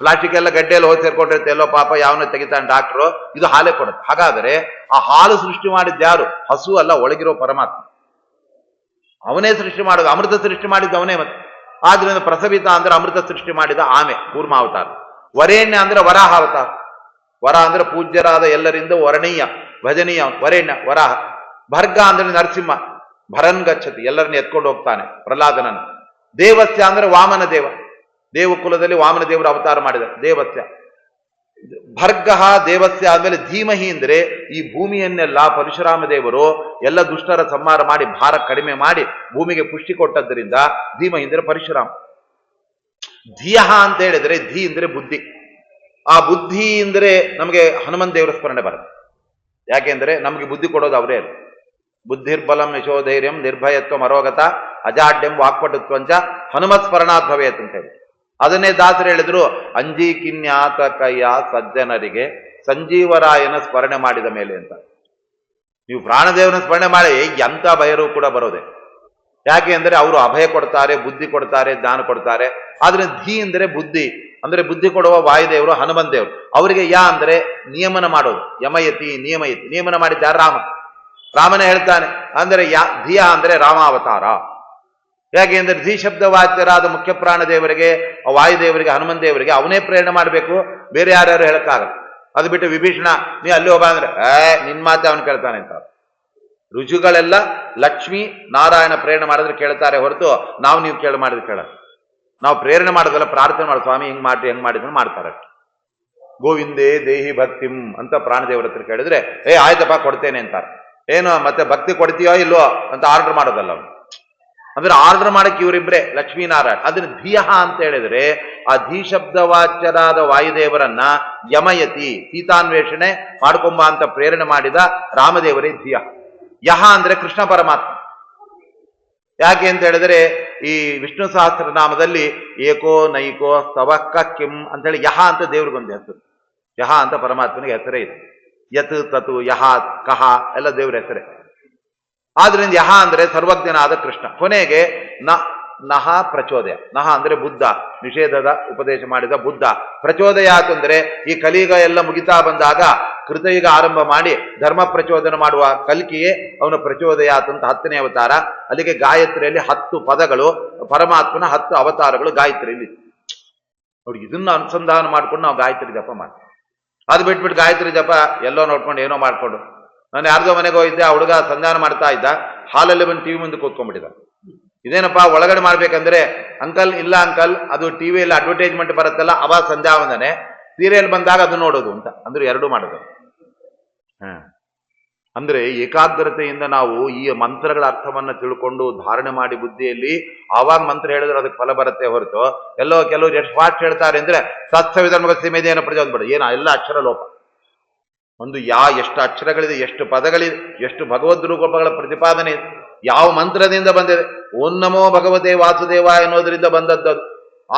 ಪ್ಲಾಸ್ಟಿಕ್ ಎಲ್ಲ ಗಡ್ಡೆಯಲ್ಲಿ ಹೋಗಿ ಸೇರ್ಕೊಂಡಿರುತ್ತೆ, ಎಲ್ಲೋ ಪಾಪ ಯಾವನೋ ತೆಗಿತಾನೆ ಡಾಕ್ಟ್ರು, ಇದು ಹಾಲೇ ಕೊಡುತ್ತೆ. ಹಾಗಾದರೆ ಆ ಹಾಲು ಸೃಷ್ಟಿ ಮಾಡಿದ ಯಾರು? ಹಸು ಅಲ್ಲ, ಒಳಗಿರೋ ಪರಮಾತ್ಮ. ಅವನೇ ಸೃಷ್ಟಿ ಮಾಡೋದು, ಅಮೃತ ಸೃಷ್ಟಿ ಮಾಡಿದ್ದು ಅವನೇ. ಮತ್ತೆ ಆದ್ರಿಂದ ಪ್ರಸವಿತ ಅಂದ್ರೆ ಅಮೃತ ಸೃಷ್ಟಿ ಮಾಡಿದ ಆಮೆ, ಕೂರ್ಮ ಅವತಾರ. ವರೇಣ್ಯ ಅಂದ್ರೆ ವರಾಹ ಅವತಾರ. ವರ ಅಂದ್ರೆ ಪೂಜ್ಯರಾದ ಎಲ್ಲರಿಂದ ವರಣೀಯ ಭಜನೀಯ ವರೇಣ್ಯ ವರಾಹ. ಭರ್ಗ ಅಂದ್ರೆ ನರಸಿಂಹ, ಭರನ್ ಗಚ್ಚತಿ, ಎಲ್ಲರನ್ನ ಎತ್ಕೊಂಡು ಹೋಗ್ತಾನೆ ಪ್ರಹ್ಲಾದನನ್ನು. ದೇವಸ್ಯ ಅಂದ್ರೆ ವಾಮನ ದೇವ, ದೇವಕುಲದಲ್ಲಿ ವಾಮನ ದೇವರು ಅವತಾರ ಮಾಡಿದ ದೇವಸ್ಯ. ಭರ್ಗ ದೇವಸ್ಯ ಆದ್ಮೇಲೆ ಧೀಮಹಿ ಅಂದ್ರೆ ಈ ಭೂಮಿಯನ್ನೆಲ್ಲ ಪರಶುರಾಮ ದೇವರು ಎಲ್ಲ ದುಷ್ಟರ ಸಂಹಾರ ಮಾಡಿ ಭಾರ ಕಡಿಮೆ ಮಾಡಿ ಭೂಮಿಗೆ ಪುಷ್ಟಿ ಕೊಟ್ಟದ್ದರಿಂದ ಧೀಮಹಿ ಅಂದ್ರೆ ಪರಶುರಾಮ. ಧಿಯ ಅಂತ ಹೇಳಿದ್ರೆ ಧೀ ಅಂದ್ರೆ ಬುದ್ಧಿ. ಆ ಬುದ್ಧಿ ಅಂದ್ರೆ ನಮಗೆ ಹನುಮನ್ ದೇವರ ಸ್ಮರಣೆ ಬರುತ್ತೆ. ಯಾಕೆಂದ್ರೆ ನಮಗೆ ಬುದ್ಧಿ ಕೊಡೋದು ಅವರೇ ಅಲ್ಲ. ಬುದ್ಧಿರ್ಬಲಂ ಯಶೋಧೈರ್ಯಂ ನಿರ್ಭಯತ್ವ ಅರೋಗತ ಅಜಾಡ್ಯಂ ವಾಕ್ಪಟುತ್ವಂಚ ಹನುಮತ್ ಸ್ಮರಣಾತ್ ಭವೇತ್ ಅಂತ ಹೇಳಿ. ಅದನ್ನೇ ದಾಸರು ಹೇಳಿದ್ರು, ಅಂಜೀಕಿನ್ಯಾತ ಕೈಯ ಸಜ್ಜನರಿಗೆ ಸಂಜೀವರಾಯನ ಸ್ಮರಣೆ ಮಾಡಿದ ಮೇಲೆ ಅಂತ. ನೀವು ಪ್ರಾಣದೇವನ ಸ್ಮರಣೆ ಮಾಡಿ ಎಂಥ ಭಯರು ಕೂಡ ಬರೋದೆ. ಯಾಕೆ ಅಂದ್ರೆ ಅವರು ಅಭಯ ಕೊಡ್ತಾರೆ, ಬುದ್ಧಿ ಕೊಡ್ತಾರೆ, ಜ್ಞಾನ ಕೊಡ್ತಾರೆ. ಆದ್ರೆ ಧೀ ಅಂದ್ರೆ ಬುದ್ಧಿ, ಅಂದ್ರೆ ಬುದ್ಧಿ ಕೊಡುವ ವಾಯುದೇವರು ಹನುಮನ್ ದೇವರು. ಅವರಿಗೆ ಯಾ ಅಂದ್ರೆ ನಿಯಮನ ಮಾಡೋದು, ಯಮಯತಿ ನಿಯಮಯತಿ, ನಿಯಮನ ಮಾಡಿದ್ದಾರೆ ರಾಮ. ರಾಮನೇ ಹೇಳ್ತಾನೆ ಅಂದ್ರೆ ಧಿಯ ಅಂದ್ರೆ ರಾಮಾವತಾರ. ಯಾಕೆ ಅಂದ್ರೆ ಧೀ ಶಬ್ದ ವಾಚ್ಯರಾದ ಮುಖ್ಯ ಪ್ರಾಣ ದೇವರಿಗೆ, ವಾಯುದೇವರಿಗೆ, ಹನುಮನ್ ದೇವರಿಗೆ ಅವನೇ ಪ್ರೇರಣೆ ಮಾಡಬೇಕು, ಬೇರೆ ಯಾರ್ಯಾರು ಹೇಳಕ್ಕಾಗಲ್ಲ. ಅದು ಬಿಟ್ಟು ವಿಭೀಷಣ ನೀ ಅಲ್ಲಿ ಹೋಗ ಅಂದ್ರೆ ನಿನ್ ಮಾತೆ ಅವನು ಕೇಳ್ತಾನೆ ಅಂತ. ರುಜುಗಳೆಲ್ಲ ಲಕ್ಷ್ಮೀ ನಾರಾಯಣ ಪ್ರೇರಣೆ ಮಾಡಿದ್ರೆ ಕೇಳ್ತಾರೆ ಹೊರತು ನಾವು ನೀವು ಮಾಡಿದ್ರೆ ಕೇಳಲ್ಲ. ನಾವು ಪ್ರೇರಣೆ ಮಾಡೋದಲ್ಲ, ಪ್ರಾರ್ಥನೆ ಮಾಡೋ, ಸ್ವಾಮಿ ಹಿಂಗ್ ಮಾಡಿ ಹೆಂಗ್ ಮಾಡಿದ್ರೆ ಮಾಡ್ತಾರೆ. ಗೋವಿಂದೇ ದೇಹಿ ಭಕ್ತಿಂ ಅಂತ ಪ್ರಾಣದೇವರ ಹತ್ರ ಕೇಳಿದ್ರೆ ಆಯ್ತಪ್ಪ ಕೊಡ್ತೇನೆ ಅಂತಾರೆ. ಏನು ಮತ್ತೆ ಭಕ್ತಿ ಕೊಡ್ತೀಯೋ ಇಲ್ವೋ ಅಂತ ಆರ್ಡರ್ ಮಾಡೋದಲ್ಲ ಅವನು. ಅಂದ್ರೆ ಆರ್ಡರ್ ಮಾಡಕ್ಕೆ ಇವರಿಬ್ರೆ ಲಕ್ಷ್ಮೀನಾರಾಯಣ. ಅದನ್ನ ಧಿಯ ಅಂತ ಹೇಳಿದ್ರೆ ಆ ಧೀ ಶಬ್ದವಾಚ್ಯರಾದ ವಾಯುದೇವರನ್ನ ಯಮಯತಿ ಸೀತಾನ್ವೇಷಣೆ ಮಾಡ್ಕೊಂಬ ಅಂತ ಪ್ರೇರಣೆ ಮಾಡಿದ ರಾಮದೇವರೇ ಧಿಯ. ಯಹ ಅಂದ್ರೆ ಕೃಷ್ಣ ಪರಮಾತ್ಮ. ಯಾಕೆ ಅಂತ ಹೇಳಿದ್ರೆ ಈ ವಿಷ್ಣು ಸಹಸ್ರನಾಮದಲ್ಲಿ ಏಕೋ ನೈಕೋ ಸ್ತವಕ್ಕ ಕಿಂ ಅಂತ ಹೇಳಿ ಯಹ ಅಂತ ದೇವ್ರಿಗೊಂದು ಹೆಸರು. ಯಹ ಅಂತ ಪರಮಾತ್ಮನಿಗೆ ಹೆಸರೇ ಇದೆ. ಯತ್ ತತು ಯಹ ಕಹ ಎಲ್ಲ ದೇವ್ರ ಹೆಸರೇ. ಆದ್ರಿಂದ ಯಹ ಅಂದ್ರೆ ಸರ್ವಜ್ಞನಾದ ಕೃಷ್ಣ. ಕೊನೆಗೆ ನಹ ಪ್ರಚೋದಯ. ನಹ ಅಂದ್ರೆ ಬುದ್ಧ, ನಿಷೇಧದ ಉಪದೇಶ ಮಾಡಿದ ಬುದ್ಧ. ಪ್ರಚೋದಯಾತ್ ಅಂದ್ರೆ ಈ ಕಲಿಯುಗ ಎಲ್ಲ ಮುಗಿತಾ ಬಂದಾಗ ಕೃತಯುಗ ಆರಂಭ ಮಾಡಿ ಧರ್ಮ ಪ್ರಚೋದನೆ ಮಾಡುವ ಕಲ್ಕಿಯೇ ಅವನ ಪ್ರಚೋದಯಾತ್ ಅಂತ 10ನೇ ಅವತಾರ. ಅಲ್ಲಿಗೆ ಗಾಯತ್ರಿಯಲ್ಲಿ 10 ಪದಗಳು, ಪರಮಾತ್ಮನ 10 ಅವತಾರಗಳು ಗಾಯತ್ರಿಯಲ್ಲಿ. ನೋಡಿ, ಇದನ್ನ ಅನುಸಂಧಾನ ಮಾಡ್ಕೊಂಡು ನಾವು ಗಾಯತ್ರಿ ಜಪ ಮಾಡ್ತೀವಿ. ಅದು ಬಿಟ್ಬಿಟ್ಟು ಗಾಯತ್ರಿ ಜಪ ಎಲ್ಲೋ ನೋಡ್ಕೊಂಡು ಏನೋ ಮಾಡ್ಕೊಂಡು. ನಾನು ಯಾರ್ದೋ ಮನೆಗೆ ಹೋಗಿದ್ದೆ, ಆ ಹುಡುಗ ಸಂಧಾನ ಮಾಡ್ತಾ ಇದ್ದ, ಹಾಲಲ್ಲಿ ಬಂದು ಟಿವಿ ಮುಂದೆ ಕೂತ್ಕೊಂಡ್ಬಿಟ್ಟಿದ್ದ. ಇದೇನಪ್ಪ ಒಳಗಡೆ ಮಾಡ್ಬೇಕಂದ್ರೆ, ಅಂಕಲ್ ಇಲ್ಲ ಅಂಕಲ್, ಅದು ಟಿವಿಯಲ್ಲಿ ಅಡ್ವರ್ಟೈಸ್ಮೆಂಟ್ ಬರುತ್ತಲ್ಲ ಅವಾಗ ಸಂಧ್ಯಾವಂದನೆ, ಸೀರಿಯಲ್ ಬಂದಾಗ ಅದು ನೋಡೋದು ಅಂತ. ಅಂದ್ರೆ ಎರಡೂ ಮಾಡೋದು. ಅಂದ್ರೆ ಏಕಾಗ್ರತೆಯಿಂದ ನಾವು ಈ ಮಂತ್ರಗಳ ಅರ್ಥವನ್ನ ತಿಳ್ಕೊಂಡು ಧಾರಣೆ ಮಾಡಿ ಬುದ್ಧಿಯಲ್ಲಿ ಆವಾಗ ಮಂತ್ರ ಹೇಳಿದ್ರೆ ಅದಕ್ಕೆ ಫಲ ಬರುತ್ತೆ ಹೊರತು ಎಲ್ಲೋ ಕೆಲವರು ಎಷ್ಟು ಫಾಸ್ಟ್ ಹೇಳ್ತಾರೆ ಅಂದ್ರೆ ಸತ್ಸವಿಧರ್ಮ ಸೀಮೆದೇನ ಪ್ರಚೋದನೆ ಬೇಡ, ಏನ ಎಲ್ಲ ಅಕ್ಷರ ಲೋಪ. ಒಂದು ಎಷ್ಟು ಅಕ್ಷರಗಳಿದೆ, ಎಷ್ಟು ಪದಗಳಿದೆ, ಎಷ್ಟು ಭಗವದ್ ರೂಪಗಳ ಪ್ರತಿಪಾದನೆ ಇದೆ, ಯಾವ ಮಂತ್ರದಿಂದ ಬಂದಿದೆ. ಓಂ ನಮೋ ಭಗವತೆ ವಾಸುದೇವ ಎನ್ನುವುದರಿಂದ ಬಂದದ್ದು.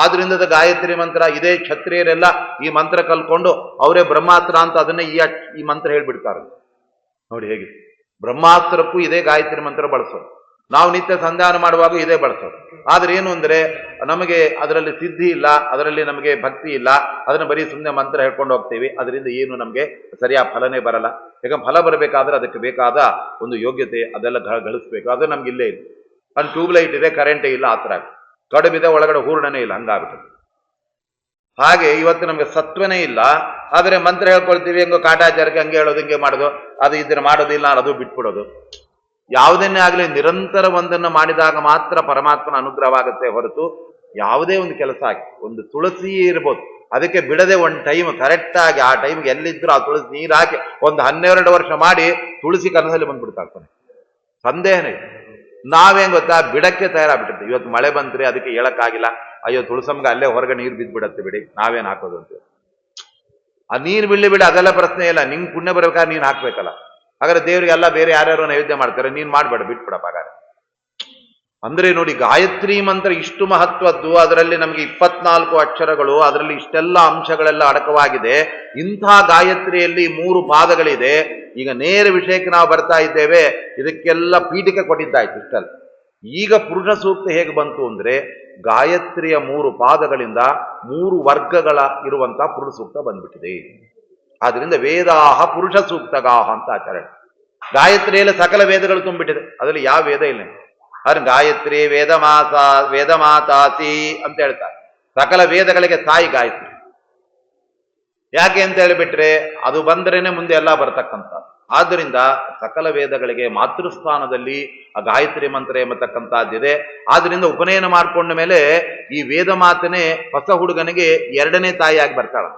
ಆದ್ರಿಂದ ಗಾಯತ್ರಿ ಮಂತ್ರ ಇದೇ ಕ್ಷತ್ರಿಯರೆಲ್ಲ ಈ ಮಂತ್ರ ಕಲ್ಕೊಂಡು ಅವರೇ ಬ್ರಹ್ಮಾಸ್ತ್ರ ಅಂತ ಅದನ್ನೇ ಈ ಮಂತ್ರ ಹೇಳ್ಬಿಡ್ತಾರೆ. ನೋಡಿ ಹೇಗೆ ಬ್ರಹ್ಮಾಸ್ತ್ರಕ್ಕೂ ಇದೇ ಗಾಯತ್ರಿ ಮಂತ್ರ ಬಳಸೋದು. ನಾವು ನಿತ್ಯ ಸಂಧಾನ ಮಾಡುವಾಗ ಇದೇ ಬಳಸೋದು. ಆದ್ರೆ ಏನು ಅಂದ್ರೆ ನಮಗೆ ಅದರಲ್ಲಿ ಸಿದ್ಧಿ ಇಲ್ಲ, ಅದರಲ್ಲಿ ನಮಗೆ ಭಕ್ತಿ ಇಲ್ಲ, ಅದನ್ನ ಬರೀ ಸುಮ್ಮನೆ ಮಂತ್ರ ಹೇಳ್ಕೊಂಡು ಹೋಗ್ತೀವಿ. ಅದರಿಂದ ಏನು ನಮಗೆ ಸರಿಯಾದ ಫಲನೇ ಬರಲ್ಲ. ಈಗ ಫಲ ಬರಬೇಕಾದ್ರೆ ಅದಕ್ಕೆ ಬೇಕಾದ ಒಂದು ಯೋಗ್ಯತೆ ಅದೆಲ್ಲ ಗಳಿಸ್ಬೇಕು. ಅದು ನಮ್ಗೆ ಇಲ್ಲೇ ಇಲ್ಲ. ಅಲ್ಲಿ ಟ್ಯೂಬ್ಲೈಟ್ ಇದೆ, ಕರೆಂಟೇ ಇಲ್ಲ, ಆ ಥರ ಕಡುಬಿದೆ, ಒಳಗಡೆ ಹೂರಣನೇ ಇಲ್ಲ, ಹಂಗಾಗುತ್ತೆ. ಹಾಗೆ ಇವತ್ತು ನಮ್ಗೆ ಸತ್ವನೇ ಇಲ್ಲ. ಆದರೆ ಮಂತ್ರ ಹೇಳ್ಕೊಳ್ತೀವಿ, ಹೆಂಗೋ ಕಾಟಾಚಾರಕ್ಕೆ ಹಂಗೆ ಹೇಳೋದು, ಹಿಂಗೆ ಮಾಡೋದು, ಅದು ಇದನ್ನ ಮಾಡೋದಿಲ್ಲ, ಅದು ಬಿಟ್ಬಿಡೋದು. ಯಾವುದನ್ನೇ ಆಗಲಿ ನಿರಂತರ ಒಂದನ್ನು ಮಾಡಿದಾಗ ಮಾತ್ರ ಪರಮಾತ್ಮನ ಅನುಗ್ರಹವಾಗುತ್ತೆ ಹೊರತು ಯಾವುದೇ ಒಂದು ಕೆಲಸ ಆಗಿ, ಒಂದು ತುಳಸಿ ಇರ್ಬೋದು, ಅದಕ್ಕೆ ಬಿಡದೆ ಒಂದು ಟೈಮ್ ಕರೆಕ್ಟ್ ಆಗಿ ಆ ಟೈಮ್ಗೆ ಎಲ್ಲಿದ್ರು ಆ ತುಳಸಿ ನೀರು ಹಾಕಿ ಒಂದು 12 ವರ್ಷ ಮಾಡಿ ತುಳಸಿ ಕನಸಲ್ಲಿ ಬಂದ್ಬಿಡ್ತಾರೆ. ಸಂದೇಹನೇ. ನಾವೇನ್ ಗೊತ್ತಾ, ಬಿಡಕ್ಕೆ ತಯಾರಾಗ್ಬಿಟ್ಟಿರ್ತೀವಿ. ಇವತ್ತು ಮಳೆ ಬಂದ್ರೆ ಅದಕ್ಕೆ ಹೇಳಕ್ಕಾಗಿಲ್ಲ, ಅಯ್ಯೋ ತುಳಸಮ್ಗೆ ಅಲ್ಲೇ ಹೊರಗೆ ನೀರು ಬಿದ್ದುಬಿಡತ್ತೆ ಬಿಡಿ, ನಾವೇನು ಹಾಕೋದು ಅಂತ. ಆ ನೀರು ಬಿಡ್ಲಿ ಬಿಡಿ, ಅದೆಲ್ಲ ಪ್ರಶ್ನೆ ಇಲ್ಲ. ನಿಂಗೆ ಪುಣ್ಯ ಬರ್ಬೇಕಾದ್ರೆ ನೀನು ಹಾಕ್ಬೇಕಲ್ಲ. ಹಾಗಾದ್ರೆ ದೇವರಿಗೆಲ್ಲ ಬೇರೆ ಯಾರ್ಯಾರು ನೈವೇದ್ಯ ಮಾಡ್ತಾರೆ, ನೀನು ಮಾಡಬೇಡ, ಬಿಟ್ಬಿಡಪ್ಪ ಹಾಗಾದ್ರೆ. ಅಂದ್ರೆ ನೋಡಿ, ಗಾಯತ್ರಿ ಮಂತ್ರ ಇಷ್ಟು ಮಹತ್ವದ್ದು, ಅದರಲ್ಲಿ ನಮಗೆ 24 ಅಕ್ಷರಗಳು, ಅದರಲ್ಲಿ ಇಷ್ಟೆಲ್ಲ ಅಂಶಗಳೆಲ್ಲ ಅಡಕವಾಗಿದೆ. ಇಂಥ ಗಾಯತ್ರಿಯಲ್ಲಿ 3 ಪಾದಗಳಿದೆ. ಈಗ ನೇರ ವಿಷಯಕ್ಕೆ ನಾವು ಬರ್ತಾ ಇದ್ದೇವೆ. ಇದಕ್ಕೆಲ್ಲ ಪೀಠಿಕೆ ಕೊಟ್ಟಿದ್ದಾಯ್ತು ಇಷ್ಟಲ್ಲ. ಈಗ ಪುರುಷ ಸೂಕ್ತ ಹೇಗೆ ಬಂತು ಅಂದ್ರೆ, ಗಾಯತ್ರಿಯ 3 ಪಾದಗಳಿಂದ 3 ವರ್ಗಗಳ ಇರುವಂತಹ ಪುರುಷ ಸೂಕ್ತ ಬಂದ್ಬಿಟ್ಟಿದೆ. ಆದ್ರಿಂದ ವೇದಾಹ ಪುರುಷ ಸೂಕ್ತಗಾಹ ಅಂತ ಆಚರಣೆ. ಗಾಯತ್ರಿಯಲ್ಲಿ ಸಕಲ ವೇದಗಳು ತುಂಬಿಟ್ಟಿದೆ, ಅದರಲ್ಲಿ ಯಾವ ವೇದ ಇಲ್ಲ. ಅದ್ರ ಗಾಯತ್ರಿ ವೇದಮಾತಾಸಿ ಅಂತ ಹೇಳ್ತಾರೆ. ಸಕಲ ವೇದಗಳಿಗೆ ತಾಯಿ ಗಾಯತ್ರಿ. ಯಾಕೆ ಅಂತ ಹೇಳಿಬಿಟ್ರೆ, ಅದು ಬಂದ್ರೇನೆ ಮುಂದೆ ಎಲ್ಲ ಬರ್ತಕ್ಕಂಥ. ಆದ್ದರಿಂದ ಸಕಲ ವೇದಗಳಿಗೆ ಮಾತೃಸ್ಥಾನದಲ್ಲಿ ಆ ಗಾಯತ್ರಿ ಮಂತ್ರ ಎಂಬತಕ್ಕಂಥದ್ದಿದೆ. ಆದ್ರಿಂದ ಉಪನಯನ ಮಾಡಿಕೊಂಡ ಮೇಲೆ ಈ ವೇದ ಮಾತನೇ ಹೊಸ ಹುಡುಗನಿಗೆ 2ನೇ ತಾಯಿಯಾಗಿ ಬರ್ತಾಳೆ.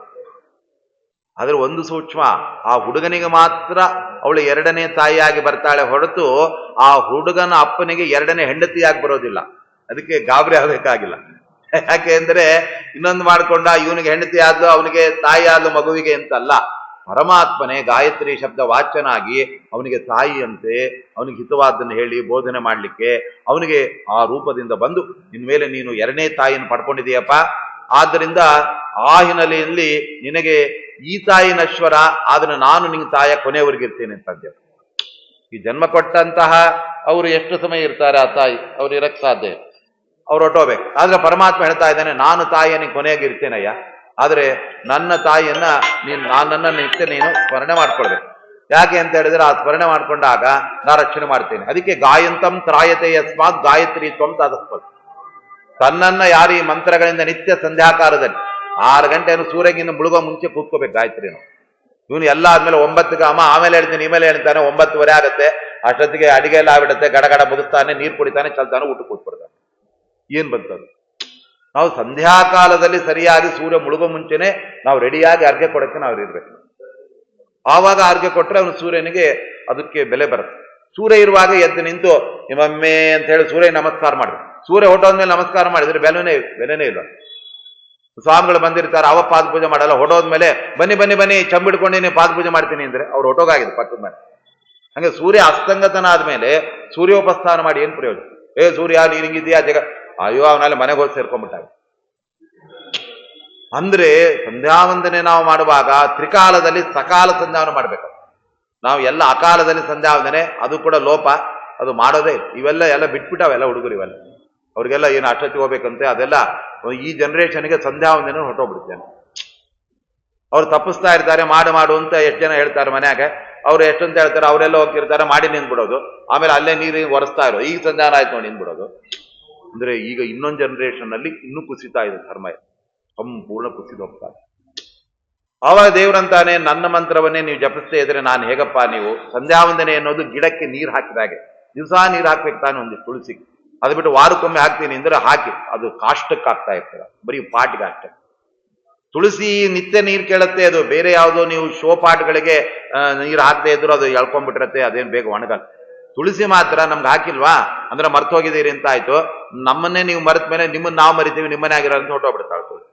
ಆದ್ರೆ ಒಂದು ಸೂಕ್ಷ್ಮ, ಆ ಹುಡುಗನಿಗೆ ಮಾತ್ರ ಅವಳು 2ನೇ ತಾಯಿಯಾಗಿ ಬರ್ತಾಳೆ ಹೊರತು ಆ ಹುಡುಗನ ಅಪ್ಪನಿಗೆ 2ನೇ ಹೆಂಡತಿಯಾಗಿ ಬರೋದಿಲ್ಲ. ಅದಕ್ಕೆ ಗಾಬರಿ ಆಗಬೇಕಾಗಿಲ್ಲ. ಯಾಕೆ ಅಂದ್ರೆ ಇನ್ನೊಂದು ಮಾಡ್ಕೊಂಡ ಇವನಿಗೆ ಹೆಂಡತಿ ಆದ್ಲು, ಅವನಿಗೆ ತಾಯಿ ಆದ್ಲು ಮಗುವಿಗೆ ಅಂತಲ್ಲ. ಪರಮಾತ್ಮನೇ ಗಾಯತ್ರಿ ಶಬ್ದ ವಾಚ್ಯನಾಗಿ ಅವನಿಗೆ ತಾಯಿಯಂತೆ ಅವನಿಗೆ ಹಿತವಾದ್ದನ್ನು ಹೇಳಿ ಬೋಧನೆ ಮಾಡಲಿಕ್ಕೆ ಅವನಿಗೆ ಆ ರೂಪದಿಂದ ಬಂದು, ಇನ್ಮೇಲೆ ನೀನು 2ನೇ ತಾಯಿಯನ್ನು ಪಡ್ಕೊಂಡಿದೀಯಪ್ಪ. ಆದ್ದರಿಂದ ಆ ಹಿನ್ನೆಲೆಯಲ್ಲಿ ನಿನಗೆ ಈ ತಾಯಿ ನಶ್ವರ, ಆದ್ರೆ ನಾನು ನಿನ್ನ ತಾಯ ಕೊನೆಯವರೆಗಿರ್ತೇನೆ ಅಂತಂದೆ. ಈ ಜನ್ಮ ಕೊಟ್ಟಂತಹ ಅವರು ಎಷ್ಟು ಸಮಯ ಇರ್ತಾರೆ ಆ ತಾಯಿ? ಅವ್ರು ಇರಕ್ಕೆ ಸಾಧ್ಯ, ಅವ್ರು ಹೊಟ್ಟೋಗ್ಬೇಕು. ಆದ್ರೆ ಪರಮಾತ್ಮ ಹೇಳ್ತಾ ಇದ್ದಾನೆ, ನಾನು ತಾಯಿಯ ಕೊನೆಯಾಗಿರ್ತೇನಯ್ಯ, ಆದ್ರೆ ನನ್ನ ತಾಯಿಯನ್ನ ನನ್ನನ್ನು ನಿತ್ಯ ನೀನು ಸ್ಮರಣೆ ಮಾಡ್ಕೊಳ್ಬೇಕು. ಯಾಕೆ ಅಂತ ಹೇಳಿದ್ರೆ, ಆ ಸ್ಮರಣೆ ಮಾಡ್ಕೊಂಡಾಗ ನಾ ರಕ್ಷಣೆ ಮಾಡ್ತೇನೆ. ಅದಕ್ಕೆ ಗಾಯಂತಂ ತ್ರಾಯತೆ ಯಸ್ಮಾತ್ ಗಾಯತ್ರಿ ತ್ವಂ ತದಸ್ಪತ್. ತನ್ನನ್ನ ಯಾರು ಈ ಮಂತ್ರಗಳಿಂದ ನಿತ್ಯ ಸಂಧ್ಯಾಕಾಲದಲ್ಲಿ 6 ಗಂಟೆಯನ್ನು ಸೂರ್ಯಗಿನ್ನು ಮುಳುಗೋ ಮುಂಚೆ ಕೂತ್ಕೋಬೇಕು ಗಾಯತ್ರಿನು. ಇವನು ಎಲ್ಲ ಆದ್ಮೇಲೆ 9ಕ್ಕೆ ಅಮ್ಮ ಆಮೇಲೆ ಹೇಳ್ತೀನಿ ಇಮೇಲೆ ಹೇಳ್ತಾನೆ, 9:30 ಆಗುತ್ತೆ. ಅಷ್ಟೊತ್ತಿಗೆ ಅಡಿಗೆ ಎಲ್ಲ ಆಗ್ಬಿಡುತ್ತೆ, ಗಡಗಡ ಮುಗಿಸ್ತಾನೆ, ನೀರು ಕುಡಿತಾನೆ, ಚಲ್ತಾನೆ, ಊಟ ಕೂತ್ಬಿಡ್ತಾನೆ. ಏನ್ ಬಂತದ್ದು? ನಾವು ಸಂಧ್ಯಾಕಾಲದಲ್ಲಿ ಸರಿಯಾಗಿ ಸೂರ್ಯ ಮುಳುಗೋ ಮುಂಚೆನೆ ನಾವು ರೆಡಿಯಾಗಿ ಅರ್ಘ್ಯ ಕೊಡಕ್ಕೆ ನಾವು ಇರ್ಬೇಕು. ಆವಾಗ ಅರ್ಘ್ಯ ಕೊಟ್ರೆ ಅವನು ಸೂರ್ಯನಿಗೆ ಅದಕ್ಕೆ ಬೆಲೆ ಬರುತ್ತೆ. ಸೂರ್ಯ ಇರುವಾಗ ಎದ್ದು ನಿಂತು ನಿಮ್ಮಮ್ಮೆ ಅಂತ ಹೇಳಿ ಸೂರ್ಯ ನಮಸ್ಕಾರ ಮಾಡಿ, ಸೂರ್ಯ ಹೊಟ್ಟೋದ್ಮೇಲೆ ನಮಸ್ಕಾರ ಮಾಡಿದ್ರೆ ಬೆಲೆನೇ ಇಲ್ಲ. ಸ್ವಾಮಿಗಳು ಬಂದಿರ್ತಾರೆ, ಅವ ಪಾದ ಪೂಜೆ ಮಾಡಲ್ಲ. ಹೊಟ್ಟೋದ್ಮೇಲೆ ಬನ್ನಿ ಬನ್ನಿ ಬನ್ನಿ ಚಂಬಿಡ್ಕೊಂಡು ನೀವು ಪಾದ ಪೂಜೆ ಮಾಡ್ತೀನಿ ಅಂದ್ರೆ ಅವ್ರು ಹೊಟ್ಟೋಗಾಗಿದೆ ಪಕ್ಕದ ಮೇಲೆ. ಹಂಗೆ ಸೂರ್ಯ ಅಸ್ತಂಗತನ ಆದ್ಮೇಲೆ ಸೂರ್ಯೋಪಸ್ಥಾನ ಮಾಡಿ ಏನ್ ಪ್ರಯೋಜನ? ಸೂರ್ಯ ನೀನ್ ಹಿಂಗಿದ್ಯಾ ಜಗ, ಅಯ್ಯೋ ಅವನಲ್ಲಿ ಮನೆಗೆ ಹೋಗಿ ಸೇರ್ಕೊಂಡ್ಬಿಟ್ಟಾಗ. ಅಂದ್ರೆ ಸಂಧ್ಯಾವಂದನೆ ನಾವು ಮಾಡುವಾಗ ತ್ರಿಕಾಲದಲ್ಲಿ ಸಕಾಲ ಸಂಧ್ಯಾವನೆ ಮಾಡ್ಬೇಕು. ನಾವು ಎಲ್ಲ ಅಕಾಲದಲ್ಲಿ ಸಂಧ್ಯಾವಂದನೆ, ಅದು ಕೂಡ ಲೋಪ, ಅದು ಮಾಡೋದೇ. ಇವೆಲ್ಲ ಬಿಟ್ಬಿಟ್ಟಾವೆಲ್ಲ ಹುಡುಗರು. ಇವೆಲ್ಲ ಅವ್ರಿಗೆಲ್ಲ ಏನು ಅಷ್ಟೊತ್ತಿಗೆ ಹೋಗ್ಬೇಕಂತೆ, ಅದೆಲ್ಲ ಈ ಜನರೇಷನ್ಗೆ ಸಂಧ್ಯಾವಂದನೆ ಹೊಟ್ಟೋಗ್ಬಿಡ್ತೇನೆ. ಅವ್ರು ತಪ್ಪಿಸ್ತಾ ಇರ್ತಾರೆ, ಮಾಡು ಅಂತ ಎಷ್ಟು ಜನ ಹೇಳ್ತಾರೆ ಮನ್ಯಾಗ. ಅವ್ರು ಎಷ್ಟಂತ ಹೇಳ್ತಾರೆ, ಅವರೆಲ್ಲ ಹೋಗ್ತಿರ್ತಾರೆ, ಮಾಡಿ ನಿಂತ್ಬಿಡೋದು. ಆಮೇಲೆ ಅಲ್ಲೇ ನೀರು ಒರೆಸ್ತಾ ಇರೋ, ಈಗ ಸಂಧ್ಯಾನ ಆಯ್ತು ನೋಡಿ ನಿಂತ್ಬಿಡೋದು. ಅಂದ್ರೆ ಈಗ ಇನ್ನೊಂದು ಜನರೇಷನ್ ಅಲ್ಲಿ ಇನ್ನೂ ಕುಸಿತಾ ಇದೆ ಧರ್ಮ, ಸಂಪೂರ್ಣ ಕುಸಿದು ಹೋಗ್ತಾರೆ. ಆವಾಗ ದೇವ್ರಂತಾನೆ, ನನ್ನ ಮಂತ್ರವನ್ನೇ ನೀವು ಜಪಿಸ್ತೇ ಇದ್ರೆ ನಾನು ಹೇಗಪ್ಪ? ನೀವು ಸಂಧ್ಯಾವಂದನೆ ಅನ್ನೋದು ಗಿಡಕ್ಕೆ ನೀರು ಹಾಕಿದಾಗೆ, ದಿವಸ ನೀರು ಹಾಕ್ಬೇಕು ತಾನೆ ಒಂದಿಷ್ಟು ತುಳಸಿ. ಅದು ಬಿಟ್ಟು ವಾರಕ್ಕೊಮ್ಮೆ ಹಾಕ್ತೀನಿ ಅಂದ್ರೆ ಹಾಕಿ, ಅದು ಕಾಷ್ಟಕ್ಕೆ ಆಗ್ತಾ ಇರ್ತೀರ, ಬರೀ ಪಾಟ್ಗೆ ಅಷ್ಟೇ. ತುಳಸಿ ನಿತ್ಯ ನೀರು ಕೇಳುತ್ತೆ. ಅದು ಬೇರೆ ಯಾವುದೋ ನೀವು ಶೋ ಪಾಟ್ಗಳಿಗೆ ನೀರು ಹಾಕದೇ ಇದ್ರು ಅದು ಎಳ್ಕೊಂಡ್ಬಿಟ್ಟಿರತ್ತೆ, ಅದೇನು ಬೇಗ ಒಣಗಲ್ಲ. ತುಳಸಿ ಮಾತ್ರ ನಮ್ಗೆ ಹಾಕಿಲ್ವಾ ಅಂದ್ರೆ ಮರ್ತೋಗಿದ್ದೀರಿ ಅಂತ ಆಯ್ತು. ನಮ್ಮನ್ನೇ ನೀವು ಮರೆತ ಮೇಲೆ ನಿಮ್ಮನ್ನ ನಾವು ಮರಿತೀವಿ, ನಿಮ್ಮನ್ನೇ ಆಗಿರೋ ಅಂತ ಹೊಟ್ಟೋಗ್ಬಿಡ್ತಾಳೆ.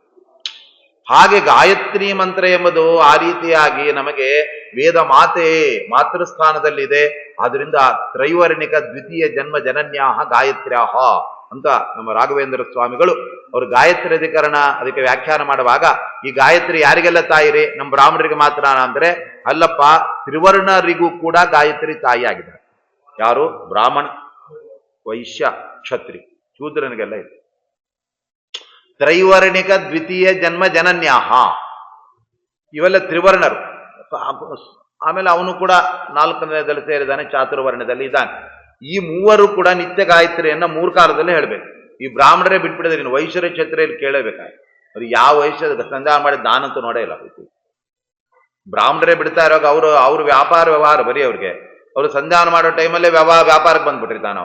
ಹಾಗೆ ಗಾಯತ್ರಿ ಮಂತ್ರ ಎಂಬುದು ಆ ರೀತಿಯಾಗಿ ನಮಗೆ ವೇದ ಮಾತೆ ಮಾತೃಸ್ಥಾನದಲ್ಲಿದೆ. ಆದ್ರಿಂದ ತ್ರೈವರ್ಣಿಕ ದ್ವಿತೀಯ ಜನ್ಮ ಜನನ್ಯಾಹ ಗಾಯತ್ರ್ಯಾಹ ಅಂತ ನಮ್ಮ ರಾಘವೇಂದ್ರ ಸ್ವಾಮಿಗಳು ಅವರು ಗಾಯತ್ರಿ ಅಧಿಕರಣ ಅದಕ್ಕೆ ವ್ಯಾಖ್ಯಾನ ಮಾಡುವಾಗ, ಈ ಗಾಯತ್ರಿ ಯಾರಿಗೆಲ್ಲ ತಾಯಿರಿ? ನಮ್ಮ ಬ್ರಾಹ್ಮಣರಿಗೆ ಮಾತ್ರ ಅಂದ್ರೆ ಅಲ್ಲಪ್ಪ, ತ್ರಿವರ್ಣರಿಗೂ ಕೂಡ ಗಾಯತ್ರಿ ತಾಯಿ ಆಗಿದ್ದಾರೆ. ಯಾರು? ಬ್ರಾಹ್ಮಣ, ವೈಶ್ಯ, ಕ್ಷತ್ರಿ, ಶೂದ್ರನಿಗೆಲ್ಲ ಇದೆ. ತ್ರೈವರ್ಣಿಕ ದ್ವಿತೀಯ ಜನ್ಮ ಜನನ್ಯಾಹ, ಇವೆಲ್ಲ ತ್ರಿವರ್ಣರು. ಆಮೇಲೆ ಅವನು ಕೂಡ 4ನೇದಲ್ಲಿ ಸೇರಿದಾನೆ, ಚಾತುರ್ವರ್ಣದಲ್ಲಿ ಇದ್ದಾನೆ. ಈ ಮೂವರು ಕೂಡ ನಿತ್ಯ ಗಾಯತ್ರಿಯನ್ನ 3 ಕಾಲದಲ್ಲಿ ಹೇಳ್ಬೇಕು. ಈ ಬ್ರಾಹ್ಮಣರೇ ಬಿಟ್ಬಿಡಿದ್ರೆ ಇನ್ನು ವೈಶ್ಯರ ಕ್ಷತ್ರಿಯಲ್ಲಿ ಕೇಳಬೇಕಾದ್ರೆ ಅದು ಯಾವ ವೈಶ್ಯ ಸಂಧಾನ ಮಾಡಿದ ನಾನಂತೂ ನೋಡೇ ಇಲ್ಲ. ಬ್ರಾಹ್ಮಣರೇ ಬಿಡ್ತಾ ಇರುವಾಗ ಅವ್ರ ವ್ಯಾಪಾರ ವ್ಯವಹಾರ ಬರೀ ಅವ್ರಿಗೆ. ಅವರು ಸಂಧಾನ ಮಾಡೋ ಟೈಮಲ್ಲೇ ವ್ಯಾಪಾರಕ್ಕೆ ಬಂದ್ಬಿಟ್ಟಿರ್ತಾನ.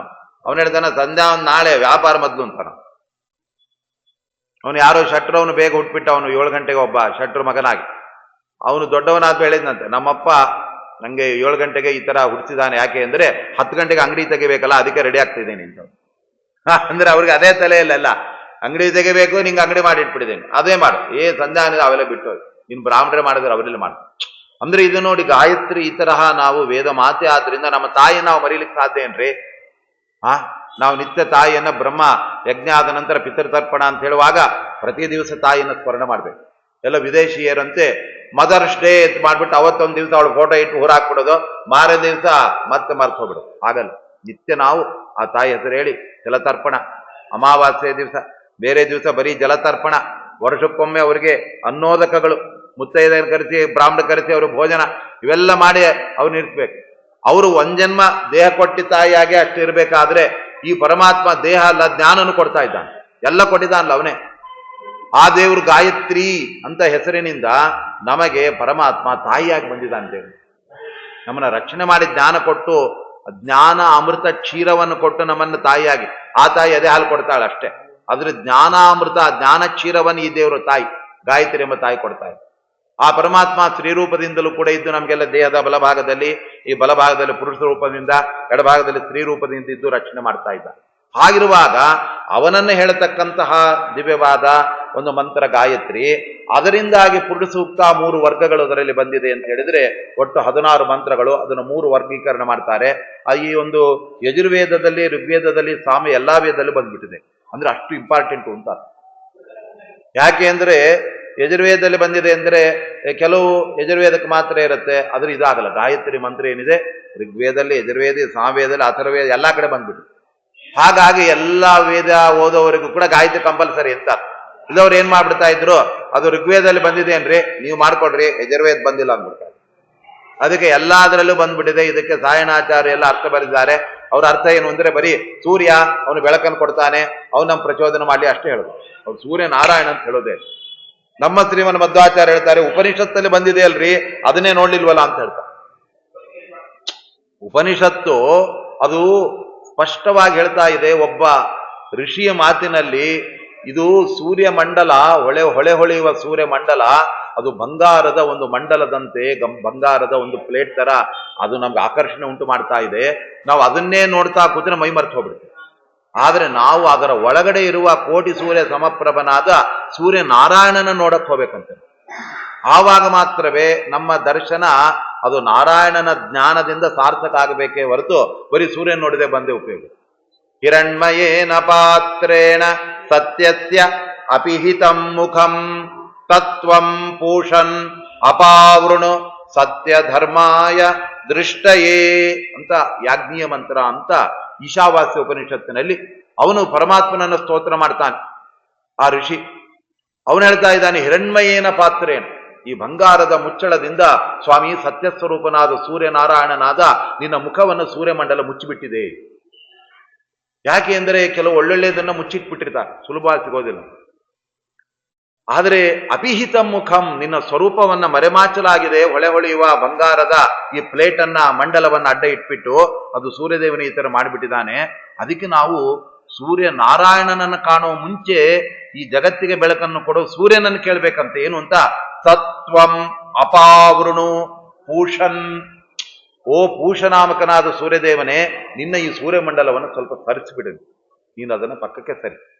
ಅವನು ಹೇಳ್ತಾನ ಸಂಧಾನ ನಾಳೆ, ವ್ಯಾಪಾರ ಮೊದಲು ಅಂತಾನ. ಅವನು ಯಾರೋ ಶಟ್ರು, ಅವನು ಬೇಗ ಹುಟ್ಬಿಟ್ಟ. ಅವನು 7 ಗಂಟೆಗೆ ಒಬ್ಬ ಶಟ್ರು ಮಗನಾಗಿ ಅವನು ದೊಡ್ಡವನಾದ ಹೇಳಿದ್ನಂತೆ, ನಮ್ಮಪ್ಪ ನಂಗೆ 7 ಗಂಟೆಗೆ ಈ ತರ ಹುಟ್ಟಿಸಿದಾನೆ. ಯಾಕೆ ಅಂದ್ರೆ 10 ಗಂಟೆಗೆ ಅಂಗಡಿ ತೆಗಿಬೇಕಲ್ಲ, ಅದಕ್ಕೆ ರೆಡಿ ಆಗ್ತಿದ್ದೀನಿ ಅಂತ. ಅಂದ್ರೆ ಅವ್ರಿಗೆ ಅದೇ ತಲೆಯಲ್ಲ. ಅಂಗಡಿ ತೆಗಿಬೇಕು, ನಿಂಗೆ ಅಂಗಡಿ ಮಾಡಿ ಇಟ್ಬಿಟ್ಟಿದ್ದೇನೆ, ಅದೇ ಮಾಡು, ಸಂಧಾನ ಅವೆಲ್ಲ ಬಿಟ್ಟು ನೀನು ಬ್ರಾಹ್ಮಣರೇ ಮಾಡಿದ್ರೆ ಅವರೆಲ್ಲ ಮಾಡು. ಅಂದ್ರೆ ಇದು ನೋಡಿ, ಗಾಯತ್ರಿ ಈ ತರಹ ನಾವು ವೇದ ಮಾತೆ ಆದ್ರಿಂದ ನಮ್ಮ ತಾಯಿಯನ್ನು ನಾವು ಮರೀಲಿಕ್ಕೆ ಸಾಧ್ಯ ಏನ್ರಿ? ನಾವು ನಿತ್ಯ ತಾಯಿಯನ್ನ ಬ್ರಹ್ಮ ಯಜ್ಞ ಆದ ನಂತರ ಪಿತೃತರ್ಪಣ ಅಂತ ಹೇಳುವಾಗ ಪ್ರತಿ ದಿವಸ ತಾಯಿಯನ್ನು ಸ್ಮರಣೆ ಮಾಡ್ಬೇಕು. ಎಲ್ಲ ವಿದೇಶಿಯರಂತೆ ಮದರ್ಸ್ ಡೇ ಅಂತ ಮಾಡ್ಬಿಟ್ಟು ಅವತ್ತೊಂದು ದಿವಸ ಅವಳು ಫೋಟೋ ಇಟ್ಟು ಹೊರಾಕ್ಬಿಡೋದು, ಮಾರನೇ ದಿವಸ ಮತ್ತೆ ಮರ್ತು ಹೋಗ್ಬಿಡೋದು. ಆಗಲ್ಲ. ನಿತ್ಯ ನಾವು ಆ ತಾಯಿ ಹೆಸರು ಹೇಳಿ ಜಲತರ್ಪಣ, ಅಮಾವಾಸ್ಯೆ ದಿವಸ, ಬೇರೆ ದಿವಸ ಬರೀ ಜಲತರ್ಪಣ, ವರ್ಷಕ್ಕೊಮ್ಮೆ ಅವರಿಗೆ ಅನ್ನೋದಕಗಳು, ಮುತ್ತೈದೆಯನ್ನು ಕರೆಸಿ, ಬ್ರಾಹ್ಮಣ ಕರೆಸಿ ಅವರು ಭೋಜನ ಇವೆಲ್ಲ ಮಾಡಿ ಅವ್ರು ಇರಿಸ್ಬೇಕು. ಅವರು ಒಂಜನ್ಮ ದೇಹ ಕೊಟ್ಟಿ ತಾಯಿಯಾಗೆ ಅಷ್ಟು ಇರಬೇಕಾದ್ರೆ ಈ ಪರಮಾತ್ಮ ದೇಹ ಅಲ್ಲ ಜ್ಞಾನನು ಕೊಡ್ತಾ ಇದ್ದಾನೆ, ಎಲ್ಲ ಕೊಟ್ಟಿದ್ದಾನಲ್ಲ ಅವನೇ. ಆ ದೇವರು ಗಾಯತ್ರಿ ಅಂತ ಹೆಸರಿನಿಂದ ನಮಗೆ ಪರಮಾತ್ಮ ತಾಯಿಯಾಗಿ ಬಂದಿದ್ದಾನೆ. ದೇವರು ನಮ್ಮನ್ನ ರಕ್ಷಣೆ ಮಾಡಿ ಜ್ಞಾನ ಕೊಟ್ಟು, ಜ್ಞಾನ ಅಮೃತ ಕ್ಷೀರವನ್ನು ಕೊಟ್ಟು ನಮ್ಮನ್ನು ತಾಯಿಯಾಗಿ, ಆ ತಾಯಿ ಅದೇ ಹಾಲು ಕೊಡ್ತಾಳೆ ಅಷ್ಟೇ. ಅದ್ರ ಜ್ಞಾನಾಮೃತ ಜ್ಞಾನ ಕ್ಷೀರವನ್ನು ಈ ದೇವರು ತಾಯಿ ಗಾಯತ್ರಿ ಎಂಬ ತಾಯಿ ಕೊಡ್ತಾಳೆ. ಆ ಪರಮಾತ್ಮ ಸ್ತ್ರೀರೂಪದಿಂದಲೂ ಕೂಡ ಇದ್ದು ನಮಗೆಲ್ಲ ದೇಹದ ಬಲಭಾಗದಲ್ಲಿ, ಈ ಬಲಭಾಗದಲ್ಲಿ ಪುರುಷ ರೂಪದಿಂದ, ಎಡಭಾಗದಲ್ಲಿ ಸ್ತ್ರೀ ರೂಪದಿಂದ ಇದ್ದು ರಕ್ಷಣೆ ಮಾಡ್ತಾ ಇದ್ದ. ಹಾಗಿರುವಾಗ ಅವನನ್ನು ಹೇಳತಕ್ಕಂತಹ ದಿವ್ಯವಾದ ಒಂದು ಮಂತ್ರ ಗಾಯತ್ರಿ, ಅದರಿಂದಾಗಿ ಪುರುಷ ಸೂಕ್ತ 3 ವರ್ಗಗಳು ಅದರಲ್ಲಿ ಬಂದಿದೆ ಅಂತ ಹೇಳಿದ್ರೆ ಒಟ್ಟು 16 ಮಂತ್ರಗಳು. ಅದನ್ನು 3 ವರ್ಗೀಕರಣ ಮಾಡ್ತಾರೆ. ಈ ಒಂದು ಯಜುರ್ವೇದದಲ್ಲಿ, ಋಗ್ವೇದದಲ್ಲಿ, ಸಾಮ ಎಲ್ಲಾ ವೇದದಲ್ಲೂ ಬಂದ್ಬಿಟ್ಟಿದೆ. ಅಂದ್ರೆ ಅಷ್ಟು ಇಂಪಾರ್ಟೆಂಟು ಅಂತ. ಯಾಕೆ ಅಂದ್ರೆ ಯಜುರ್ವೇದದಲ್ಲಿ ಬಂದಿದೆ ಅಂದ್ರೆ ಕೆಲವು ಯಜುರ್ವೇದಕ್ಕೆ ಮಾತ್ರ ಇರುತ್ತೆ, ಆದ್ರೆ ಇದಾಗಲ್ಲ. ಗಾಯತ್ರಿ ಮಂತ್ರ ಏನಿದೆ ಋಗ್ವೇದದಲ್ಲಿ, ಯಜುರ್ವೇದ, ಸಾಮವೇದದಲ್ಲಿ, ಅಥರ್ವೇದ ಎಲ್ಲಾ ಕಡೆ ಬಂದ್ಬಿಟ್ಟು. ಹಾಗಾಗಿ ಎಲ್ಲಾ ವೇದ ಓದೋವರೆಗೂ ಕೂಡ ಗಾಯತ್ರಿ ಕಂಪಲ್ಸರಿ ಅಂತ. ಇಲ್ಲವ್ರು ಏನ್ ಮಾಡ್ಬಿಡ್ತಾ ಇದ್ರು, ಅದು ಋಗ್ವೇದದಲ್ಲಿ ಬಂದಿದೆ ಅನ್ರಿ, ನೀವು ಮಾಡ್ಕೊಡ್ರಿ, ಯಜುರ್ವೇದ ಬಂದಿಲ್ಲ ಅಂದ್ಬಿಡ್ತಾರೆ. ಅದಕ್ಕೆ ಎಲ್ಲಾದ್ರಲ್ಲೂ ಬಂದ್ಬಿಟ್ಟಿದೆ. ಇದಕ್ಕೆ ಸಾಯಣಾಚಾರ್ಯ ಎಲ್ಲ ಅರ್ಥ ಬರೆದಿದ್ದಾರೆ. ಅವ್ರ ಅರ್ಥ ಏನು ಅಂದ್ರೆ ಬರೀ ಸೂರ್ಯ ಅವನು ಬೆಳಕನ್ನು ಕೊಡ್ತಾನೆ, ಅವನು ನಮ್ಮ ಪ್ರಚೋದನೆ ಮಾಡಿ ಅಷ್ಟೇ ಹೇಳೋದು. ಅವ್ರು ಸೂರ್ಯ ನಾರಾಯಣ ಅಂತ ಹೇಳೋದೇ. ನಮ್ಮ ಶ್ರೀಮನ್ ಮಧ್ವಾಚಾರ್ಯ ಹೇಳ್ತಾರೆ, ಉಪನಿಷತ್ತಲ್ಲಿ ಬಂದಿದೆ ಅಲ್ರಿ, ಅದನ್ನೇ ನೋಡ್ಲಿಲ್ವಲ್ಲ ಅಂತ ಹೇಳ್ತಾರೆ. ಉಪನಿಷತ್ತು ಅದು ಸ್ಪಷ್ಟವಾಗಿ ಹೇಳ್ತಾ ಇದೆ. ಒಬ್ಬ ಋಷಿಯ ಮಾತಿನಲ್ಲಿ ಇದು ಸೂರ್ಯ ಮಂಡಲ, ಹೊಳೆ ಹೊಳೆಯುವ ಸೂರ್ಯ ಮಂಡಲ, ಅದು ಬಂಗಾರದ ಒಂದು ಮಂಡಲದಂತೆ, ಬಂಗಾರದ ಒಂದು ಪ್ಲೇಟ್ ತರ ಅದು ನಮ್ಗೆ ಆಕರ್ಷಣೆ ಉಂಟು ಮಾಡ್ತಾ ಇದೆ. ನಾವು ಅದನ್ನೇ ನೋಡ್ತಾ ಕೂತ್ರೆ ಮೈ ಮರ್ತು ಹೋಗ್ಬಿಡ್ತೀವಿ. ಆದ್ರೆ ನಾವು ಅದರ ಒಳಗಡೆ ಇರುವ ಕೋಟಿ ಸೂರ್ಯ ಸಮಪ್ರಭನಾದ ಸೂರ್ಯ ನಾರಾಯಣನ ನೋಡಕ್ ಹೋಗ್ಬೇಕಂತೆ. ಆವಾಗ ಮಾತ್ರವೇ ನಮ್ಮ ದರ್ಶನ ಅದು ನಾರಾಯಣನ ಜ್ಞಾನದಿಂದ ಸಾರ್ಥಕ ಆಗಬೇಕೇ ಹೊರತು ಬರೀ ಸೂರ್ಯ ನೋಡಿದೆ ಬಂದೇ ಉಪಯೋಗ. ಹಿರಣ್ಮಯೇನ ಪಾತ್ರೇಣ ಸತ್ಯಸ್ಯ ಅಪಿಹಿತಂ ಮುಖಂ ತತ್ವಂ ಪೂಷನ್ ಅಪಾವೃಣು ಸತ್ಯ ಧರ್ಮಾಯ ದೃಷ್ಟಯೇ ಅಂತ ಯಾಜ್ಞೀಯ ಮಂತ್ರ ಅಂತ ಈಶಾವಾಸ್ಯ ಉಪನಿಷತ್ತಿನಲ್ಲಿ ಅವನು ಪರಮಾತ್ಮನನ್ನು ಸ್ತೋತ್ರ ಮಾಡ್ತಾನೆ. ಆ ಋಷಿ ಅವನು ಹೇಳ್ತಾ ಇದ್ದಾನೆ, ಹಿರಣ್ಮಯೇನ ಪಾತ್ರೇಣ, ಈ ಬಂಗಾರದ ಮುಚ್ಚಳದಿಂದ ಸ್ವಾಮಿ ಸತ್ಯಸ್ವರೂಪನಾದ ಸೂರ್ಯನಾರಾಯಣನಾದ ನಿನ್ನ ಮುಖವನ್ನು ಸೂರ್ಯಮಂಡಲ ಮುಚ್ಚಿಬಿಟ್ಟಿದೆ. ಯಾಕೆ ಅಂದರೆ ಕೆಲವು ಒಳ್ಳೊಳ್ಳೆಯದನ್ನ ಮುಚ್ಚಿಟ್ಬಿಟ್ಟಿರ್ತಾರೆ, ಸುಲಭ ಸಿಗೋದಿಲ್ಲ. ಆದರೆ ಅಪಿಹಿತ ಮುಖಂ, ನಿನ್ನ ಸ್ವರೂಪವನ್ನ ಮರೆಮಾಚಲಾಗಿದೆ. ಹೊಳೆ ಹೊಳೆಯುವ ಬಂಗಾರದ ಈ ಪ್ಲೇಟನ್ನ, ಮಂಡಲವನ್ನ ಅಡ್ಡ ಇಟ್ಬಿಟ್ಟು ಅದು ಸೂರ್ಯದೇವನ ಈ ತರ ಮಾಡಿಬಿಟ್ಟಿದ್ದಾನೆ. ಅದಕ್ಕೆ ನಾವು ಸೂರ್ಯ ನಾರಾಯಣನನ್ನು ಕಾಣುವ ಮುಂಚೆ ಈ ಜಗತ್ತಿಗೆ ಬೆಳಕನ್ನು ಕೊಡೋ ಸೂರ್ಯನನ್ನು ಕೇಳ್ಬೇಕಂತ. ಏನು ಅಂತ, ಸತ್ವಂ ಅಪಾವೃಣು ಪೂಷನ್, ಓ ಪೂಷನಾಮಕನಾದ ಸೂರ್ಯದೇವನೇ, ನಿನ್ನ ಈ ಸೂರ್ಯಮಂಡಲವನ್ನು ಸ್ವಲ್ಪ ಸರಿಸಿಬಿಡು. ನೀನು ಅದನ್ನು ಪಕ್ಕಕ್ಕೆ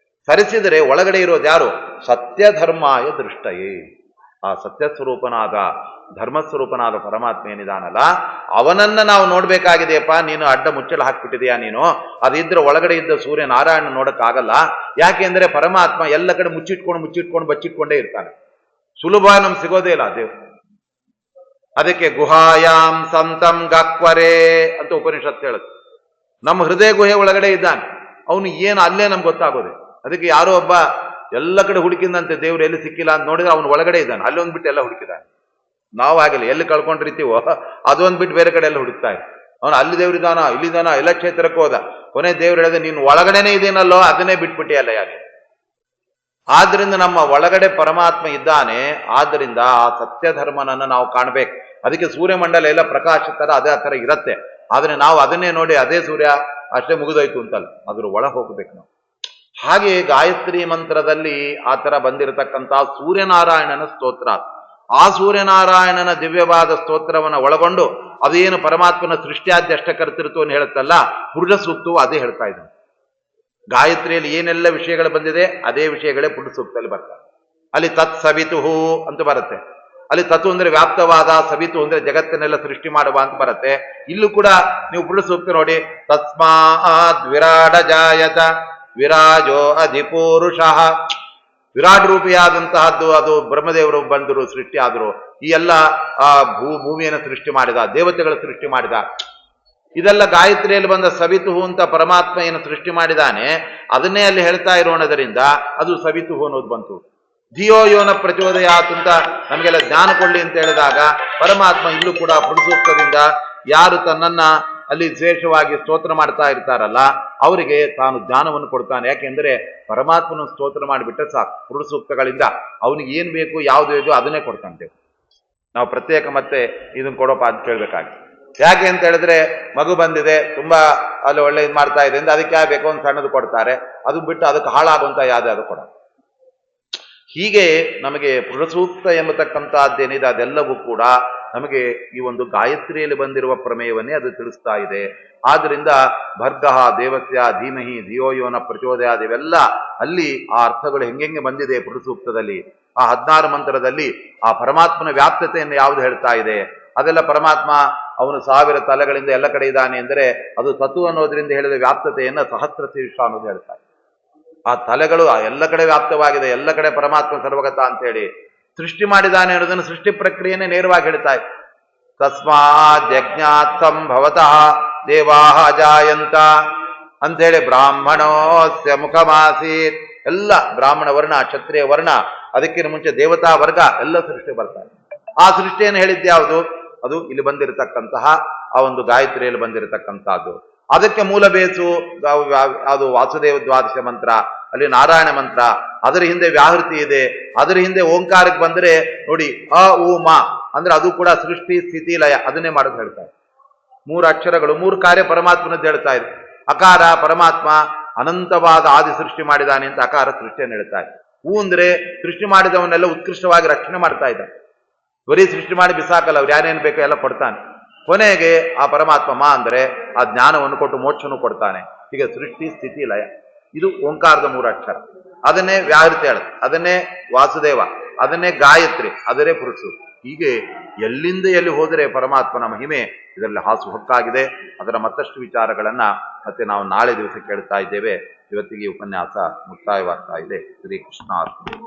ಸರಿಸಿದರೆ ಒಳಗಡೆ ಇರೋದು ಯಾರು? ಸತ್ಯ ಧರ್ಮಾಯ ದೃಷ್ಟಯೇ, ಆ ಸತ್ಯಸ್ವರೂಪನಾದ ಧರ್ಮಸ್ವರೂಪನಾದ ಪರಮಾತ್ಮ ಏನಿದಾನಲ್ಲ ಅವನನ್ನ ನಾವು ನೋಡ್ಬೇಕಾಗಿದೆಯಪ್ಪ. ನೀನು ಅಡ್ಡ ಮುಚ್ಚಳ ಹಾಕ್ಬಿಟ್ಟಿದೆಯಾ ನೀನು, ಅದಿದ್ರೆ ಒಳಗಡೆ ಇದ್ದ ಸೂರ್ಯ ನಾರಾಯಣ ನೋಡಕ್ಕಾಗಲ್ಲ. ಯಾಕೆ ಅಂದ್ರೆ ಪರಮಾತ್ಮ ಎಲ್ಲ ಕಡೆ ಮುಚ್ಚಿಟ್ಕೊಂಡು ಬಚ್ಚಿಟ್ಕೊಂಡೇ ಇರ್ತಾನೆ. ಸುಲಭ ನಮ್ಗೆ ಸಿಗೋದೇ ಇಲ್ಲ ದೇವ್ರು. ಅದಕ್ಕೆ ಗುಹಾಯಾಮ್ ಸಂತಂ ಗಾಕ್ವರೇ ಅಂತ ಉಪನಿಷತ್ತು ಹೇಳುತ್ತೆ. ನಮ್ಮ ಹೃದಯ ಗುಹೆ ಒಳಗಡೆ ಇದ್ದಾನೆ ಅವನು. ಏನು ಅಲ್ಲೇ ನಮ್ಗೆ ಗೊತ್ತಾಗೋದೆ. ಅದಕ್ಕೆ ಯಾರೋ ಒಬ್ಬ ಎಲ್ಲ ಕಡೆ ಹುಡುಕಿದಂತೆ ದೇವ್ರು ಎಲ್ಲಿ ಸಿಕ್ಕಿಲ್ಲ ಅಂತ ನೋಡಿದ್ರೆ ಅವನು ಒಳಗಡೆ ಇದ್ದಾನೆ. ಅಲ್ಲೊಂದು ಬಿಟ್ಟು ಎಲ್ಲ ಹುಡುಕಿದ್ದಾನೆ. ನಾವು ಆಗಿಲ್ಲ, ಎಲ್ಲಿ ಕಳ್ಕೊಂಡಿರ್ತೀವೋ ಅದೊಂದು ಬಿಟ್ಟು ಬೇರೆ ಕಡೆ ಎಲ್ಲ ಹುಡುಕ್ತಾ ಇದ್ದ. ಅವನು ಅಲ್ಲಿ ದೇವ್ರಿದಾನ, ಇಲ್ಲಿದಾನ, ಎಲ್ಲ ಕ್ಷೇತ್ರಕ್ಕೆ ಹೋದ. ಕೊನೆ ದೇವ್ರು ಹೇಳಿದೆ, ನೀನು ಒಳಗಡೆನೇ ಇದೇನಲ್ಲೋ ಅದನ್ನೇ ಬಿಟ್ಬಿಟ್ಟೆ ಅಲ್ಲ ಯಾಕೆ. ಆದ್ರಿಂದ ನಮ್ಮ ಒಳಗಡೆ ಪರಮಾತ್ಮ ಇದ್ದಾನೆ. ಆದ್ರಿಂದ ಆ ಸತ್ಯ ಧರ್ಮನನ್ನು ನಾವು ಕಾಣಬೇಕು. ಅದಕ್ಕೆ ಸೂರ್ಯಮಂಡಲ ಎಲ್ಲ ಪ್ರಕಾಶ ತರ ಅದೇ ಆ ತರ ಇರತ್ತೆ. ಆದ್ರೆ ನಾವು ಅದನ್ನೇ ನೋಡಿ ಅದೇ ಸೂರ್ಯ ಅಷ್ಟೇ ಮುಗಿದೋಯ್ತು ಅಂತಲ್ಲ, ಅದ್ರ ಒಳ ಹೋಗ್ಬೇಕು ನಾವು. ಹಾಗೆ ಗಾಯತ್ರಿ ಮಂತ್ರದಲ್ಲಿ ಆ ತರ ಬಂದಿರತಕ್ಕಂಥ ಸೂರ್ಯನಾರಾಯಣನ ಸ್ತೋತ್ರ, ಆ ಸೂರ್ಯನಾರಾಯಣನ ದಿವ್ಯವಾದ ಸ್ತೋತ್ರವನ್ನು ಒಳಗೊಂಡು ಅದೇನು ಪರಮಾತ್ಮನ ಸೃಷ್ಟಿಯಾದ್ಯ ಅಷ್ಟಕರ್ತೃತ್ವವನ್ನು ಹೇಳುತ್ತಲ್ಲ, ಪುರುಷ ಸೂಕ್ತವು ಅದೇ ಹೇಳ್ತಾ ಇದ್ದಾನೆ. ಗಾಯತ್ರಿಯಲ್ಲಿ ಏನೆಲ್ಲ ವಿಷಯಗಳು ಬಂದಿದೆ ಅದೇ ವಿಷಯಗಳೇ ಪುರುಷ ಸೂಕ್ತದಲ್ಲಿ ಬರ್ತವೆ. ಅಲ್ಲಿ ತತ್ ಸವಿತುಹು ಅಂತ ಬರುತ್ತೆ. ಅಲ್ಲಿ ತತು ಅಂದ್ರೆ ವ್ಯಾಪ್ತವಾದ, ಸವಿತು ಅಂದ್ರೆ ಜಗತ್ತನ್ನೆಲ್ಲ ಸೃಷ್ಟಿ ಮಾಡುವ ಅಂತ ಬರುತ್ತೆ. ಇಲ್ಲೂ ಕೂಡ ನೀವು ಪುರುಷ ಸೂಕ್ತ ನೋಡಿ, ತಸ್ಮಾತ್ ವಿರಾಡ ಜಾಯತ ವಿರಾಜೋ ಅಧಿಪುರುಷಃ. ವಿರಾಟ್ ರೂಪಿಯಾದಂತಹದ್ದು ಅದು ಬ್ರಹ್ಮದೇವರು ಬಂದರು, ಸೃಷ್ಟಿ ಆದರು. ಈ ಎಲ್ಲ ಭೂಮಿಯನ್ನು ಸೃಷ್ಟಿ ಮಾಡಿದ, ದೇವತೆಗಳ ಸೃಷ್ಟಿ ಮಾಡಿದ. ಇದೆಲ್ಲ ಗಾಯತ್ರಿಯಲ್ಲಿ ಬಂದ ಸವಿತುಹು ಅಂತ ಪರಮಾತ್ಮ ಏನು ಸೃಷ್ಟಿ ಮಾಡಿದಾನೆ ಅದನ್ನೇ ಅಲ್ಲಿ ಹೇಳ್ತಾ ಇರೋಣದರಿಂದ ಅದು ಸವಿತುಹು ಅನ್ನೋದು ಬಂತು. ಧಿಯೋ ಯೋನ ಪ್ರಚೋದಯಾತ್ ಅಂತ ನಮಗೆಲ್ಲ ಜ್ಞಾನ ಕೊಡ್ಲಿ ಅಂತ ಹೇಳಿದಾಗ ಪರಮಾತ್ಮ ಇಲ್ಲೂ ಕೂಡ ಪುರುಷಸೂಕ್ತದಿಂದ ಯಾರು ತನ್ನನ್ನ ಅಲ್ಲಿ ವಿಶೇಷವಾಗಿ ಸ್ತೋತ್ರ ಮಾಡ್ತಾ ಇರ್ತಾರಲ್ಲ ಅವರಿಗೆ ತಾನು ಜ್ಞಾನವನ್ನು ಕೊಡ್ತಾನೆ. ಯಾಕೆಂದ್ರೆ ಪರಮಾತ್ಮನ ಸ್ತೋತ್ರ ಮಾಡಿಬಿಟ್ರೆ ಸಾಕು, ಪುರುಷ ಸೂಕ್ತಗಳಿಂದ ಅವನಿಗೆ ಏನ್ ಬೇಕು ಯಾವ್ದು ಬೇಕು ಅದನ್ನೇ ಕೊಡ್ತಾನೆ. ನಾವು ಪ್ರತ್ಯೇಕ ಮತ್ತೆ ಇದನ್ನ ಕೊಡೋಪ ಅಂತ ಕೇಳ್ಬೇಕಾಗಿ. ಯಾಕೆ ಅಂತ ಹೇಳಿದ್ರೆ ಮಗು ಬಂದಿದೆ, ತುಂಬಾ ಅಲ್ಲಿ ಒಳ್ಳೆ ಇದು ಮಾಡ್ತಾ ಇದೆ ಅಂದ್ರೆ ಅದಕ್ಕೆ ಯಾವ ಬೇಕೋ ಒಂದು ಸಣ್ಣದು ಕೊಡ್ತಾರೆ, ಅದು ಬಿಟ್ಟು ಅದಕ್ಕೆ ಹಾಳಾಗುವಂತ ಯಾವ್ದು ಕೊಡ. ಹೀಗೆ ನಮಗೆ ಪುರುಷಸೂಕ್ತ ಎಂಬತಕ್ಕಂಥದ್ದೇನಿದೆ ಅದೆಲ್ಲವೂ ಕೂಡ ನಮಗೆ ಈ ಒಂದು ಗಾಯತ್ರಿಯಲ್ಲಿ ಬಂದಿರುವ ಪ್ರಮೇಯವನ್ನೇ ಅದು ತಿಳಿಸ್ತಾ ಇದೆ. ಆದ್ರಿಂದ ಭರ್ಗಃ ದೇವಸ್ಯ ಧೀಮಹಿ ಧಿಯೋಯೋನ ಪ್ರಚೋದಯಾದ್ ಇವೆಲ್ಲ ಅಲ್ಲಿ ಆ ಅರ್ಥಗಳು ಹೆಂಗೆ ಬಂದಿದೆ ಪುರುಷಸೂಕ್ತದಲ್ಲಿ. ಆ 16 ಮಂತ್ರದಲ್ಲಿ ಆ ಪರಮಾತ್ಮನ ವ್ಯಾಪ್ತತೆಯನ್ನು ಯಾವುದು ಹೇಳ್ತಾ ಇದೆ ಅದೆಲ್ಲ ಪರಮಾತ್ಮ ಅವನು 1000 ತಲೆಗಳಿಂದ ಎಲ್ಲ ಕಡೆ ಇದ್ದಾನೆ ಅಂದರೆ ಅದು ತತ್ವ ಅನ್ನೋದ್ರಿಂದ ಹೇಳಿದ ವ್ಯಾಪ್ತತೆಯನ್ನ ಸಹಸ್ರ ಶೀರ್ಷ ಅನ್ನೋದು ಹೇಳ್ತಾರೆ. ಆ ತಲೆಗಳು ಎಲ್ಲ ಕಡೆ ವ್ಯಾಪ್ತವಾಗಿದೆ, ಎಲ್ಲ ಕಡೆ ಪರಮಾತ್ಮ ಸರ್ವಗತ ಅಂತ ಹೇಳಿ ಸೃಷ್ಟಿ ಮಾಡಿದಾನೆ ಅನ್ನೋದನ್ನು ಸೃಷ್ಟಿ ಪ್ರಕ್ರಿಯೆನೇ ನೇರವಾಗಿ ಹೇಳ್ತಾ ಇದೆ. ತಸ್ಮಾತ್ ಯಜ್ಞಾತ್ ಸಂಭವತಃ ದೇವಾಹ ಅಜಾಯಂತ ಅಂತೇಳಿ ಬ್ರಾಹ್ಮಣೋಸ್ಯ ಮುಖಮಾಸೀತ್ ಎಲ್ಲ ಬ್ರಾಹ್ಮಣ ವರ್ಣ ಕ್ಷತ್ರಿಯ ವರ್ಣ ಅದಕ್ಕಿಂತ ಮುಂಚೆ ದೇವತಾ ವರ್ಗ ಎಲ್ಲ ಸೃಷ್ಟಿ ಬರ್ತಾರೆ. ಆ ಸೃಷ್ಟಿಯನ್ನು ಹೇಳಿದ್ಯಾವುದು ಅದು ಇಲ್ಲಿ ಬಂದಿರತಕ್ಕಂತಹ ಆ ಒಂದು ಗಾಯತ್ರಿಯಲ್ಲಿ ಬಂದಿರತಕ್ಕಂತಹದ್ದು. ಅದಕ್ಕೆ ಮೂಲ ಬೇಸು ಅದು ವಾಸುದೇವ ದ್ವಾದಶ ಮಂತ್ರ, ಅಲ್ಲಿ ನಾರಾಯಣ ಮಂತ್ರ, ಅದರ ಹಿಂದೆ ವ್ಯಾಹೃತಿ ಇದೆ, ಅದರ ಹಿಂದೆ ಓಂಕಾರಕ್ಕೆ ಬಂದರೆ ನೋಡಿ ಅ ಉ ಮ ಅಂದ್ರೆ ಅದು ಕೂಡ ಸೃಷ್ಟಿ ಸ್ಥಿತಿ ಲಯ ಅದನ್ನೇ ಮಾಡೋದು ಹೇಳ್ತಾರೆ. 3 ಅಕ್ಷರಗಳು 3 ಕಾರ್ಯ ಪರಮಾತ್ಮನದ್ದು ಹೇಳ್ತಾ ಇದೆ. ಅಕಾರ ಪರಮಾತ್ಮ ಅನಂತವಾದ ಆದಿ ಸೃಷ್ಟಿ ಮಾಡಿದಾನೆ ಅಂತ ಅಕಾರ ಸೃಷ್ಟಿಯನ್ನು ಹೇಳ್ತಾ ಇದೆ. ಹೂ ಅಂದ್ರೆ ಸೃಷ್ಟಿ ಮಾಡಿದವನ್ನೆಲ್ಲ ಉತ್ಕೃಷ್ಟವಾಗಿ ರಕ್ಷಣೆ ಮಾಡ್ತಾ ಇದ್ದ, ಬರೀ ಸೃಷ್ಟಿ ಮಾಡಿ ಬಿಸಾಕಲ್ಲ, ಅವ್ರು ಯಾರೇನು ಬೇಕೋ ಎಲ್ಲ ಕೊಡ್ತಾನೆ. ಕೊನೆಗೆ ಆ ಪರಮಾತ್ಮ ಮಾ ಅಂದರೆ ಆ ಜ್ಞಾನವನ್ನು ಕೊಟ್ಟು ಮೋಕ್ಷವನ್ನು ಕೊಡ್ತಾನೆ. ಹೀಗೆ ಸೃಷ್ಟಿ ಸ್ಥಿತಿ ಲಯ ಇದು ಓಂಕಾರದ 3 ಅಕ್ಷರ. ಅದನ್ನೇ ವ್ಯಾಹೃತಿ ಹೇಳುತ್ತೆ, ಅದನ್ನೇ ವಾಸುದೇವ, ಅದನ್ನೇ ಗಾಯತ್ರಿ, ಅದರೇ ಪುರುಷು. ಹೀಗೆ ಎಲ್ಲಿಂದ ಎಲ್ಲಿ ಹೋದರೆ ಪರಮಾತ್ಮನ ಮಹಿಮೆ ಇದರಲ್ಲಿ ಹಾಸು ಹೊಕ್ಕಾಗಿದೆ. ಅದರ ಮತ್ತಷ್ಟು ವಿಚಾರಗಳನ್ನ ಮತ್ತೆ ನಾವು ನಾಳೆ ದಿವಸ ಕೇಳ್ತಾ ಇದ್ದೇವೆ. ಇವತ್ತಿಗೆ ಉಪನ್ಯಾಸ ಮುಕ್ತಾಯವಾಗ್ತಾ ಇದೆ. ಶ್ರೀ ಕೃಷ್ಣ ಅರ್ಪಣೆ.